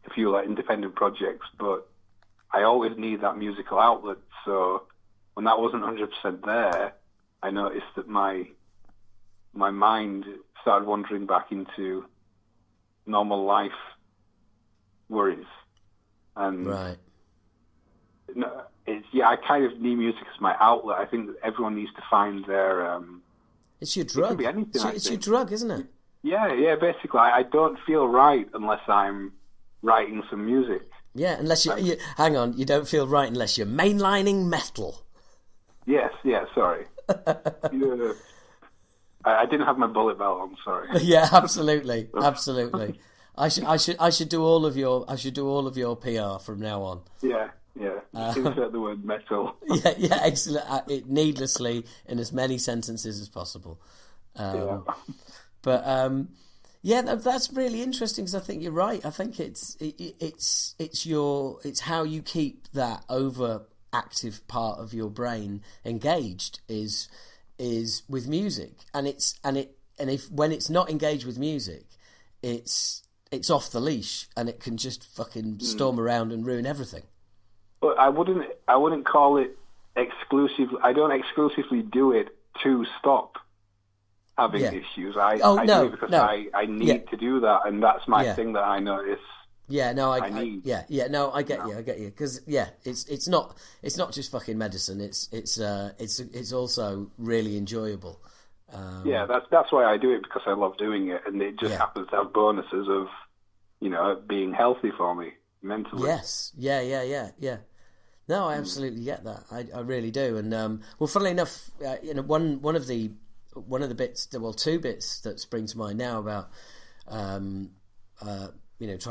a few like independent projects, but I always need that musical outlet. So when that wasn't 100% there, I noticed that my mind started wandering back into normal life worries. And right. I kind of need music as my outlet. I think that everyone needs to find their. It's your drug. It can be anything, it's your drug, isn't it? Yeah. Basically, I don't feel right unless I'm writing some music. Yeah, unless you hang on, you don't feel right unless you're mainlining metal. Yes. Sorry. I didn't have my bullet belt on. Sorry. Yeah, absolutely. I should do all of your PR from now on. Yeah. Insert the word metal. Yeah, excellent. Needlessly in as many sentences as possible. But that's really interesting, because I think you're right. I think it's how you keep that overactive part of your brain engaged is with music, and if when it's not engaged with music, it's off the leash and it can just fucking storm around and ruin everything. But I wouldn't call it exclusive. I don't exclusively do it to stop having issues. I do it because I need to do that, and that's my thing that I notice. Yeah, no, I need. No, I get you, because it's not just fucking medicine. It's also really enjoyable. That's why I do it, because I love doing it, and it just happens to have bonuses of, being healthy for me mentally. Yes, yeah. No, I absolutely get that. I really do. And well, funnily enough, one of the bits, two bits that spring to mind now about trying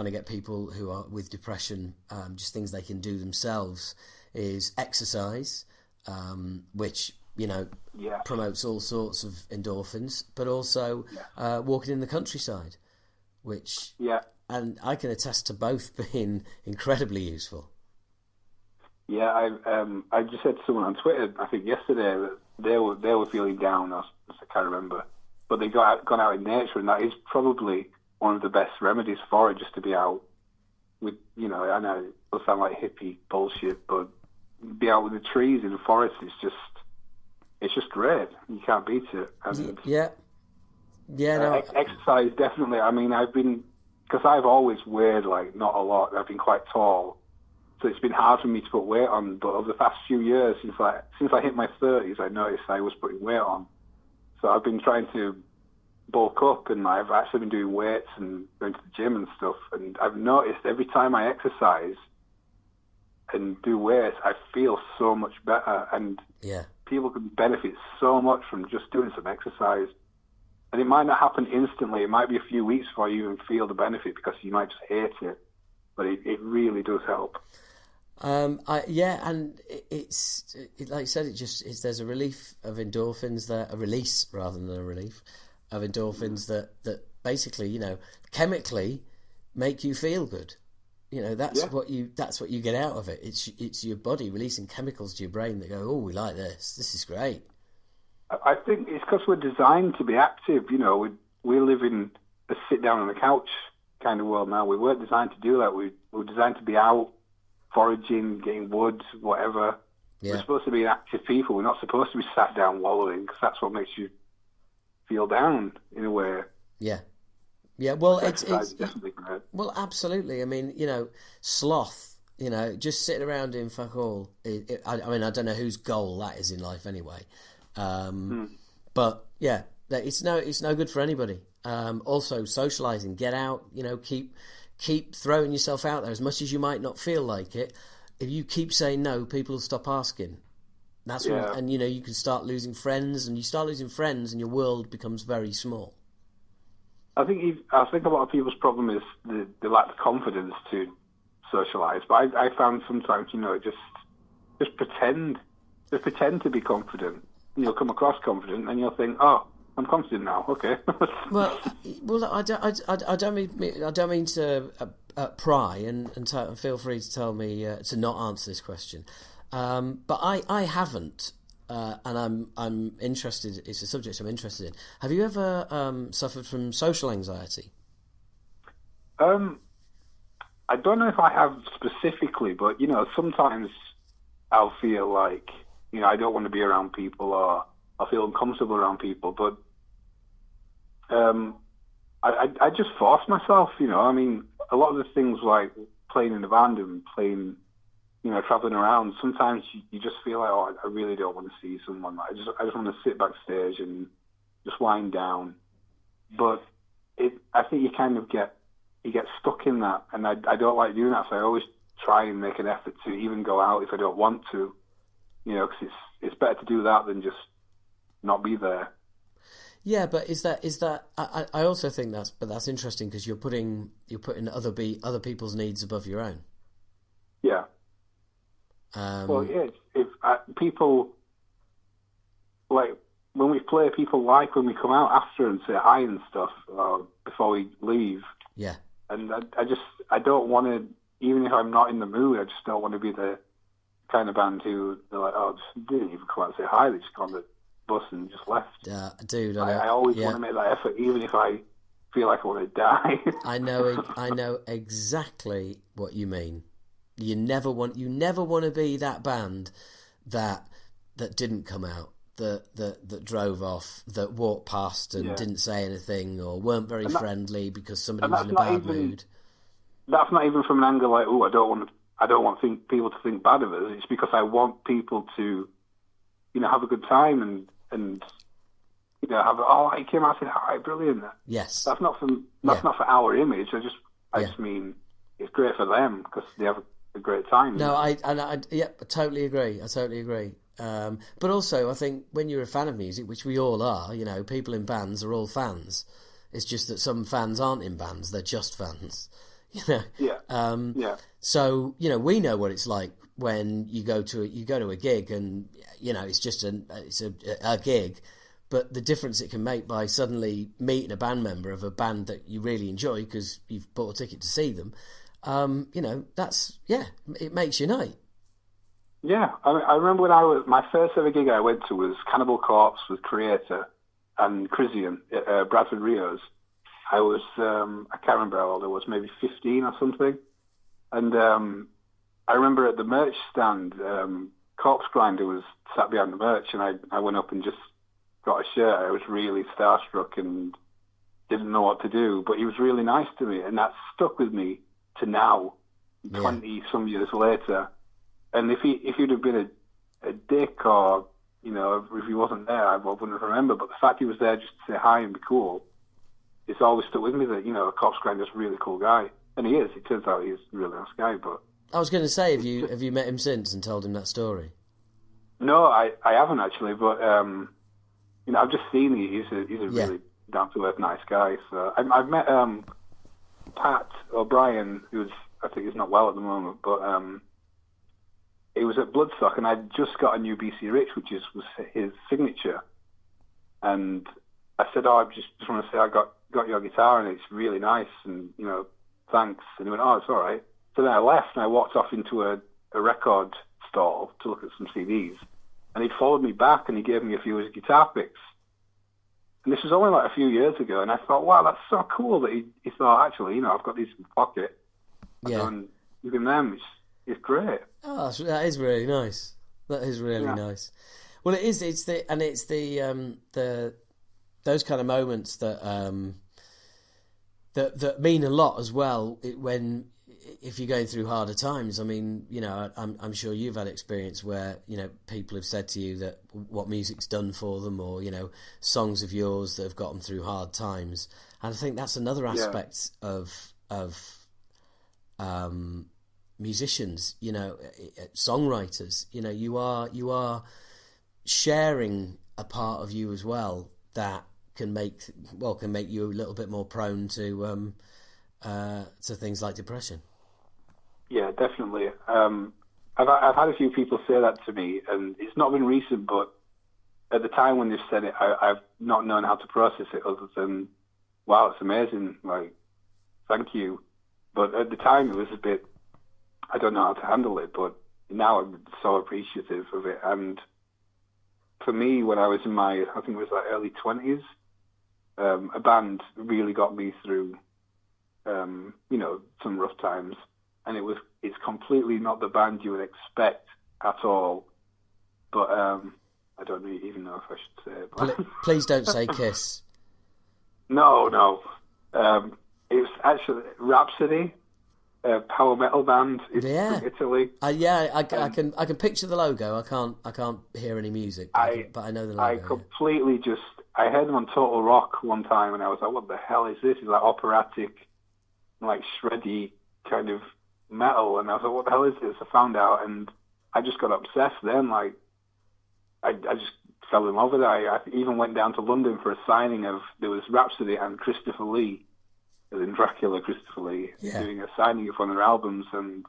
to get people who are with depression, just things they can do themselves, is exercise, which promotes all sorts of endorphins, but also walking in the countryside, which and I can attest to both being incredibly useful. Yeah, I just said to someone on Twitter, I think yesterday, that they were feeling down. I can't remember, but they gone out in nature, and that is probably one of the best remedies for it, just to be out with, I know it'll sound like hippie bullshit, but be out with the trees in the forest is just great. You can't beat it. And exercise, definitely. I mean, because I've always weighed not a lot. I've been quite tall, so it's been hard for me to put weight on. But over the past few years, since I hit my 30s, I noticed I was putting weight on. So I've been trying to bulk up, and I've actually been doing weights and going to the gym and stuff. And I've noticed every time I exercise and do weights, I feel so much better. And people can benefit so much from just doing some exercise. And it might not happen instantly. It might be a few weeks before you even feel the benefit, because you might just hate it. But it really does help. And it's like you said, there's a relief of endorphins there, a release rather than a relief of endorphins that basically, chemically make you feel good. That's what you get out of it. It's your body releasing chemicals to your brain that go, oh, we like this. This is great. I think it's because we're designed to be active. We live in a sit down on the couch kind of world now. We weren't designed to do that. We were designed to be out, foraging, getting wood, whatever. We're supposed to be active people. We're not supposed to be sat down wallowing, because that's what makes you feel down in a way. Yeah. Well, it's definitely great. Well, absolutely. I mean, sloth. Just sitting around doing fuck all. I don't know whose goal that is in life anyway. But it's no good for anybody. Also, socialising, get out. Keep throwing yourself out there as much as you might not feel like it. If you keep saying no, people will stop asking. That's when, and you can start losing friends, and and your world becomes very small. I think a lot of people's problem is they lack the confidence to socialise. But I found sometimes, just pretend to be confident. You'll come across confident, and you'll think, oh, I'm confident now. Okay. well, I don't mean to pry, and feel free to tell me to not answer this question. But I haven't, and I'm interested. It's a subject I'm interested in. Have you ever suffered from social anxiety? I don't know if I have specifically, but sometimes I'll feel like I don't want to be around people, or I feel uncomfortable around people. But I just force myself. I mean, a lot of the things like playing in a band and playing, traveling around. Sometimes you just feel like, oh, I really don't want to see someone. I just want to sit backstage and just wind down. But I think you kind of get stuck in that, and I don't like doing that. So I always try and make an effort to even go out if I don't want to. Because it's better to do that than just not be there. Yeah, but is that? I also think that's interesting, because you're putting other people's needs above your own. Yeah. Well, yeah. If people like when we play, people like when we come out after and say hi and stuff before we leave. Yeah. And I don't want to, even if I'm not in the mood, I just don't want to be the kind of band who they're like, oh, just didn't even come out and say hi. They just got on the bus and just left. Dude, I always want to make that effort, even if I feel like I want to die. I know exactly what you mean. You never want to be that band that didn't come out, that drove off, that walked past and didn't say anything, or weren't very friendly because somebody was in a bad mood. That's not even from an angle like, I don't want people to think bad of us. It's because I want people to, have a good time and I came out and said, hi, brilliant. Yes. That's not for our image. I just mean it's great for them because they have a great time. No, I totally agree. But also, I think when you're a fan of music, which we all are, people in bands are all fans. It's just that some fans aren't in bands; they're just fans. So we know what it's like when you go to a gig, and it's just a gig. But the difference it can make by suddenly meeting a band member of a band that you really enjoy because you've bought a ticket to see them, it makes your night. Yeah, I remember my first ever gig I went to was Cannibal Corpse with Creator and Crisian at Bradford Rios. I was, I can't remember how old I was, maybe 15 or something. And I remember at the merch stand, Corpse Grinder was sat behind the merch, and I went up and just got a shirt. I was really starstruck and didn't know what to do, but he was really nice to me, and that stuck with me to now, 20 some years later. And if he'd have been a dick, or if he wasn't there, I wouldn't remember. But the fact he was there just to say hi and be cool, it's always stuck with me that Corpse Grinder's a really cool guy, and he is. It turns out he's a really nice guy. But I was going to say, have you met him since and told him that story? No, I haven't actually, but. I've just seen he's a really down to earth, nice guy. So I've met Pat O'Brien, I think he's not well at the moment, but he was at Bloodstock, and I just got a new BC Rich, which was his signature. And I said, I just want to say I got your guitar, and it's really nice, and thanks. And he went, it's all right. So then I left, and I walked off into a record stall to look at some CDs. And he'd followed me back, and he gave me a few of his guitar picks. And this was only like a few years ago, and I thought, wow, that's so cool that he thought, actually, I've got these in my pocket. And using them, it's great. Oh, that is really nice. That is really nice. Well, it is. It's the those kind of moments that that mean a lot as well. If you're going through harder times, I mean, I'm sure you've had experience where, people have said to you that what music's done for them, or, songs of yours that have got them through hard times. And I think that's another aspect of musicians, songwriters. You are sharing a part of you as well that can make you a little bit more prone to things like depression. Yeah, definitely. I've had a few people say that to me, and it's not been recent, but at the time when they've said it, I've not known how to process it other than, wow, it's amazing, like, thank you. But at the time it was a bit, I don't know how to handle it, but now I'm so appreciative of it. And for me, when I was in my, I think it was like early 20s, a band really got me through, some rough times. And it's completely not the band you would expect at all. But I don't even know if I should say it. But please don't say Kiss. No. It was actually Rhapsody, a power metal band. It's from Italy. I can picture the logo. I can't hear any music, but I know the logo. I completely I heard them on Total Rock one time, and I was like, what the hell is this? It's like operatic, like shreddy kind of metal, and I was like, what the hell is this? I found out, and I just got obsessed then. Like, I just fell in love with it. I even went down to London for a signing there was Rhapsody and Christopher Lee, as in Dracula Christopher Lee, doing a signing of one of their albums, and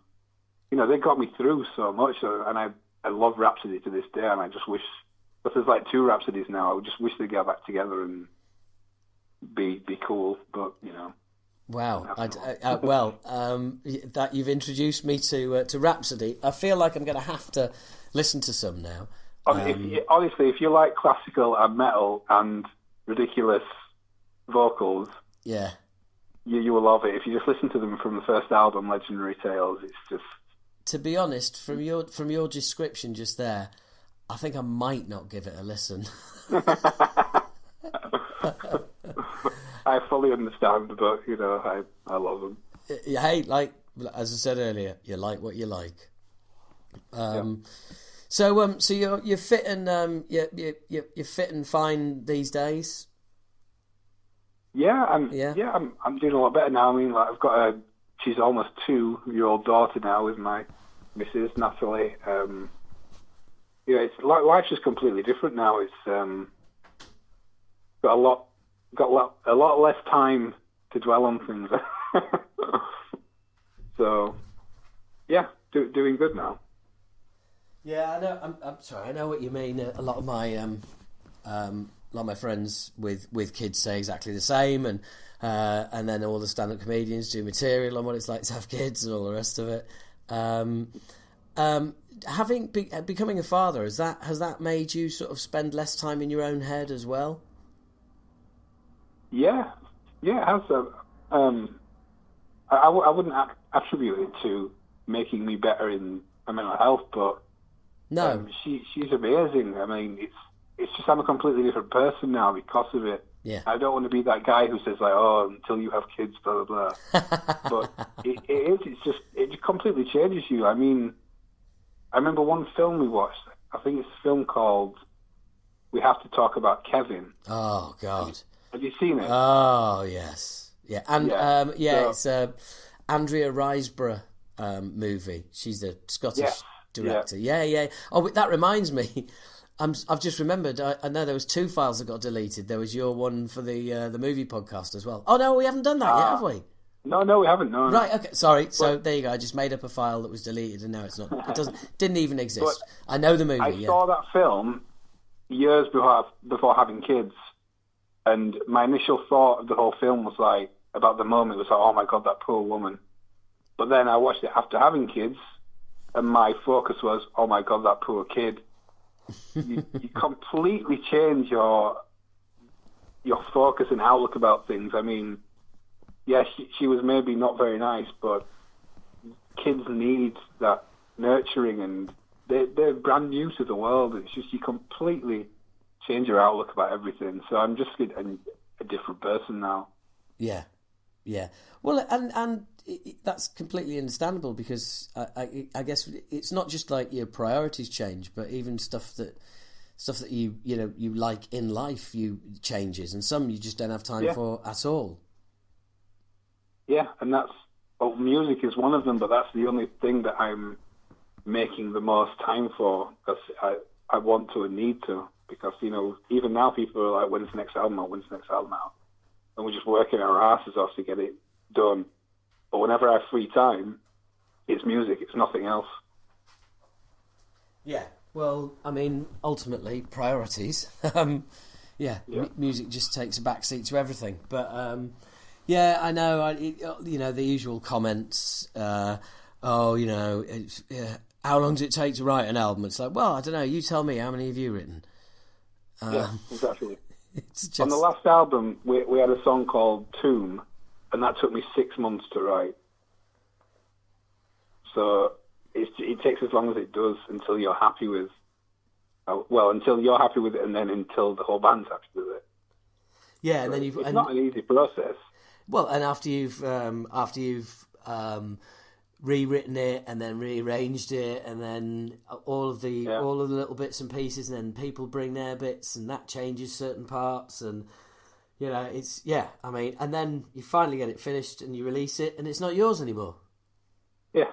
they got me through so much, and I love Rhapsody to this day, and I just wish, but there's like two Rhapsodies now, I would just wish they'd get back together and be cool, but Wow! That you've introduced me to Rhapsody. I feel like I'm going to have to listen to some now. Honestly, if you like classical and metal and ridiculous vocals, Yeah. You will love it. If you just listen to them from the first album, Legendary Tales, it's just... To be honest, from your description just there, I think I might not give it a listen. I fully understand, but, I love them. Hey, like, as I said earlier, you like what you like. So you're fit and you're fit and fine these days. Yeah, I'm doing a lot better now. I mean, like, I've got she's almost 2-year-old daughter now with my Mrs. Natalie. It's like life's just completely different now. It's got a lot less time to dwell on things. So, yeah, doing good now. Yeah, I know. I'm sorry. I know what you mean. A lot of my friends with kids say exactly the same, and then all the stand-up comedians do material on what it's like to have kids and all the rest of it. Becoming a father, has that made you sort of spend less time in your own head as well? Yeah, it has. I wouldn't attribute it to making me better in my mental health, but no, she's amazing. I mean, it's just I'm a completely different person now because of it. Yeah. I don't want to be that guy who says like, "Oh, until you have kids, blah blah blah." But it is. It's just it completely changes you. I mean, I remember one film we watched. I think it's a film called "We Have to Talk About Kevin." Oh God. Have you seen it? Oh yes, yeah, and so, it's Andrea Riseborough movie. She's the Scottish director. Yeah. Oh, that reminds me. I've just remembered. I know there was 2 files that got deleted. There was your one for the movie podcast as well. Oh no, we haven't done that yet, have we? No, we haven't. No. Right. Okay. Sorry. So there you go. I just made up a file that was deleted, and now it's not. It didn't even exist. But I know the movie. I saw that film years before having kids. And my initial thought of the whole film was like, about the moment, was like, oh my God, that poor woman. But then I watched it after having kids, and my focus was, oh my God, that poor kid. You completely change your focus and outlook about things. I mean, yes, she was maybe not very nice, but kids need that nurturing, and they're brand new to the world. It's just you completely change your outlook about everything. So I'm just a different person now. Yeah. Well, and that's completely understandable because I guess it's not just like your priorities change, but even stuff that you like in life changes, and some you just don't have time for at all. Yeah, and music is one of them, but that's the only thing that I'm making the most time for because I want to and need to. Because, even now people are like, when's the next album out? And we're just working our asses off to get it done. But whenever I have free time, it's music, it's nothing else. Yeah, well, I mean, ultimately, priorities. Music just takes a backseat to everything. But, I know, the usual comments, how long does it take to write an album? It's like, well, I don't know, you tell me, how many have you written? Yeah, exactly. It's just... On the last album, we had a song called Tomb, and that took me 6 months to write. So it takes as long as it does until you're happy with, until you're happy with it, and then until the whole band's happy with it. Yeah, and then it's not an easy process. Well, and after you've rewritten it and then rearranged it and then all of the little bits and pieces, and then people bring their bits and that changes certain parts, and and then you finally get it finished and you release it and it's not yours anymore. Yeah.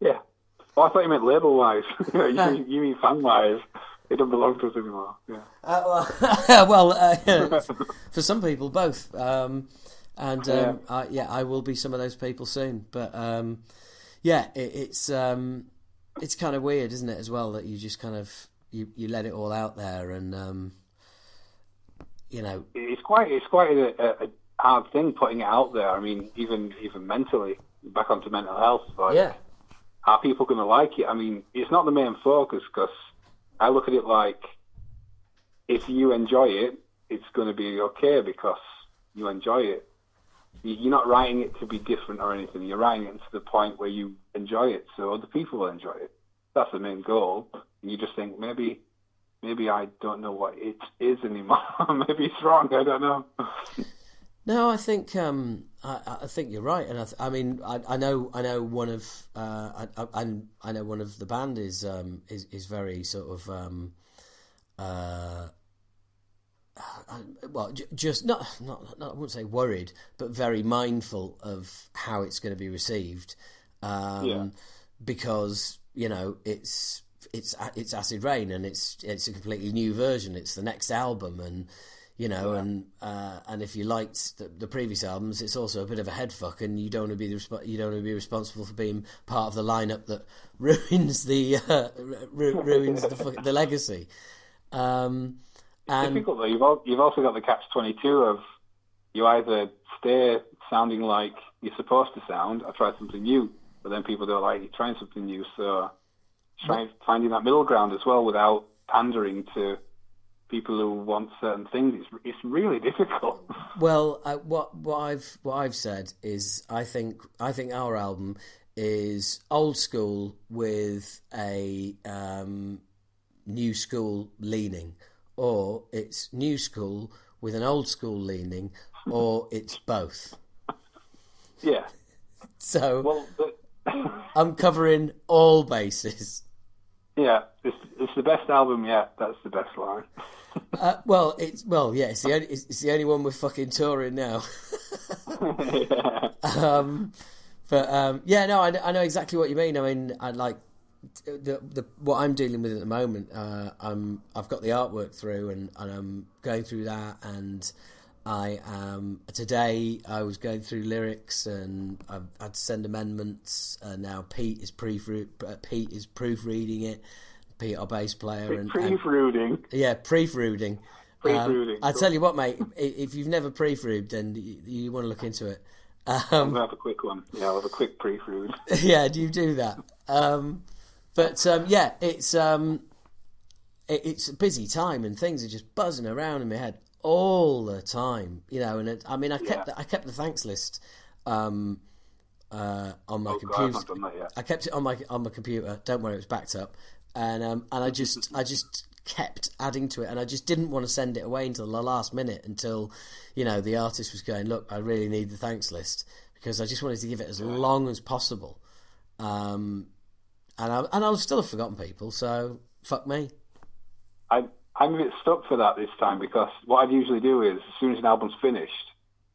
Yeah. Well, I thought you meant label wise. You mean fan wise. It doesn't belong to us anymore. Yeah. For some people, both. I will be some of those people soon. But it's kind of weird, isn't it, as well, that you just kind of you let it all out there, and it's quite a hard thing putting it out there. I mean, even mentally, back onto mental health. Are people going to like it? I mean, it's not the main focus because I look at it like if you enjoy it, it's going to be okay because you enjoy it. You're not writing it to be different or anything. You're writing it to the point where you enjoy it, so other people will enjoy it. That's the main goal. And you just think, maybe I don't know what it is anymore. Maybe it's wrong. I don't know. No, I think I think you're right, and I know one of I know one of the band is very sort of well, just not I wouldn't say worried, but very mindful of how it's going to be received, because it's Acid Rain, and it's a completely new version. It's the next album, and and if you liked the previous albums, it's also a bit of a headfuck, and you don't want to be responsible for being part of the lineup that ruins the legacy. It's difficult though. You've also got the catch-22 of you either stay sounding like you're supposed to sound or try something new, but then people don't like you trying something new. So finding that middle ground as well without pandering to people who want certain things, it's really difficult. Well, what I've said is I think our album is old school with a new school leaning, or it's new school with an old school leaning, or it's both. Yeah. So I'm covering all bases. Yeah, it's the best album yet. That's the best line. It's the only one we're fucking touring now. Yeah. I know exactly what you mean. I mean, I like the what I'm dealing with at the moment. I've got the artwork through, and I'm going through that, and today I was going through lyrics, and I've had to send amendments. Now Pete is proofreading it. Pete, our bass player, proofreading. Yeah, proofreading. I tell you what, mate. If you've never proofread, then you want to look into it. I'll have a quick one. Yeah, I'll have a quick proofread. Yeah, do you do that? It's a busy time, and things are just buzzing around in my head all the time, And I kept the thanks list on my computer. God, I've not done that yet. I kept it on my computer. Don't worry, it was backed up, and I just kept adding to it, and I just didn't want to send it away until the last minute, until the artist was going, look, I really need the thanks list, because I just wanted to give it as long as possible, and I'll still have forgotten people, so fuck me. I'm a bit stuck for that this time, because what I'd usually do is, as soon as an album's finished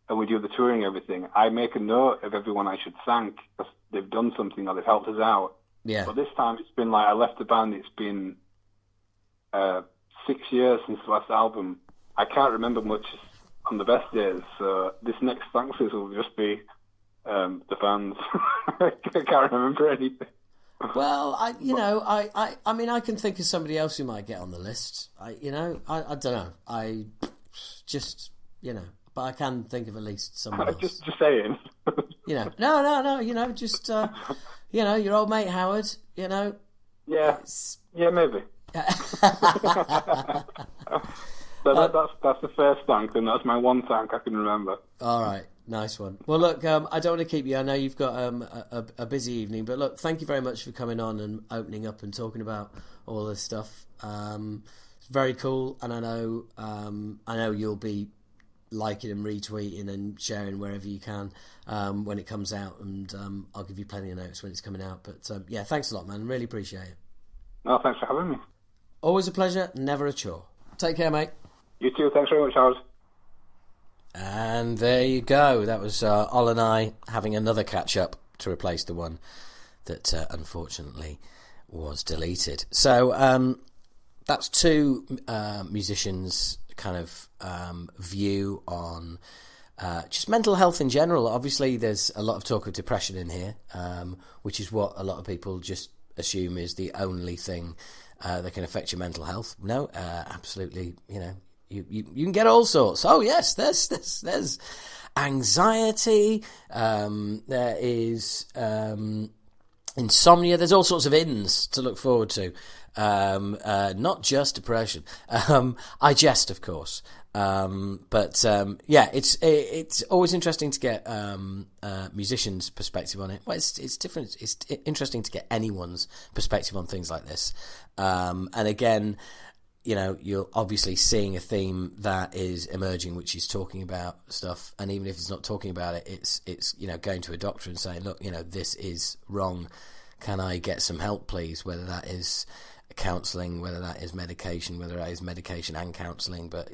and we do the touring and everything, I make a note of everyone I should thank because they've done something or they've helped us out. Yeah. But this time it's been like I left the band. It's been 6 years since the last album. I can't remember much on the best days. So this next thanks list will just be the fans. I can't remember anything. Well, I can think of somebody else who might get on the list. I don't know. I just, but I can think of at least someone else. Just saying. No. Just, your old mate Howard. Yeah. Yeah, maybe. So that's the first thank, and that's my one thank I can remember. All right. Nice one. Well, look, I don't want to keep you. I know you've got a busy evening, but look, thank you very much for coming on and opening up and talking about all this stuff. It's very cool, and I know you'll be liking and retweeting and sharing wherever you can when it comes out, and I'll give you plenty of notes when it's coming out. But yeah, thanks a lot, man. Really appreciate it. No, thanks for having me. Always a pleasure, never a chore. Take care, mate. You too. Thanks very much, Howard. And there you go. That was Ol and I having another catch-up to replace the one that unfortunately was deleted. So that's two musicians' kind of view on just mental health in general. Obviously, there's a lot of talk of depression in here, which is what a lot of people just assume is the only thing that can affect your mental health. No, absolutely, You can get all sorts. Oh yes, there's anxiety. There is insomnia. There's all sorts of ins to look forward to. Not just depression. I jest, of course. It's always interesting to get musicians' perspective on it. Well, it's different. It's interesting to get anyone's perspective on things like this. And again, you're obviously seeing a theme that is emerging, which is talking about stuff. And even if it's not talking about it, it's going to a doctor and saying, look, this is wrong. Can I get some help, please? Whether that is counselling, whether that is medication, whether that is medication and counselling, but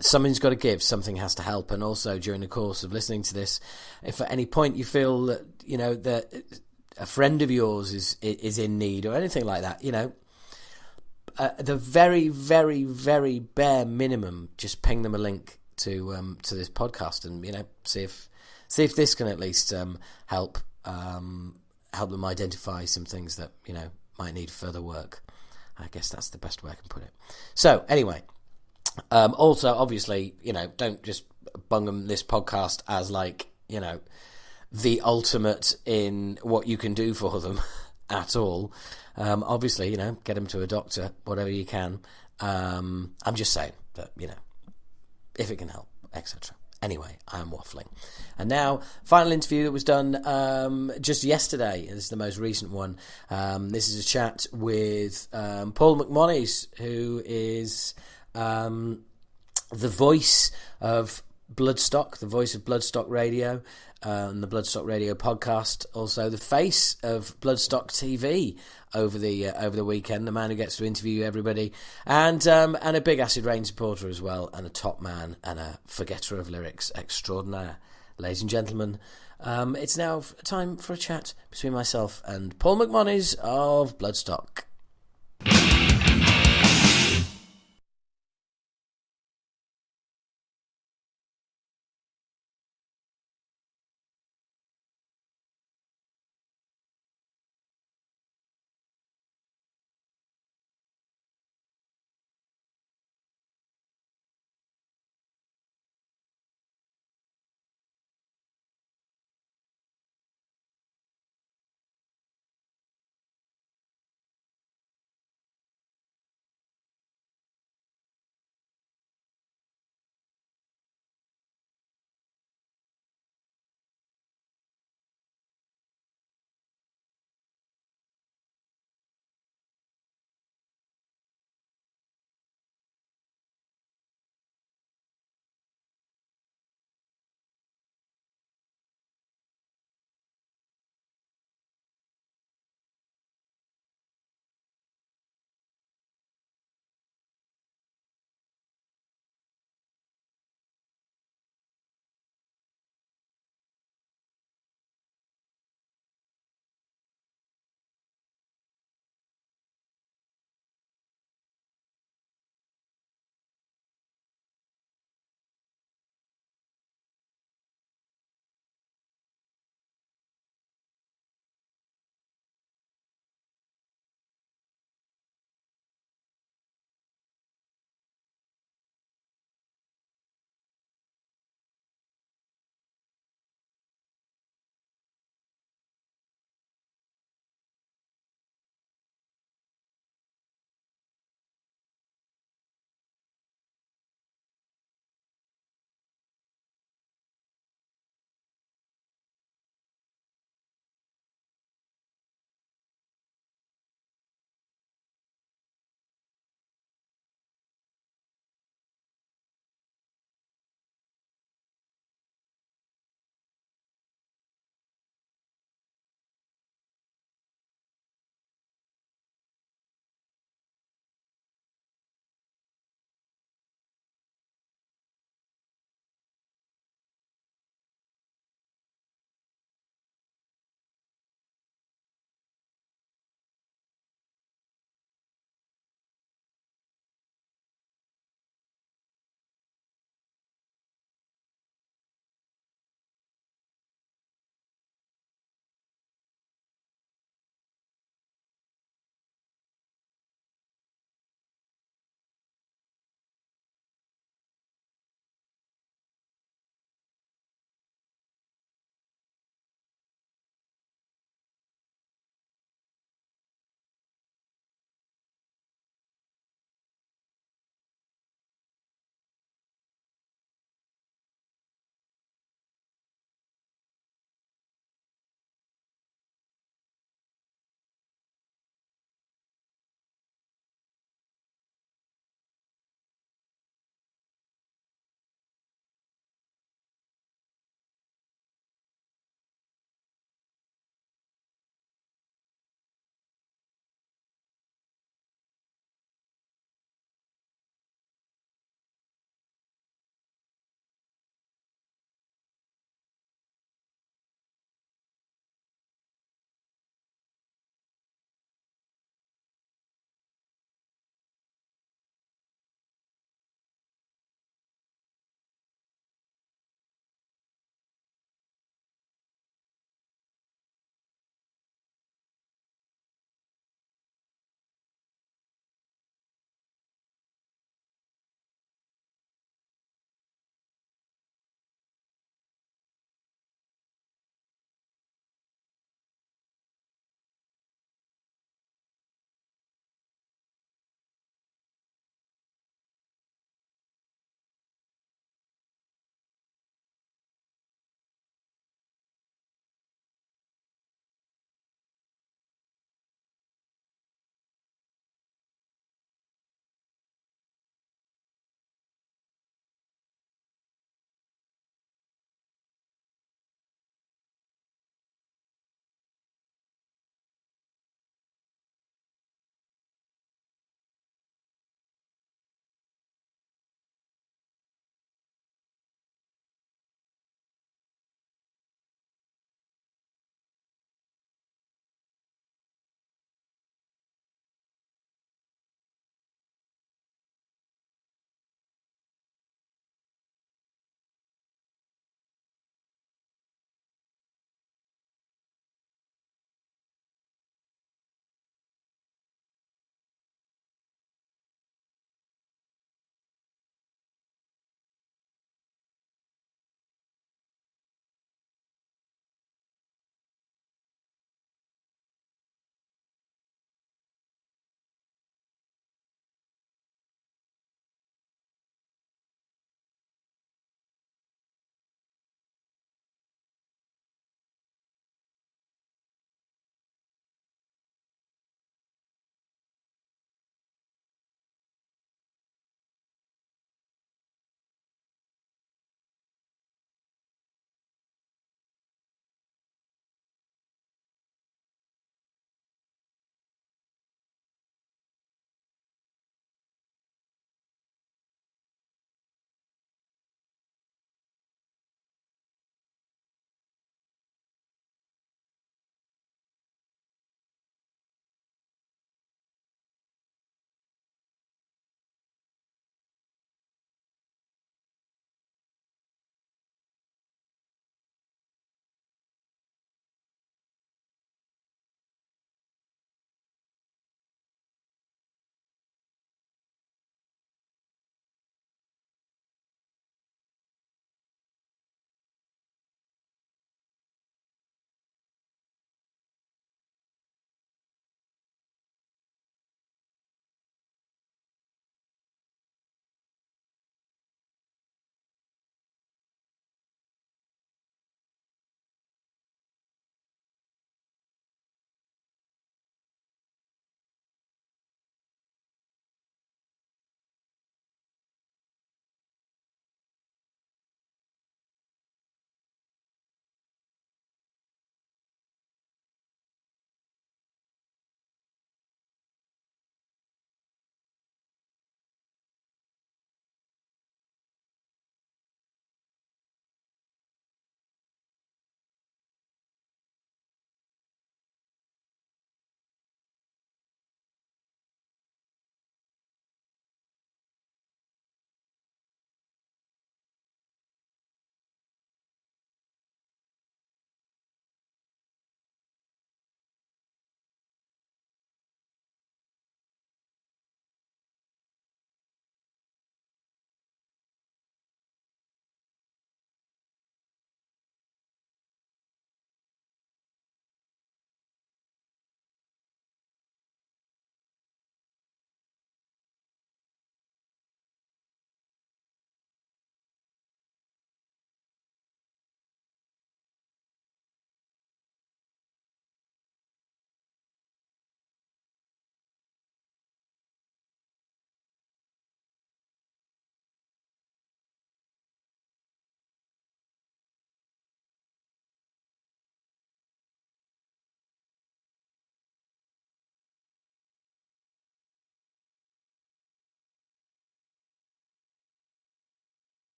something's got to give, something has to help. And also during the course of listening to this, if at any point you feel that that a friend of yours is in need or anything like that, the very, very, very bare minimum, just ping them a link to this podcast and see if this can at least help them identify some things that might need further work. I guess that's the best way I can put it. So anyway, also obviously don't just bung them this podcast as the ultimate in what you can do for them at all. Obviously get them to a doctor, whatever you can. I'm just saying that if it can help, etc. Anyway, I am waffling. And now, final interview that was done just yesterday. This is the most recent one. This is a chat with Paul McMonnies, who is the voice of Bloodstock, the voice of Bloodstock Radio, and the Bloodstock Radio podcast. Also, the face of Bloodstock TV over the weekend. The man who gets to interview everybody, and a big Acid Rain supporter as well, and a top man and a forgetter of lyrics extraordinaire. Ladies and gentlemen, it's now time for a chat between myself and Paul McMonnies of Bloodstock.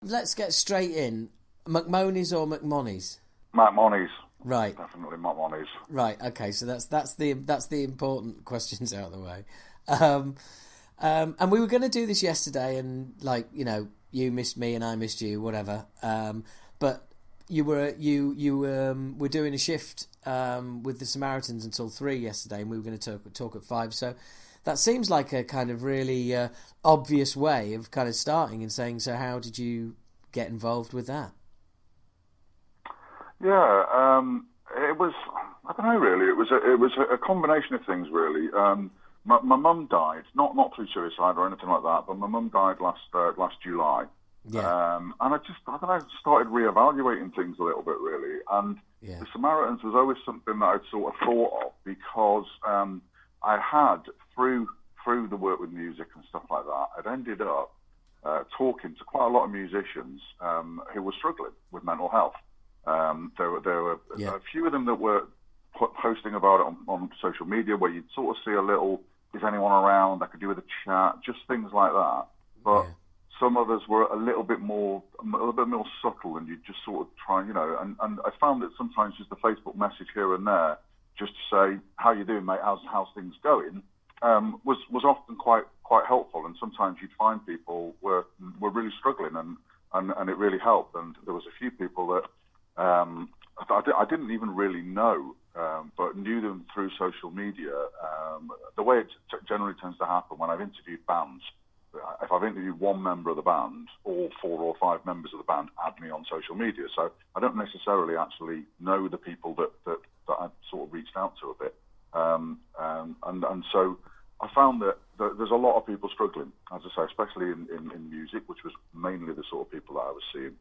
Let's get straight in. McMonnies or McMonnies? McMonnies. Right. Definitely McMonnies. Right. Okay. So that's the important questions out of the way. And we were going to do this yesterday, and you missed me and I missed you, whatever. But you were doing a shift with the Samaritans until 3 yesterday, and we were going to talk at 5. So that seems like a kind of really obvious way of kind of starting and saying, so how did you get involved with that? Yeah, it was, I don't know really, it was a combination of things really. My mum died, not through suicide or anything like that, but my mum died last July. Yeah. And I don't know, started reevaluating things a little bit really. And the Samaritans was always something that I'd sort of thought of because I had, through the work with music and stuff like that, I'd ended up talking to quite a lot of musicians who were struggling with mental health. There were a few of them that were posting about it on social media, where you'd sort of see a little, is anyone around, I could do with a chat, just things like that. But some others were a little bit more subtle, and you'd just sort of try, and I found that sometimes just a Facebook message here and there, just to say, how you doing, mate, how's things going, was often quite helpful. And sometimes you'd find people were really struggling, and it really helped. And there was a few people that I didn't even really know, but knew them through social media. The way it generally tends to happen when I've interviewed bands, if I've interviewed one member of the band, all 4 or 5 members of the band add me on social media. So I don't necessarily actually know the people that I've sort of reached out to a bit. And so I found that there's a lot of people struggling, as I say, especially in music, which was mainly the sort of people that I was seeing,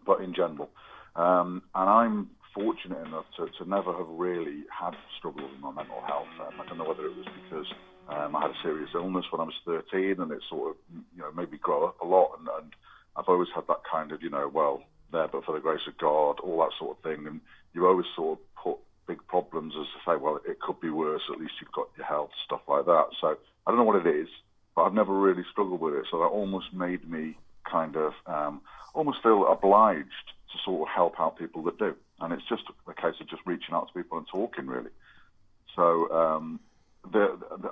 but in general. And I'm fortunate enough to never have really had struggles with my mental health. I don't know whether it was because I had a serious illness when I was 13, and it sort of, made me grow up a lot. And I've always had that kind of, there but for the grace of God, all that sort of thing. And you always sort of put big problems as to say, well, it could be worse. At least you've got your health, stuff like that. So I don't know what it is, but I've never really struggled with it. So that almost made me kind of almost feel obliged to sort of help out people that do. And it's just a case of just reaching out to people and talking, really. So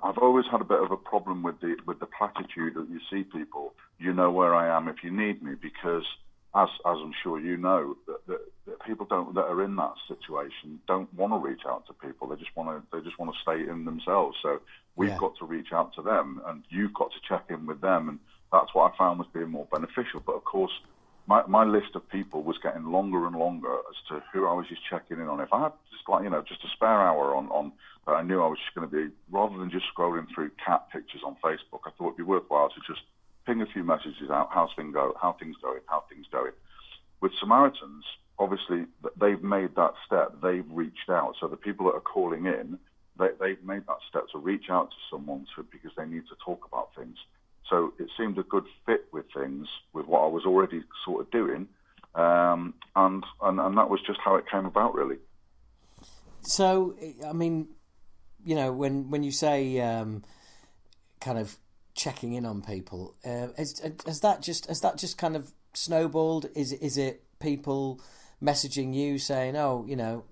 I've always had a bit of a problem with the platitude that you see people, you know where I am if you need me, because as I'm sure you know, that people that are in that situation don't want to reach out to people. They just want to stay in themselves. So we've got to reach out to them, and you've got to check in with them, and that's what I found was being more beneficial. But of course, my list of people was getting longer and longer as to who I was just checking in on. If I had just a spare hour on that I knew I was just going to be, rather than just scrolling through cat pictures on Facebook, I thought it'd be worthwhile to just ping a few messages out, how things going. With Samaritans, obviously, they've made that step. They've reached out. So the people that are calling in, they've made that step to reach out to someone because they need to talk about things. So it seemed a good fit with things, with what I was already sort of doing, and that was just how it came about, really. So, I mean, when you say kind of checking in on people, has that just kind of snowballed? Is it people messaging you saying, oh,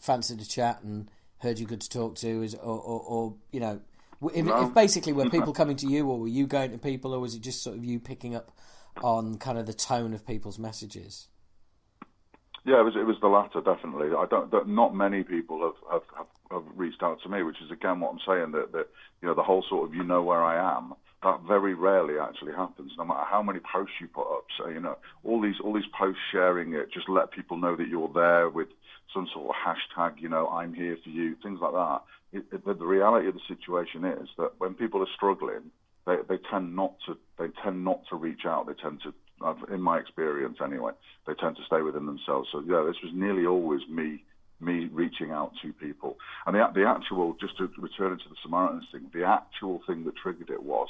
fancied a chat and heard you good to talk to, if basically were people coming to you, or were you going to people, or was it just sort of you picking up on kind of the tone of people's messages? Yeah, it was the latter, definitely. Not many people have reached out to me, which is again what I'm saying, that the whole sort of where I am, that very rarely actually happens. No matter how many posts you put up, so all these posts sharing it, just let people know that you're there with some sort of hashtag, I'm here for you, things like that. The reality of the situation is that when people are struggling, they tend not to reach out. They tend to, in my experience anyway, they tend to stay within themselves. So yeah, this was nearly always me reaching out to people. And the actual, just to return to the Samaritans thing, the actual thing that triggered it was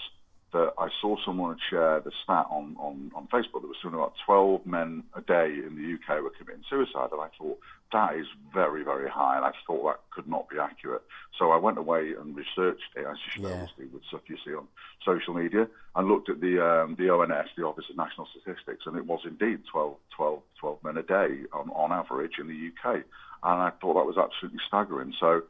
that I saw someone had shared a stat on Facebook that was something about 12 men a day in the UK were committing suicide. And I thought, that is very, very high. And I thought that could not be accurate. So I went away and researched it, as you should obviously with stuff you see on social media, and looked at the ONS, the Office of National Statistics, and it was indeed 12 men a day on average in the UK. And I thought that was absolutely staggering. So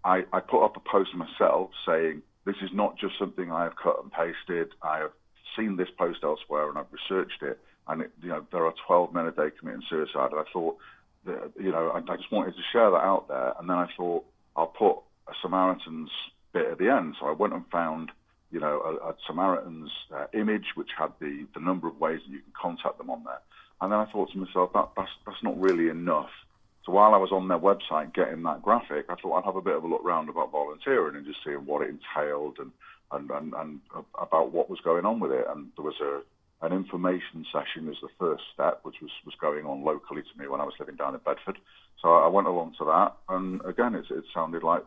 I put up a post myself saying, this is not just something I have cut and pasted. I have seen this post elsewhere and I've researched it. And there are 12 men a day committing suicide. And I thought, I just wanted to share that out there. And then I thought, I'll put a Samaritans bit at the end. So I went and found, a Samaritans image which had the number of ways that you can contact them on there. And then I thought to myself, that's not really enough. So while I was on their website getting that graphic, I thought I'd have a bit of a look round about volunteering and just seeing what it entailed and about what was going on with it. And there was an information session as the first step, which was going on locally to me when I was living down in Bedford. So I went along to that, and again, it sounded like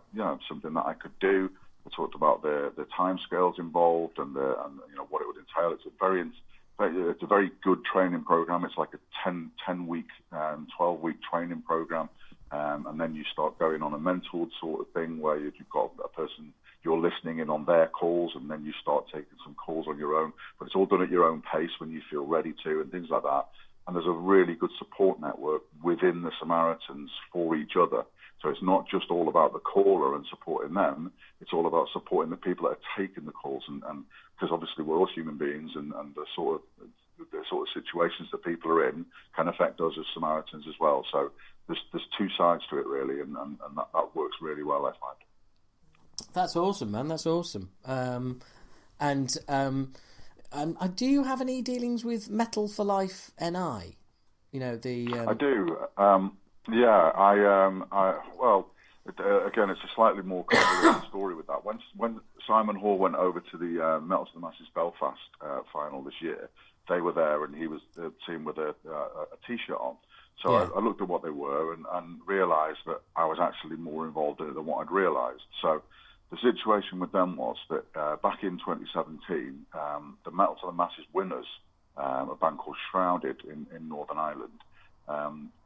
something that I could do. I talked about the timescales involved and what it would entail. It's a very good training program. It's like a 10-week, 12-week training program. And then you start going on a mentored sort of thing where you've got a person, you're listening in on their calls, and then you start taking some calls on your own. But it's all done at your own pace when you feel ready to and things like that. And there's a really good support network within the Samaritans for each other. So it's not just all about the caller and supporting them. It's all about supporting the people that are taking the calls, and because obviously we're all human beings, and the sort of situations that people are in can affect us as Samaritans as well. So there's two sides to it really, and that works really well, I find. That's awesome, man. That's awesome. Do you have any dealings with Metal for Life NI? I do. Again, it's a slightly more complicated story with that. When Simon Hall went over to the Metal to the Masses Belfast final this year, they were there, and he was the team with a T-shirt on. So I looked at what they were and realised that I was actually more involved in it than what I'd realised. So the situation with them was that back in 2017, the Metal to the Masses winners, a band called Shrouded in Northern Ireland,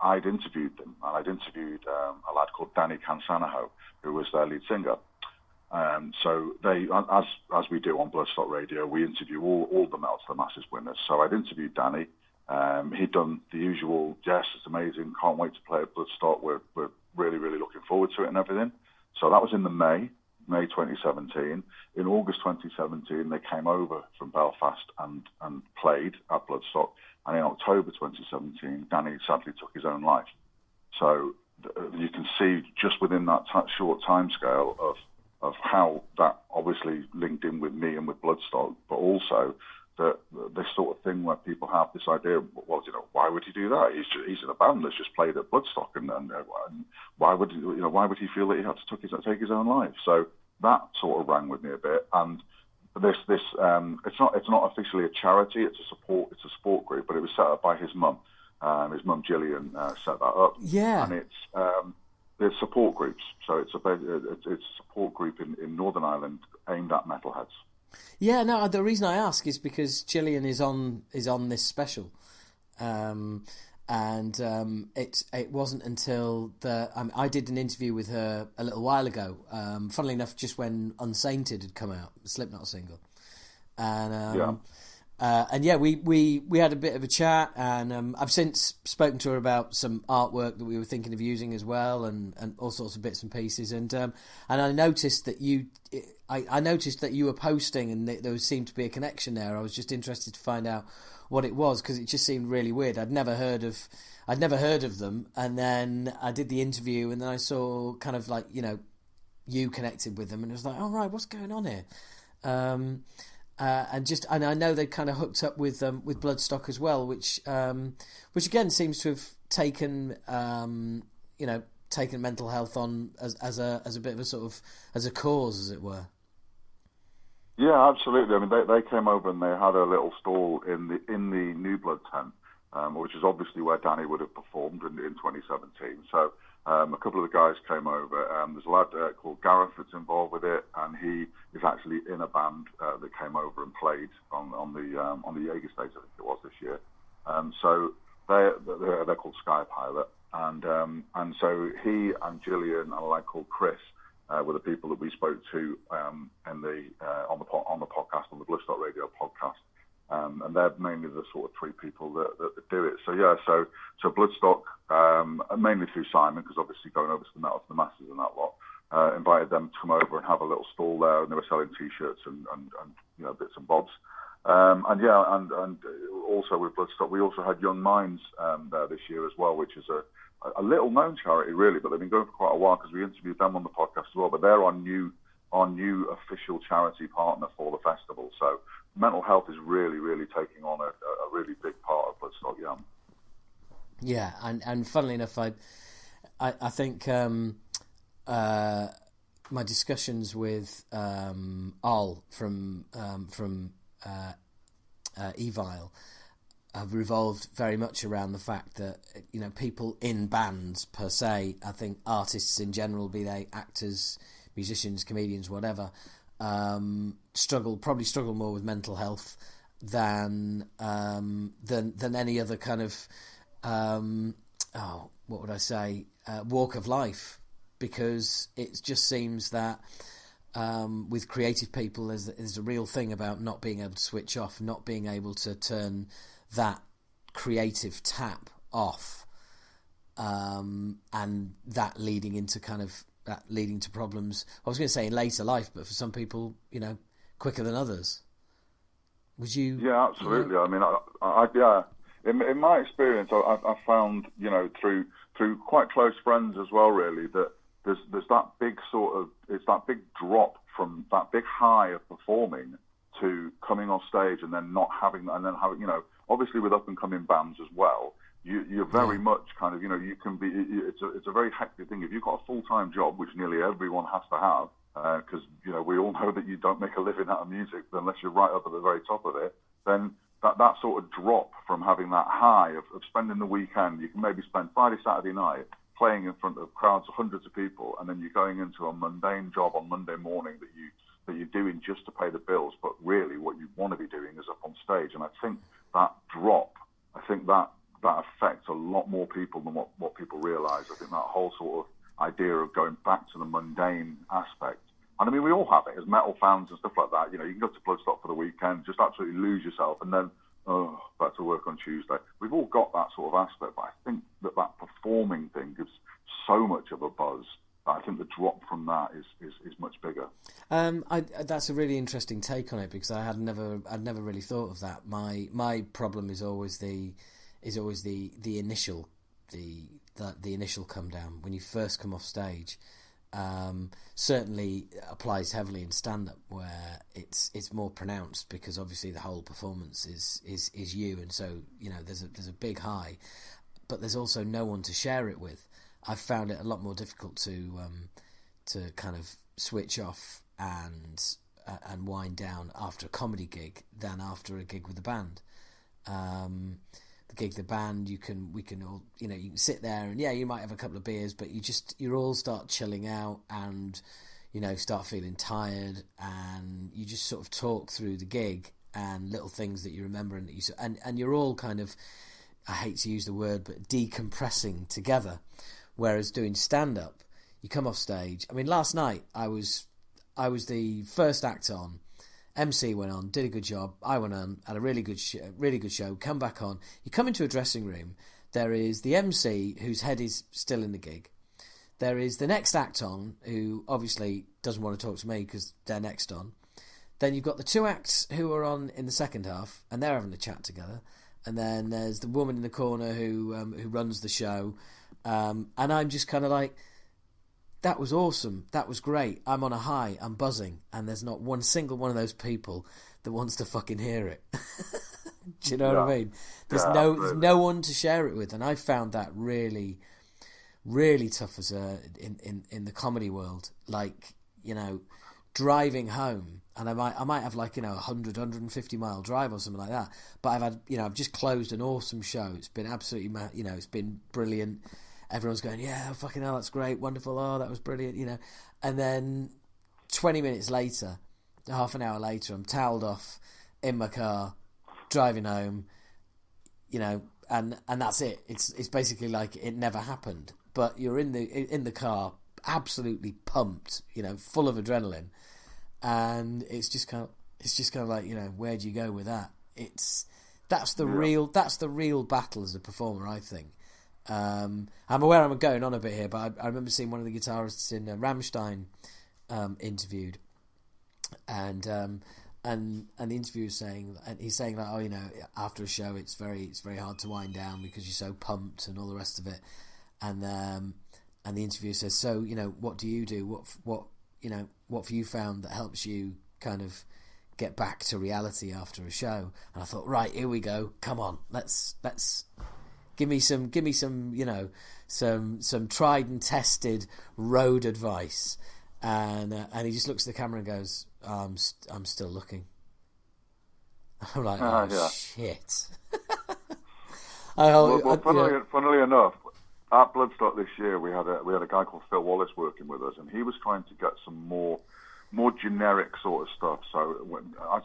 I'd interviewed them, and I'd interviewed a lad called Danny Cansanaho, who was their lead singer. So they, as we do on Bloodstock Radio, we interview all the Metal to the Masses winners. So I'd interviewed Danny. He'd done the usual, yes, it's amazing, can't wait to play at Bloodstock, we're really, really looking forward to it and everything. So that was in May 2017. In August 2017, they came over from Belfast and played at Bloodstock. And in October 2017, Danny sadly took his own life. So you can see just within that short time scale of how that obviously linked in with me and with Bloodstock, but also this sort of thing where people have this idea, well, why would he do that? He's in a band that's just played at Bloodstock, and why would he feel that he had to take his own life? So that sort of rang with me a bit. And this it's not officially a charity. It's a support group, but it was set up by his mum. His mum Gillian set that up. Yeah, and it's support groups. So it's a support group in Northern Ireland aimed at metalheads. Yeah, no. The reason I ask is because Gillian is on this special, and it wasn't until I did an interview with her a little while ago. Funnily enough, just when Unsainted had come out, the Slipknot single, and we had a bit of a chat, and I've since spoken to her about some artwork that we were thinking of using as well, and all sorts of bits and pieces, and I noticed that I noticed that you were posting, and there seemed to be a connection there. I was just interested to find out what it was, because it just seemed really weird. I'd never heard of them, and then I did the interview, and then I saw kind of like you connected with them, and it was like, oh right, what's going on here? And I know they kind of hooked up with Bloodstock as well, which again seems to have taken mental health on as a bit of a sort of as a cause, as it were. Yeah, absolutely. I mean, they came over and they had a little stall in the New Blood tent, which is obviously where Danny would have performed in 2017. So A couple of the guys came over. There's a lad called Gareth that's involved with it, and he is actually in a band that came over and played on the Jaeger stage, I think it was this year. So they're called Sky Pilot, and so he and Gillian and a lad called Chris were the people that we spoke to on the podcast, on the Bloodstock Radio podcast. And they're mainly the sort of three people that do it. So yeah, so Bloodstock, mainly through Simon, because obviously going over to the Metal to the Masses and that lot, invited them to come over and have a little stall there, and they were selling T-shirts and bits and bobs. And also with Bloodstock, we also had Young Minds there this year as well, which is a little known charity really, but they've been going for quite a while because we interviewed them on the podcast as well. But they're our new official charity partner for the festival. So mental health is really, really taking on a really big part of Bloodstock, yeah. Yeah, and funnily enough, I think my discussions with Al from Evile have revolved very much around the fact that, you know, people in bands per se, I think artists in general, be they actors, musicians, comedians, whatever, struggle more with mental health than any other kind of what would I say, walk of life, because it just seems that with creative people there's a real thing about not being able to switch off, not being able to turn that creative tap off, and that leading to problems. I was going to say in later life, but for some people, you know, quicker than others. Would you? Yeah, absolutely. You know? I mean, in my experience, I found, you know, through quite close friends as well, really, that there's that big it's that big drop from that big high of performing to coming on stage and then not having that, and then having, you know, obviously with up and coming bands as well. You're very much kind of, you know, you can be. It's a very hectic thing. If you've got a full-time job, which nearly everyone has to have, because you know we all know that you don't make a living out of music unless you're right up at the very top of it. Then that sort of drop from having that high of spending the weekend, you can maybe spend Friday, Saturday night playing in front of crowds of hundreds of people, and then you're going into a mundane job on Monday morning that you're doing just to pay the bills, but really what you want to be doing is up on stage. And I think that drop, that affects a lot more people than what people realise. I think that whole sort of idea of going back to the mundane aspect. And I mean, we all have it as metal fans and stuff like that. You know, you can go to Bloodstock for the weekend, just absolutely lose yourself, and then, back to work on Tuesday. We've all got that sort of aspect, but I think that performing thing gives so much of a buzz. I think the drop from that is much bigger. That's a really interesting take on it, because I'd never really thought of that. My problem is always the initial come down when you first come off stage. Certainly applies heavily in stand-up, where it's more pronounced, because obviously the whole performance is you, and so, you know, there's a big high, but there's also no one to share it with. I've found it a lot more difficult to kind of switch off and wind down after a comedy gig than after a gig with a band. The gig, the band, we can all, you know, you can sit there and you might have a couple of beers, but you all start chilling out and, you know, start feeling tired, and you just sort of talk through the gig and little things that you remember, and you're all kind of, I hate to use the word, but decompressing together. Whereas doing stand-up, you come off stage. I mean, last night I was the first act on. MC went on, did a good job. I went on, had a really good show. Come back on. You come into a dressing room. There is the MC whose head is still in the gig. There is the next act on, who obviously doesn't want to talk to me because they're next on. Then you've got the two acts who are on in the second half, and they're having a chat together. And then there's the woman in the corner who runs the show. And I'm just kind of like, that was awesome, that was great, I'm on a high, I'm buzzing, and there's not one single one of those people that wants to fucking hear it. Do you know what I mean? There's no one to share it with, and I found that really, really tough as in the comedy world. Like, you know, driving home, and I might have, like, you know, 150 mile drive or something like that, but I've just closed an awesome show. It's been absolutely, you know, it's been brilliant. everyone's going, yeah, fucking hell, that's great, wonderful, oh, that was brilliant, you know. And then 20 minutes later, half an hour later, I'm towelled off in my car, driving home, you know, and that's it. It's basically like it never happened. But you're in the car, absolutely pumped, you know, full of adrenaline, and it's just kind of like, you know, where do you go with that? That's the real battle as a performer, I think. I'm aware I'm going on a bit here, but I remember seeing one of the guitarists in Rammstein interviewed, and the interviewer saying, and he's saying like, oh, you know, after a show it's very hard to wind down because you're so pumped and all the rest of it, and the interviewer says, so, you know, what do you do? What have you found that helps you kind of get back to reality after a show? And I thought, right, here we go. Come on, let's give me some, you know, some tried and tested road advice. And he just looks at the camera and goes, I'm still looking. I'm like, shit. Funnily enough, at Bloodstock this year, we had a guy called Phil Wallace working with us, and he was trying to get some more generic sort of stuff. So,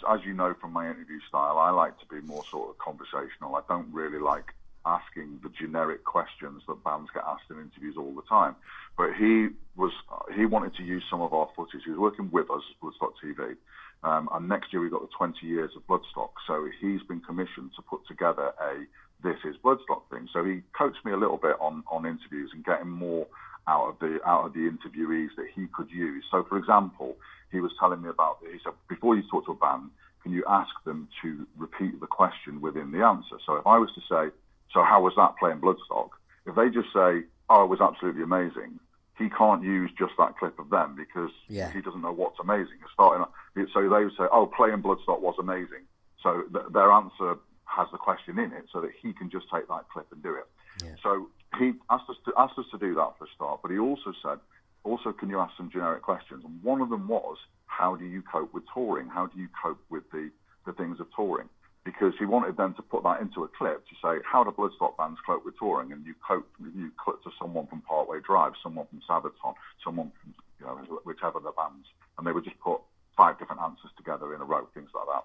as you know from my interview style, I like to be more sort of conversational. I don't really like asking the generic questions that bands get asked in interviews all the time. But he wanted to use some of our footage. He was working with us at Bloodstock TV. And next year we've got the 20 years of Bloodstock. So he's been commissioned to put together a This Is Bloodstock thing. So he coached me a little bit on interviews and getting more out of the interviewees that he could use. So, for example, he was telling me he said, before you talk to a band, can you ask them to repeat the question within the answer? So if I was to say, so how was that playing Bloodstock? If they just say, oh, it was absolutely amazing, he can't use just that clip of them because he doesn't know what's amazing. So they would say, oh, playing Bloodstock was amazing. So their answer has the question in it so that he can just take that clip and do it. Yeah. So he asked us to do that for a start, but he also said, can you ask some generic questions? And one of them was, how do you cope with touring? How do you cope with the things of touring? Because he wanted them to put that into a clip to say, how do Bloodstock bands cope with touring? And you clip to someone from Parkway Drive, someone from Sabaton, someone from, you know, whichever the bands. And they would just put 5 different answers together in a row, things like that.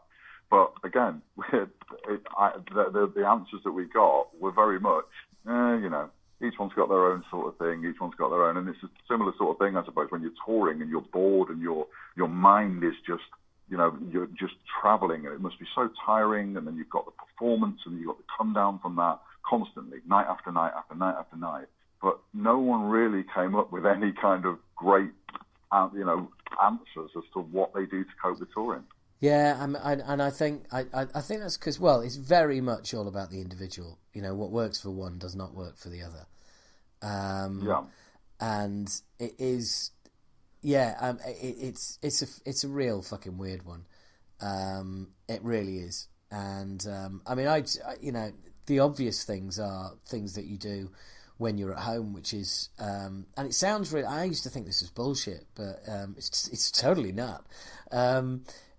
But again, the answers that we got were very much, you know, each one's got their own sort of thing, each one's got their own. And it's a similar sort of thing, I suppose, when you're touring and you're bored and your mind is just, you know, you're just travelling, and it must be so tiring, and then you've got the performance, and you've got the come down from that constantly, night after night after night after night. But no one really came up with any kind of great, you know, answers as to what they do to cope with touring. Yeah, and I think that's because, well, it's very much all about the individual. You know, what works for one does not work for the other. And it is. Yeah, it's a real fucking weird one. It really is. And I mean, you know, the obvious things are things that you do when you're at home, which is and it sounds really. I used to think this was bullshit, but it's totally not.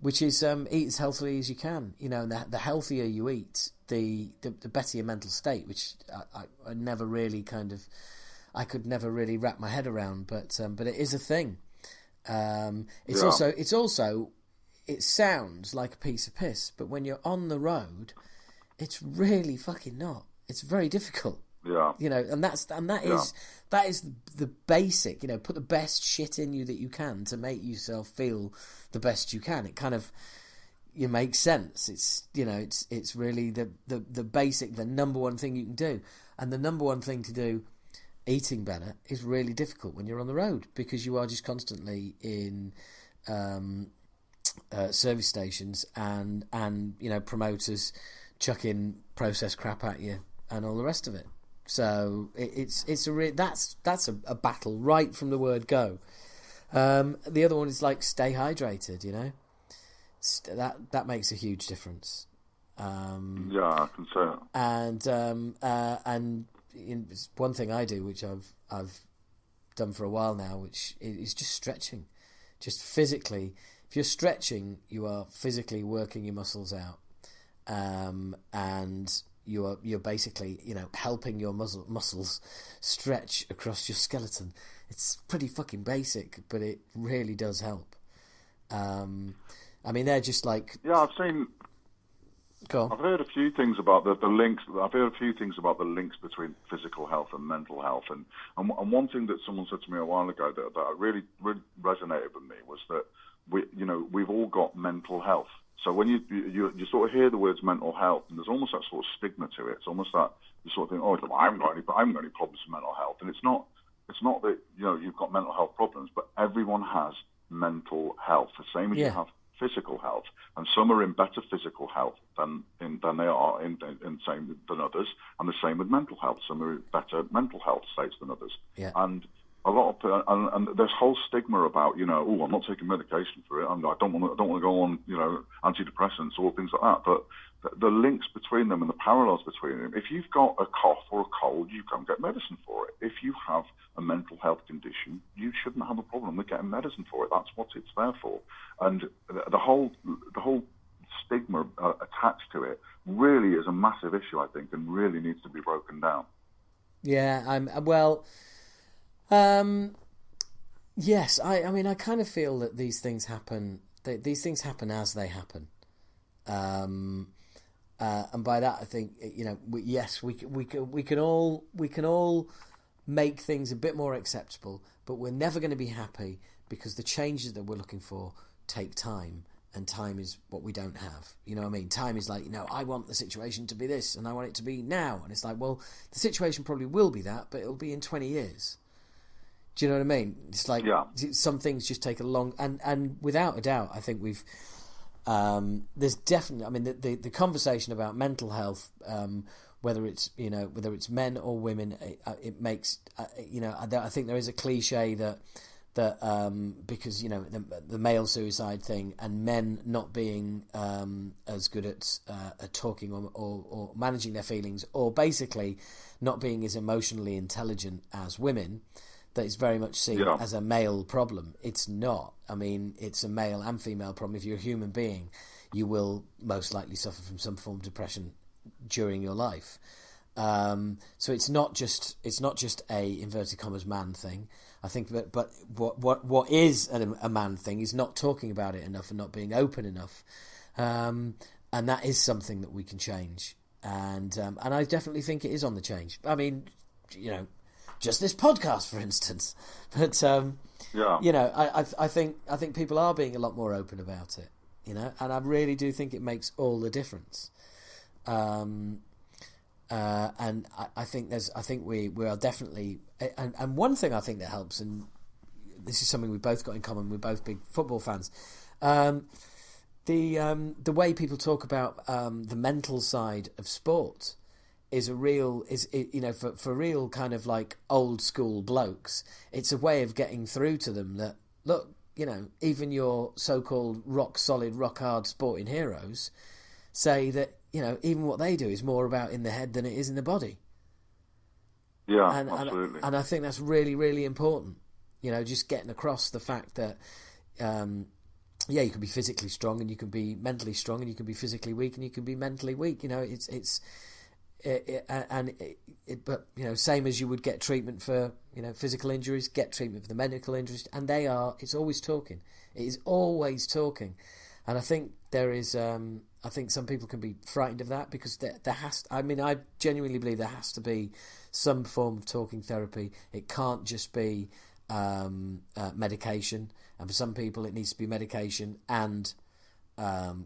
Which is eat as healthily as you can. You know, and the healthier you eat, the better your mental state. Which I never really I could never really wrap my head around, but it is a thing. It sounds like a piece of piss, but when you're on the road, it's really fucking not. It's very difficult. Yeah. You know, and that is the basic, you know, put the best shit in you that you can to make yourself feel the best you can. It kind of makes sense. It's, you know, it's really the basic, the number one thing you can do. And the number one thing to do, eating better, is really difficult when you're on the road, because you are just constantly in service stations and you know, promoters chucking processed crap at you and all the rest of it. So that's a battle right from the word go. The other one is like, stay hydrated. You know, that makes a huge difference. Yeah, I can say that. And it's one thing I do, which I've done for a while now, which is just stretching. Just physically, if you're stretching, you are physically working your muscles out, and you're basically, helping your muscles stretch across your skeleton. It's pretty fucking basic, but it really does help. They're just like... Yeah, I've heard a few things about the links. I've heard a few things about the links between physical health and mental health. And one thing that someone said to me a while ago that really resonated with me was that we've all got mental health. So when you sort of hear the words mental health, and there's almost that sort of stigma to it. It's almost that you sort of think, oh, I haven't got any problems with mental health. And it's not that you've got mental health problems, but everyone has mental health, the same as you have physical health, and some are in better physical health than they are in same than others, and the same with mental health. Some are in better mental health states than others, and a lot of and there's whole stigma about I'm not taking medication for it. I don't want to go on antidepressants or things like that. But the links between them and the parallels between them. If you've got a cough or a cold, you can get medicine for it. If you have a mental health condition, you shouldn't have a problem with getting medicine for it. That's what it's there for. And the whole stigma attached to it really is a massive issue, I think, and really needs to be broken down. Yeah, yes, I kind of feel that these things happen. These things happen as they happen, and by that I think we can all make things a bit more acceptable, but we're never going to be happy because the changes that we're looking for take time, and time is what we don't have. You know what I mean? Time is like, I want the situation to be this, and I want it to be now, and it's like, well, the situation probably will be that, but it'll be in 20 years. Do you know what I mean? It's like some things just take a long... And without a doubt, I think we've... there's definitely... the conversation about mental health, whether it's men or women, it makes... I think there is a cliche that because, the male suicide thing and men not being as good at talking or managing their feelings, or basically not being as emotionally intelligent as women... that is very much seen as a male problem. It's not. It's a male and female problem. If you're a human being, you will most likely suffer from some form of depression during your life. So it's not just a inverted commas man thing. I think, but what is a man thing is not talking about it enough and not being open enough, and that is something that we can change. And I definitely think it is on the change. Just this podcast, for instance. But I think people are being a lot more open about it, and I really do think it makes all the difference. And I think we are definitely, and one thing I think that helps, and this is something we've both got in common. We're both big football fans. The way people talk about the mental side of sport is for real kind of like old school blokes. It's a way of getting through to them that, look, even your so-called rock solid, rock hard sporting heroes say that, even what they do is more about in the head than it is in the body. Yeah, absolutely. And I think that's really, really important. Just getting across the fact that, you can be physically strong and you can be mentally strong and you can be physically weak and you can be mentally weak. But same as you would get treatment for physical injuries, get treatment for the medical injuries, and it's always talking. It is always talking, and I think there is. I think some people can be frightened of that because there has. I genuinely believe there has to be some form of talking therapy. It can't just be medication, and for some people it needs to be medication and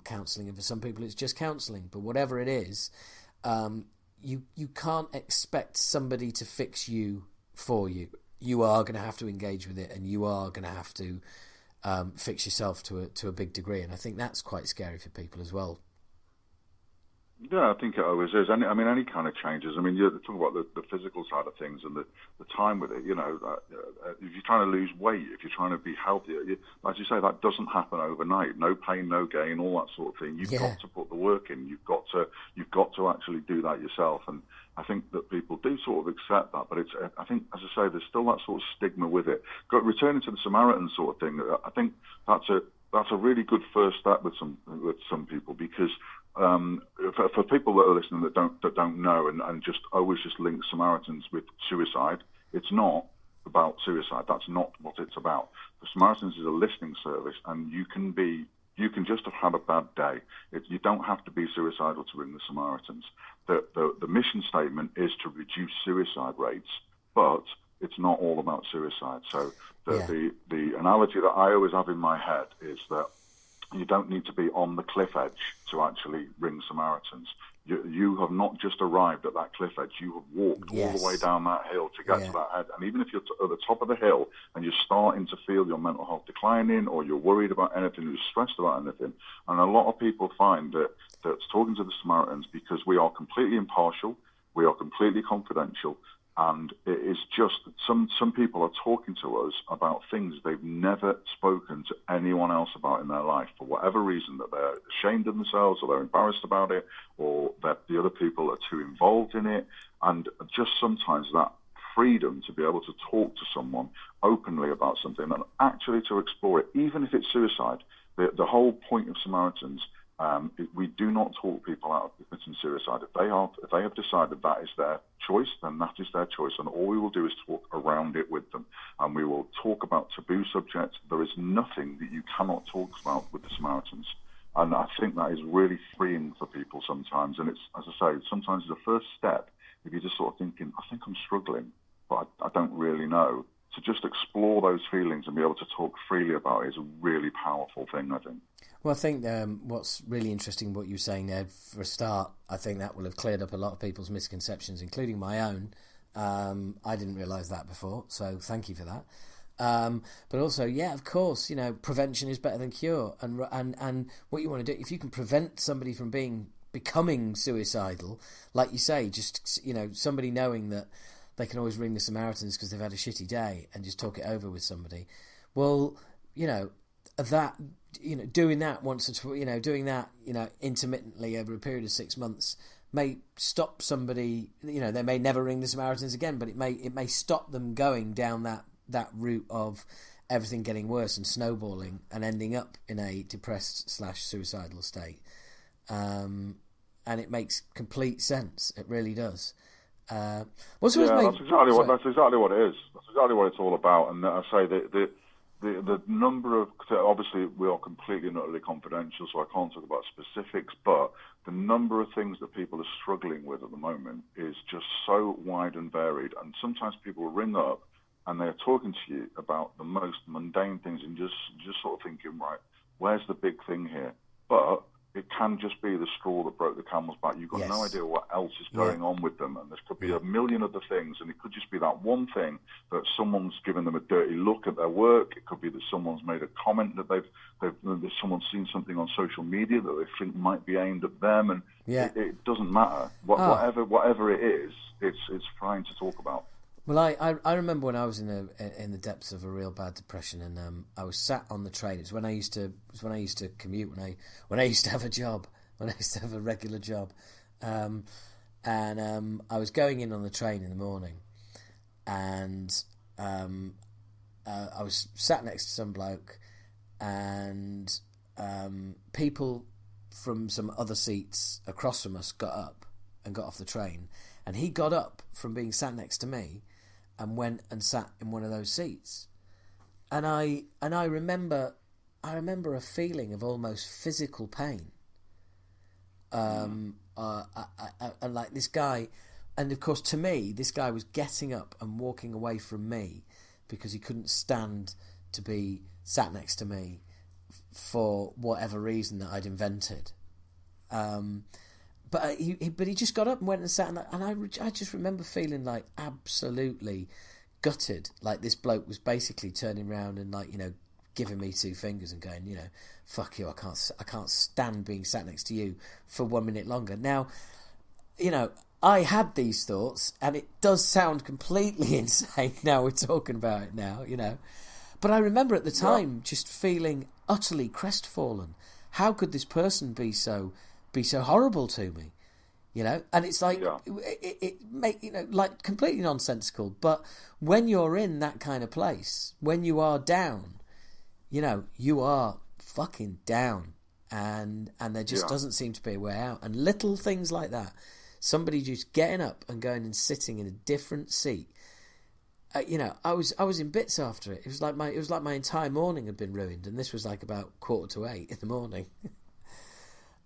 counselling, and for some people it's just counselling. But whatever it is. You can't expect somebody to fix you for you. You are going to have to engage with it, and you are going to have to fix yourself to a big degree. And I think that's quite scary for people as well. Yeah, I think it always is. Any kind of changes. You're talking about the physical side of things and the time with it. If you're trying to lose weight, if you're trying to be healthier, as you say, that doesn't happen overnight. No pain, no gain, all that sort of thing. You've got to put the work in. You've got to actually do that yourself. And I think that people do sort of accept that, but I think, as I say, there's still that sort of stigma with it. Returning to the Samaritans sort of thing, I think that's a that's a really good first step with some people, because for people that are listening that don't know and just always just link Samaritans with suicide, it's not about suicide. That's not what it's about. The Samaritans is a listening service, and you can just have had a bad day. You don't have to be suicidal to ring the Samaritans. The mission statement is to reduce suicide rates, but it's not all about suicide. So the analogy that I always have in my head is that you don't need to be on the cliff edge to actually ring Samaritans. You have not just arrived at that cliff edge. You have walked all the way down that hill to get to that head. And even if you're at the top of the hill and you're starting to feel your mental health declining, or you're worried about anything, you're stressed about anything, and a lot of people find that talking to the Samaritans, because we are completely impartial, we are completely confidential, and it is just some people are talking to us about things they've never spoken to anyone else about in their life, for whatever reason, that they're ashamed of themselves, or they're embarrassed about it, or that the other people are too involved in it. And just sometimes that freedom to be able to talk to someone openly about something and actually to explore it, even if it's suicide. The whole point of Samaritans, we do not talk people out of committing suicide. If they have decided that is their choice, then that is their choice, and all we will do is talk around it with them, and we will talk about taboo subjects. There is nothing that you cannot talk about with the Samaritans, and I think that is really freeing for people sometimes. And it's, as I say, sometimes the first step, if you're just sort of thinking, I think I'm struggling, but I don't really know, to just explore those feelings and be able to talk freely about it is a really powerful thing, I think. Well, I think what's really interesting, what you were saying there, for a start, I think that will have cleared up a lot of people's misconceptions, including my own. I didn't realise that before, so thank you for that. But also, of course, prevention is better than cure, and what you want to do, if you can prevent somebody from becoming suicidal, like you say, just somebody knowing that they can always ring the Samaritans because they've had a shitty day and just talk it over with somebody. Well, doing that once or doing that intermittently over a period of 6 months may stop somebody. They may never ring the Samaritans again, but it may stop them going down that route of everything getting worse and snowballing and ending up in a depressed / suicidal state. And it makes complete sense. It really does. That's exactly what it is. That's exactly what it's all about. And I say the number of, obviously we are completely and utterly confidential, so I can't talk about specifics, but the number of things that people are struggling with at the moment is just so wide and varied. And sometimes people will ring up and they're talking to you about the most mundane things and just sort of thinking, right, where's the big thing here? But it can just be the straw that broke the camel's back. You've got no idea what else is going on with them, and there could be a million other things, and it could just be that one thing that someone's given them a dirty look at their work. It could be that someone's made a comment that someone's seen something on social media that they think might be aimed at them, and it doesn't matter. Whatever it is, it's fine to talk about. Well, I remember when I was in the depths of a real bad depression, and I was sat on the train. It's when I used to commute, when I used to have a job, when I used to have a regular job, and I was going in on the train in the morning, and I was sat next to some bloke, and people from some other seats across from us got up and got off the train, and he got up from being sat next to me and went and sat in one of those seats, and I remember a feeling of almost physical pain, and like this guy, and of course to me this guy was getting up and walking away from me because he couldn't stand to be sat next to me for whatever reason that I'd invented. But he just got up and went and sat, and I just remember feeling like absolutely gutted, like this bloke was basically turning around and giving me two fingers and going, fuck you, I can't stand being sat next to you for 1 minute longer. Now, I had these thoughts, and it does sound completely insane now we're talking about it now, but I remember at the time just feeling utterly crestfallen. How could this person be so horrible to me, and it's like it make like completely nonsensical. But when you're in that kind of place, when you are down, you are fucking down, and there just doesn't seem to be a way out. And little things like that, somebody just getting up and going and sitting in a different seat. I was in bits after it. It was like my entire morning had been ruined, and this was like about 7:45 in the morning.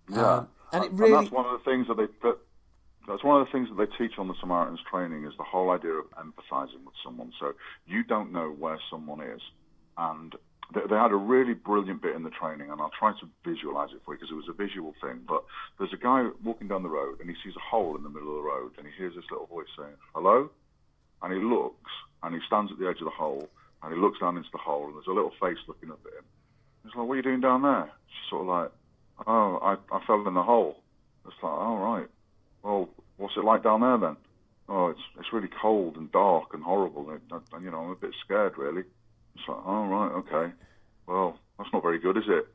And it really. And that's one of the things that's one of the things that they teach on the Samaritans training is the whole idea of empathizing with someone. So you don't know where someone is, and they had a really brilliant bit in the training, and I'll try to visualize it for you because it was a visual thing. But there's a guy walking down the road, and he sees a hole in the middle of the road, and he hears this little voice saying, "Hello?" And he looks, and he stands at the edge of the hole, and he looks down into the hole, and there's a little face looking up at him. He's like, "What are you doing down there?" She's sort of like, "Oh, I fell in the hole." It's like, "Oh, right. Well, what's it like down there then?" "Oh, it's really cold and dark and horrible, and I'm a bit scared, really." It's like, "Oh, right, okay. Well, that's not very good, is it?"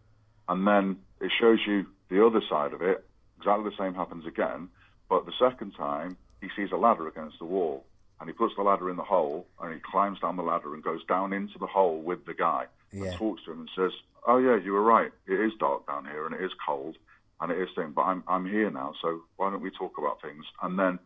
And then it shows you the other side of it. Exactly the same happens again, but the second time, he sees a ladder against the wall. And he puts the ladder in the hole, and he climbs down the ladder and goes down into the hole with the guy and talks to him and says, "Oh yeah, you were right. It is dark down here, and it is cold, and it is thing. But I'm here now, so why don't we talk about things?" And then,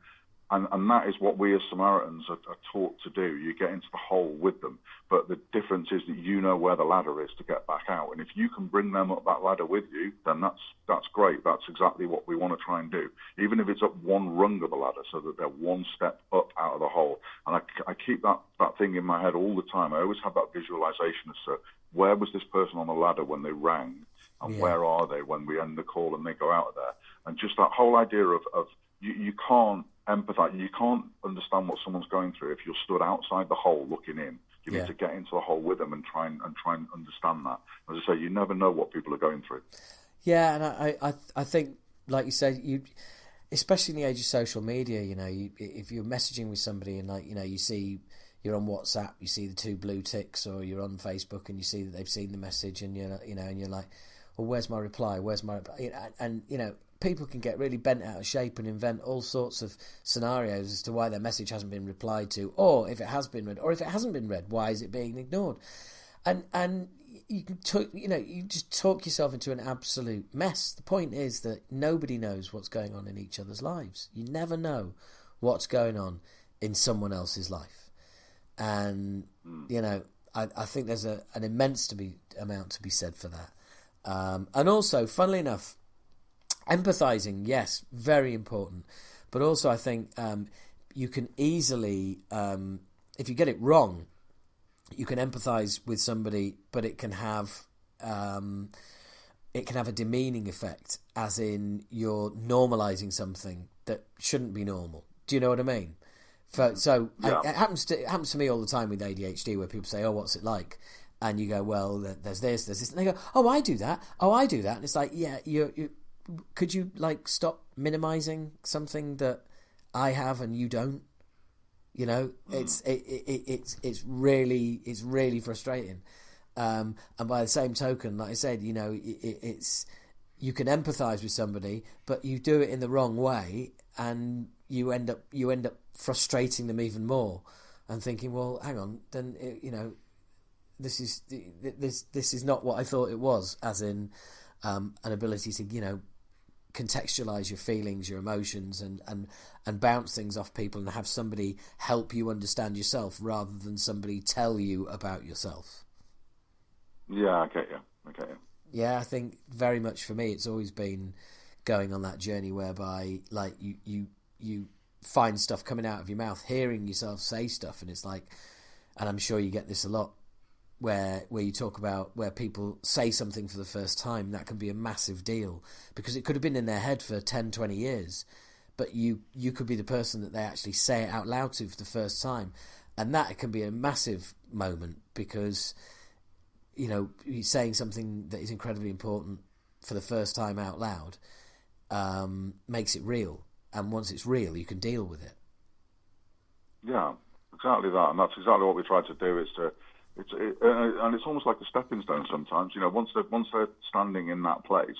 and that is what we as Samaritans are taught to do. You get into the hole with them, but the difference is that you know where the ladder is to get back out. And if you can bring them up that ladder with you, then that's great. That's exactly what we want to try and do, even if it's up one rung of the ladder, so that they're one step up out of the hole. And I keep that thing in my head all the time. I always have that visualization as to where was this person on the ladder when they rang, and where are they when we end the call and they go out of there. And just that whole idea of you can't empathize, you can't understand what someone's going through if you're stood outside the hole looking in. You need to get into the hole with them and try and understand that. As I say, you never know what people are going through. Yeah, and I think, like you said, especially in the age of social media, if you're messaging with somebody and you see you're on WhatsApp, you see the 2 blue ticks, or you're on Facebook and you see that they've seen the message, and and you're like, well, where's my reply? Where's my reply? And people can get really bent out of shape and invent all sorts of scenarios as to why their message hasn't been replied to, or if it has been read, or if it hasn't been read, why is it being ignored? And you can you just talk yourself into an absolute mess. The point is that nobody knows what's going on in each other's lives. You never know what's going on in someone else's life, and I think there's an immense amount to be said for that. And also, funnily enough, empathizing, yes, very important. But also, I think you can easily, if you get it wrong, you can empathize with somebody, but it can have a demeaning effect, as in you're normalizing something that shouldn't be normal. Do you know what I mean? It happens to me all the time with ADHD, where people say, "Oh, what's it like?" And you go, "Well, there's this," and they go, "Oh, I do that. Oh, I do that." And it's like, yeah, you could you stop minimizing something that I have and you don't? It's really frustrating. And by the same token, like I said, it's you can empathize with somebody, but you do it in the wrong way, and you end up frustrating them even more, and thinking, well, hang on, then this is not what I thought it was, as in an ability to contextualize your feelings, your emotions, and bounce things off people, and have somebody help you understand yourself rather than somebody tell you about yourself. Yeah, I get you. Yeah, I think very much for me, it's always been going on that journey whereby, like, you find stuff coming out of your mouth, hearing yourself say stuff, and it's like, and I'm sure you get this a lot, where you talk about where people say something for the first time. That can be a massive deal, because it could have been in their head for 10, 20 years, but you could be the person that they actually say it out loud to for the first time, and that can be a massive moment, because you're saying something that is incredibly important for the first time out loud, makes it real, and once it's real, you can deal with it. Yeah, exactly that, and that's exactly what we try to do. And it's almost like a stepping stone sometimes. Once they're standing in that place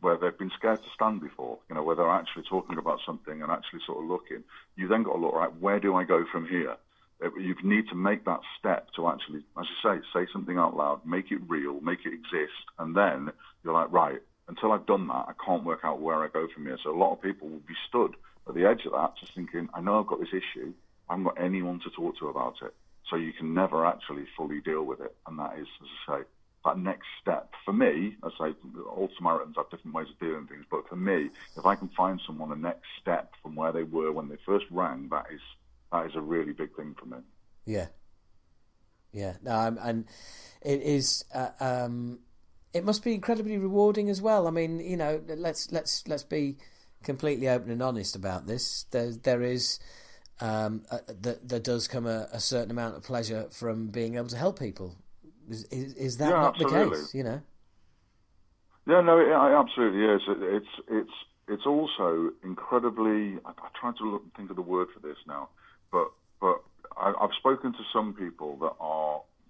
where they've been scared to stand before, where they're actually talking about something and actually sort of looking, you then got to look, right, where do I go from here? You need to make that step to actually, as you say something out loud, make it real, make it exist, and then you're like, right, until I've done that, I can't work out where I go from here. So a lot of people will be stood at the edge of that, just thinking, I know I've got this issue, I haven't got anyone to talk to about it. So you can never actually fully deal with it. And that is, as I say, that next step. For me, I say, all Samaritans have different ways of doing things, but for me, if I can find someone a next step from where they were when they first rang, that is a really big thing for me. Yeah. No, and it is. It must be incredibly rewarding as well. I mean, you know, let's be completely open and honest about this. There is. There does come a certain amount of pleasure from being able to help people. Is that not absolutely. The case? You know. Yeah, no, it absolutely is. It's also incredibly. I try to think of the word for this now, but I've spoken to some people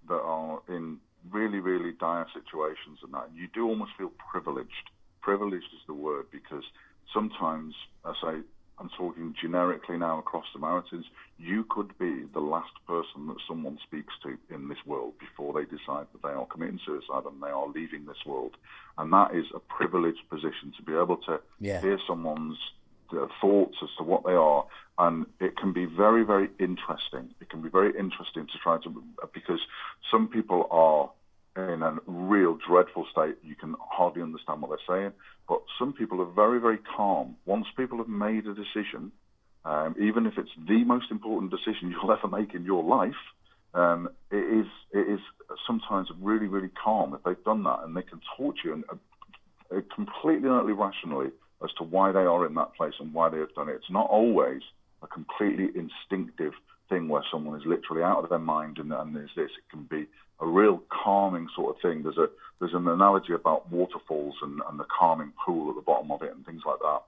that are in really, really dire situations, and that you do almost feel privileged. Privileged is the word, because sometimes, I say, I'm talking generically now across Samaritans, you could be the last person that someone speaks to in this world before they decide that they are committing suicide and they are leaving this world. And that is a privileged position, to be able to hear someone's thoughts as to what they are. And it can be very, very interesting. It can be very interesting to try to, because some people are in a real dreadful state. You can hardly understand what they're saying. But some people are very, very calm. Once people have made a decision, even if it's the most important decision you'll ever make in your life, it is sometimes really, really calm if they've done that, and they can talk to you completely and utterly rationally as to why they are in that place and why they have done it. It's not always a completely instinctive thing where someone is literally out of their mind and there's this. It can be a real calming sort of thing. There's an analogy about waterfalls and the calming pool at the bottom of it and things like that.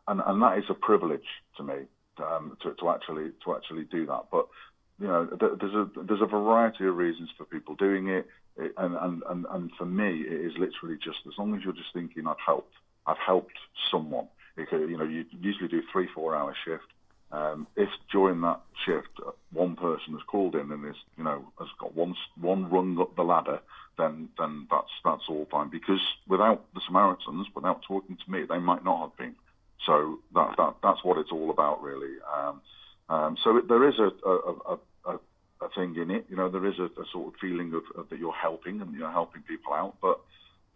And that is a privilege to me to actually do that. But you know, there's a variety of reasons for people doing it, and for me, it is literally just, as long as you're just thinking, I've helped someone. You know, you usually do 3-4 hour shift. If during that shift one person has called in and has got one rung up the ladder, then that's all fine. Because without the Samaritans, without talking to me, they might not have been. So that's what it's all about, really. So there is a thing in it. You know, there is a sort of feeling of that you're helping and you're helping people out, but.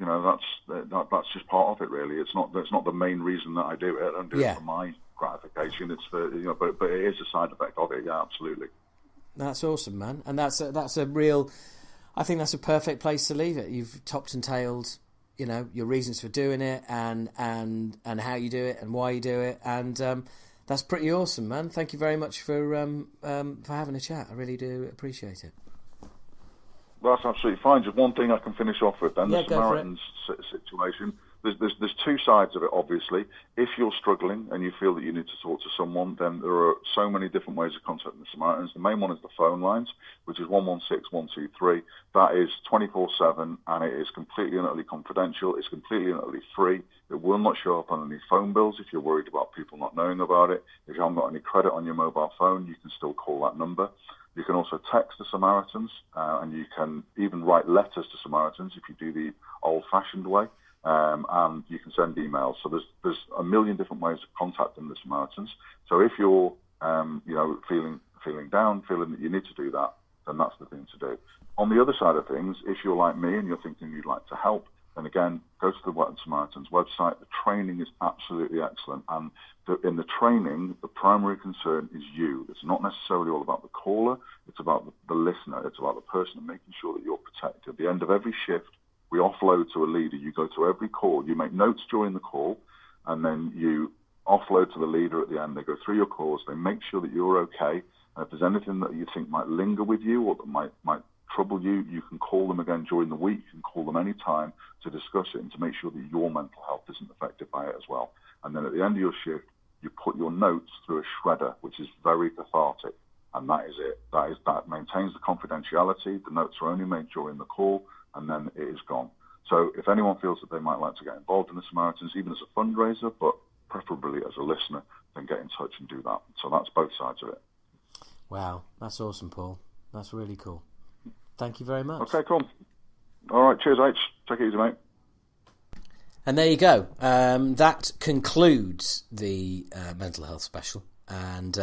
You know, that's just part of it, really. It's not the main reason that I do it. I don't do it for my gratification. It's for but it is a side effect of it. Yeah, absolutely. That's awesome, man. And that's a real. I think that's a perfect place to leave it. You've topped and tailed, you know, your reasons for doing it and how you do it and why you do it, and that's pretty awesome, man. Thank you very much for having a chat. I really do appreciate it. That's absolutely fine. Just one thing I can finish off with then. Yeah, the Samaritans situation. There's two sides of it, obviously. If you're struggling and you feel that you need to talk to someone, then there are so many different ways of contacting the Samaritans. The main one is the phone lines, which is 116 123. That is 24/7, and it is completely and utterly confidential. It's completely and utterly free. It will not show up on any phone bills if you're worried about people not knowing about it. If you haven't got any credit on your mobile phone, you can still call that number. You can also text the Samaritans, and you can even write letters to Samaritans if you do the old-fashioned way, and you can send emails. So there's a million different ways of contacting the Samaritans. So if you're feeling down, feeling that you need to do that, then that's the thing to do. On the other side of things, if you're like me and you're thinking you'd like to help, then again, go to the Samaritans website. The training is absolutely excellent. And in the training, the primary concern is you. It's not necessarily all about the caller. It's about the listener. It's about the person and making sure that you're protected. At the end of every shift, we offload to a leader. You go to every call. You make notes during the call, and then you offload to the leader at the end. They go through your calls. They make sure that you're okay. And if there's anything that you think might linger with you or that might trouble you, you can call them again during the week. You can call them any time to discuss it and to make sure that your mental health isn't affected by it as well. And then at the end of your shift, you put your notes through a shredder, which is very cathartic. And that is it. That maintains the confidentiality. The notes are only made during the call, and then it is gone. So if anyone feels that they might like to get involved in the Samaritans, even as a fundraiser, but preferably as a listener, then get in touch and do that. So that's both sides of it. Wow, that's awesome, Paul. That's really cool. Thank you very much. Okay, cool. All right, cheers, H. Take it easy, mate. And there you go. That concludes the mental health special. And,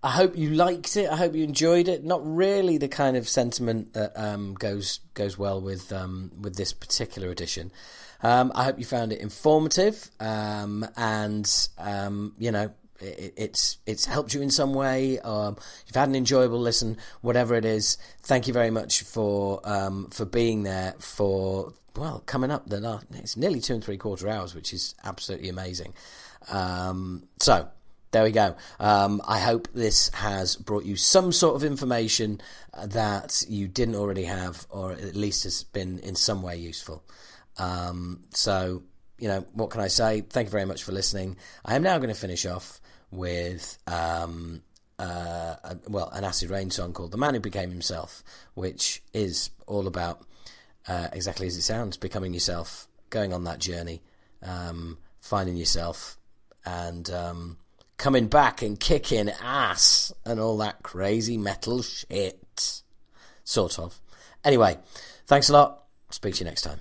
I hope you liked it. I hope you enjoyed it. Not really the kind of sentiment that goes well with this particular edition. I hope you found it informative, and it's helped you in some way. You've had an enjoyable listen, whatever it is. Thank you very much for being there for coming up. It's nearly 2 3/4 hours, which is absolutely amazing. So there we go. I hope this has brought you some sort of information that you didn't already have, or at least has been in some way useful. So, what can I say? Thank you very much for listening. I am now going to finish off with an Acid Rain song called The Man Who Became Himself, which is all about, exactly as it sounds, becoming yourself, going on that journey, finding yourself, and coming back and kicking ass and all that crazy metal shit. Sort of. Anyway, thanks a lot. Speak to you next time.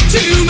To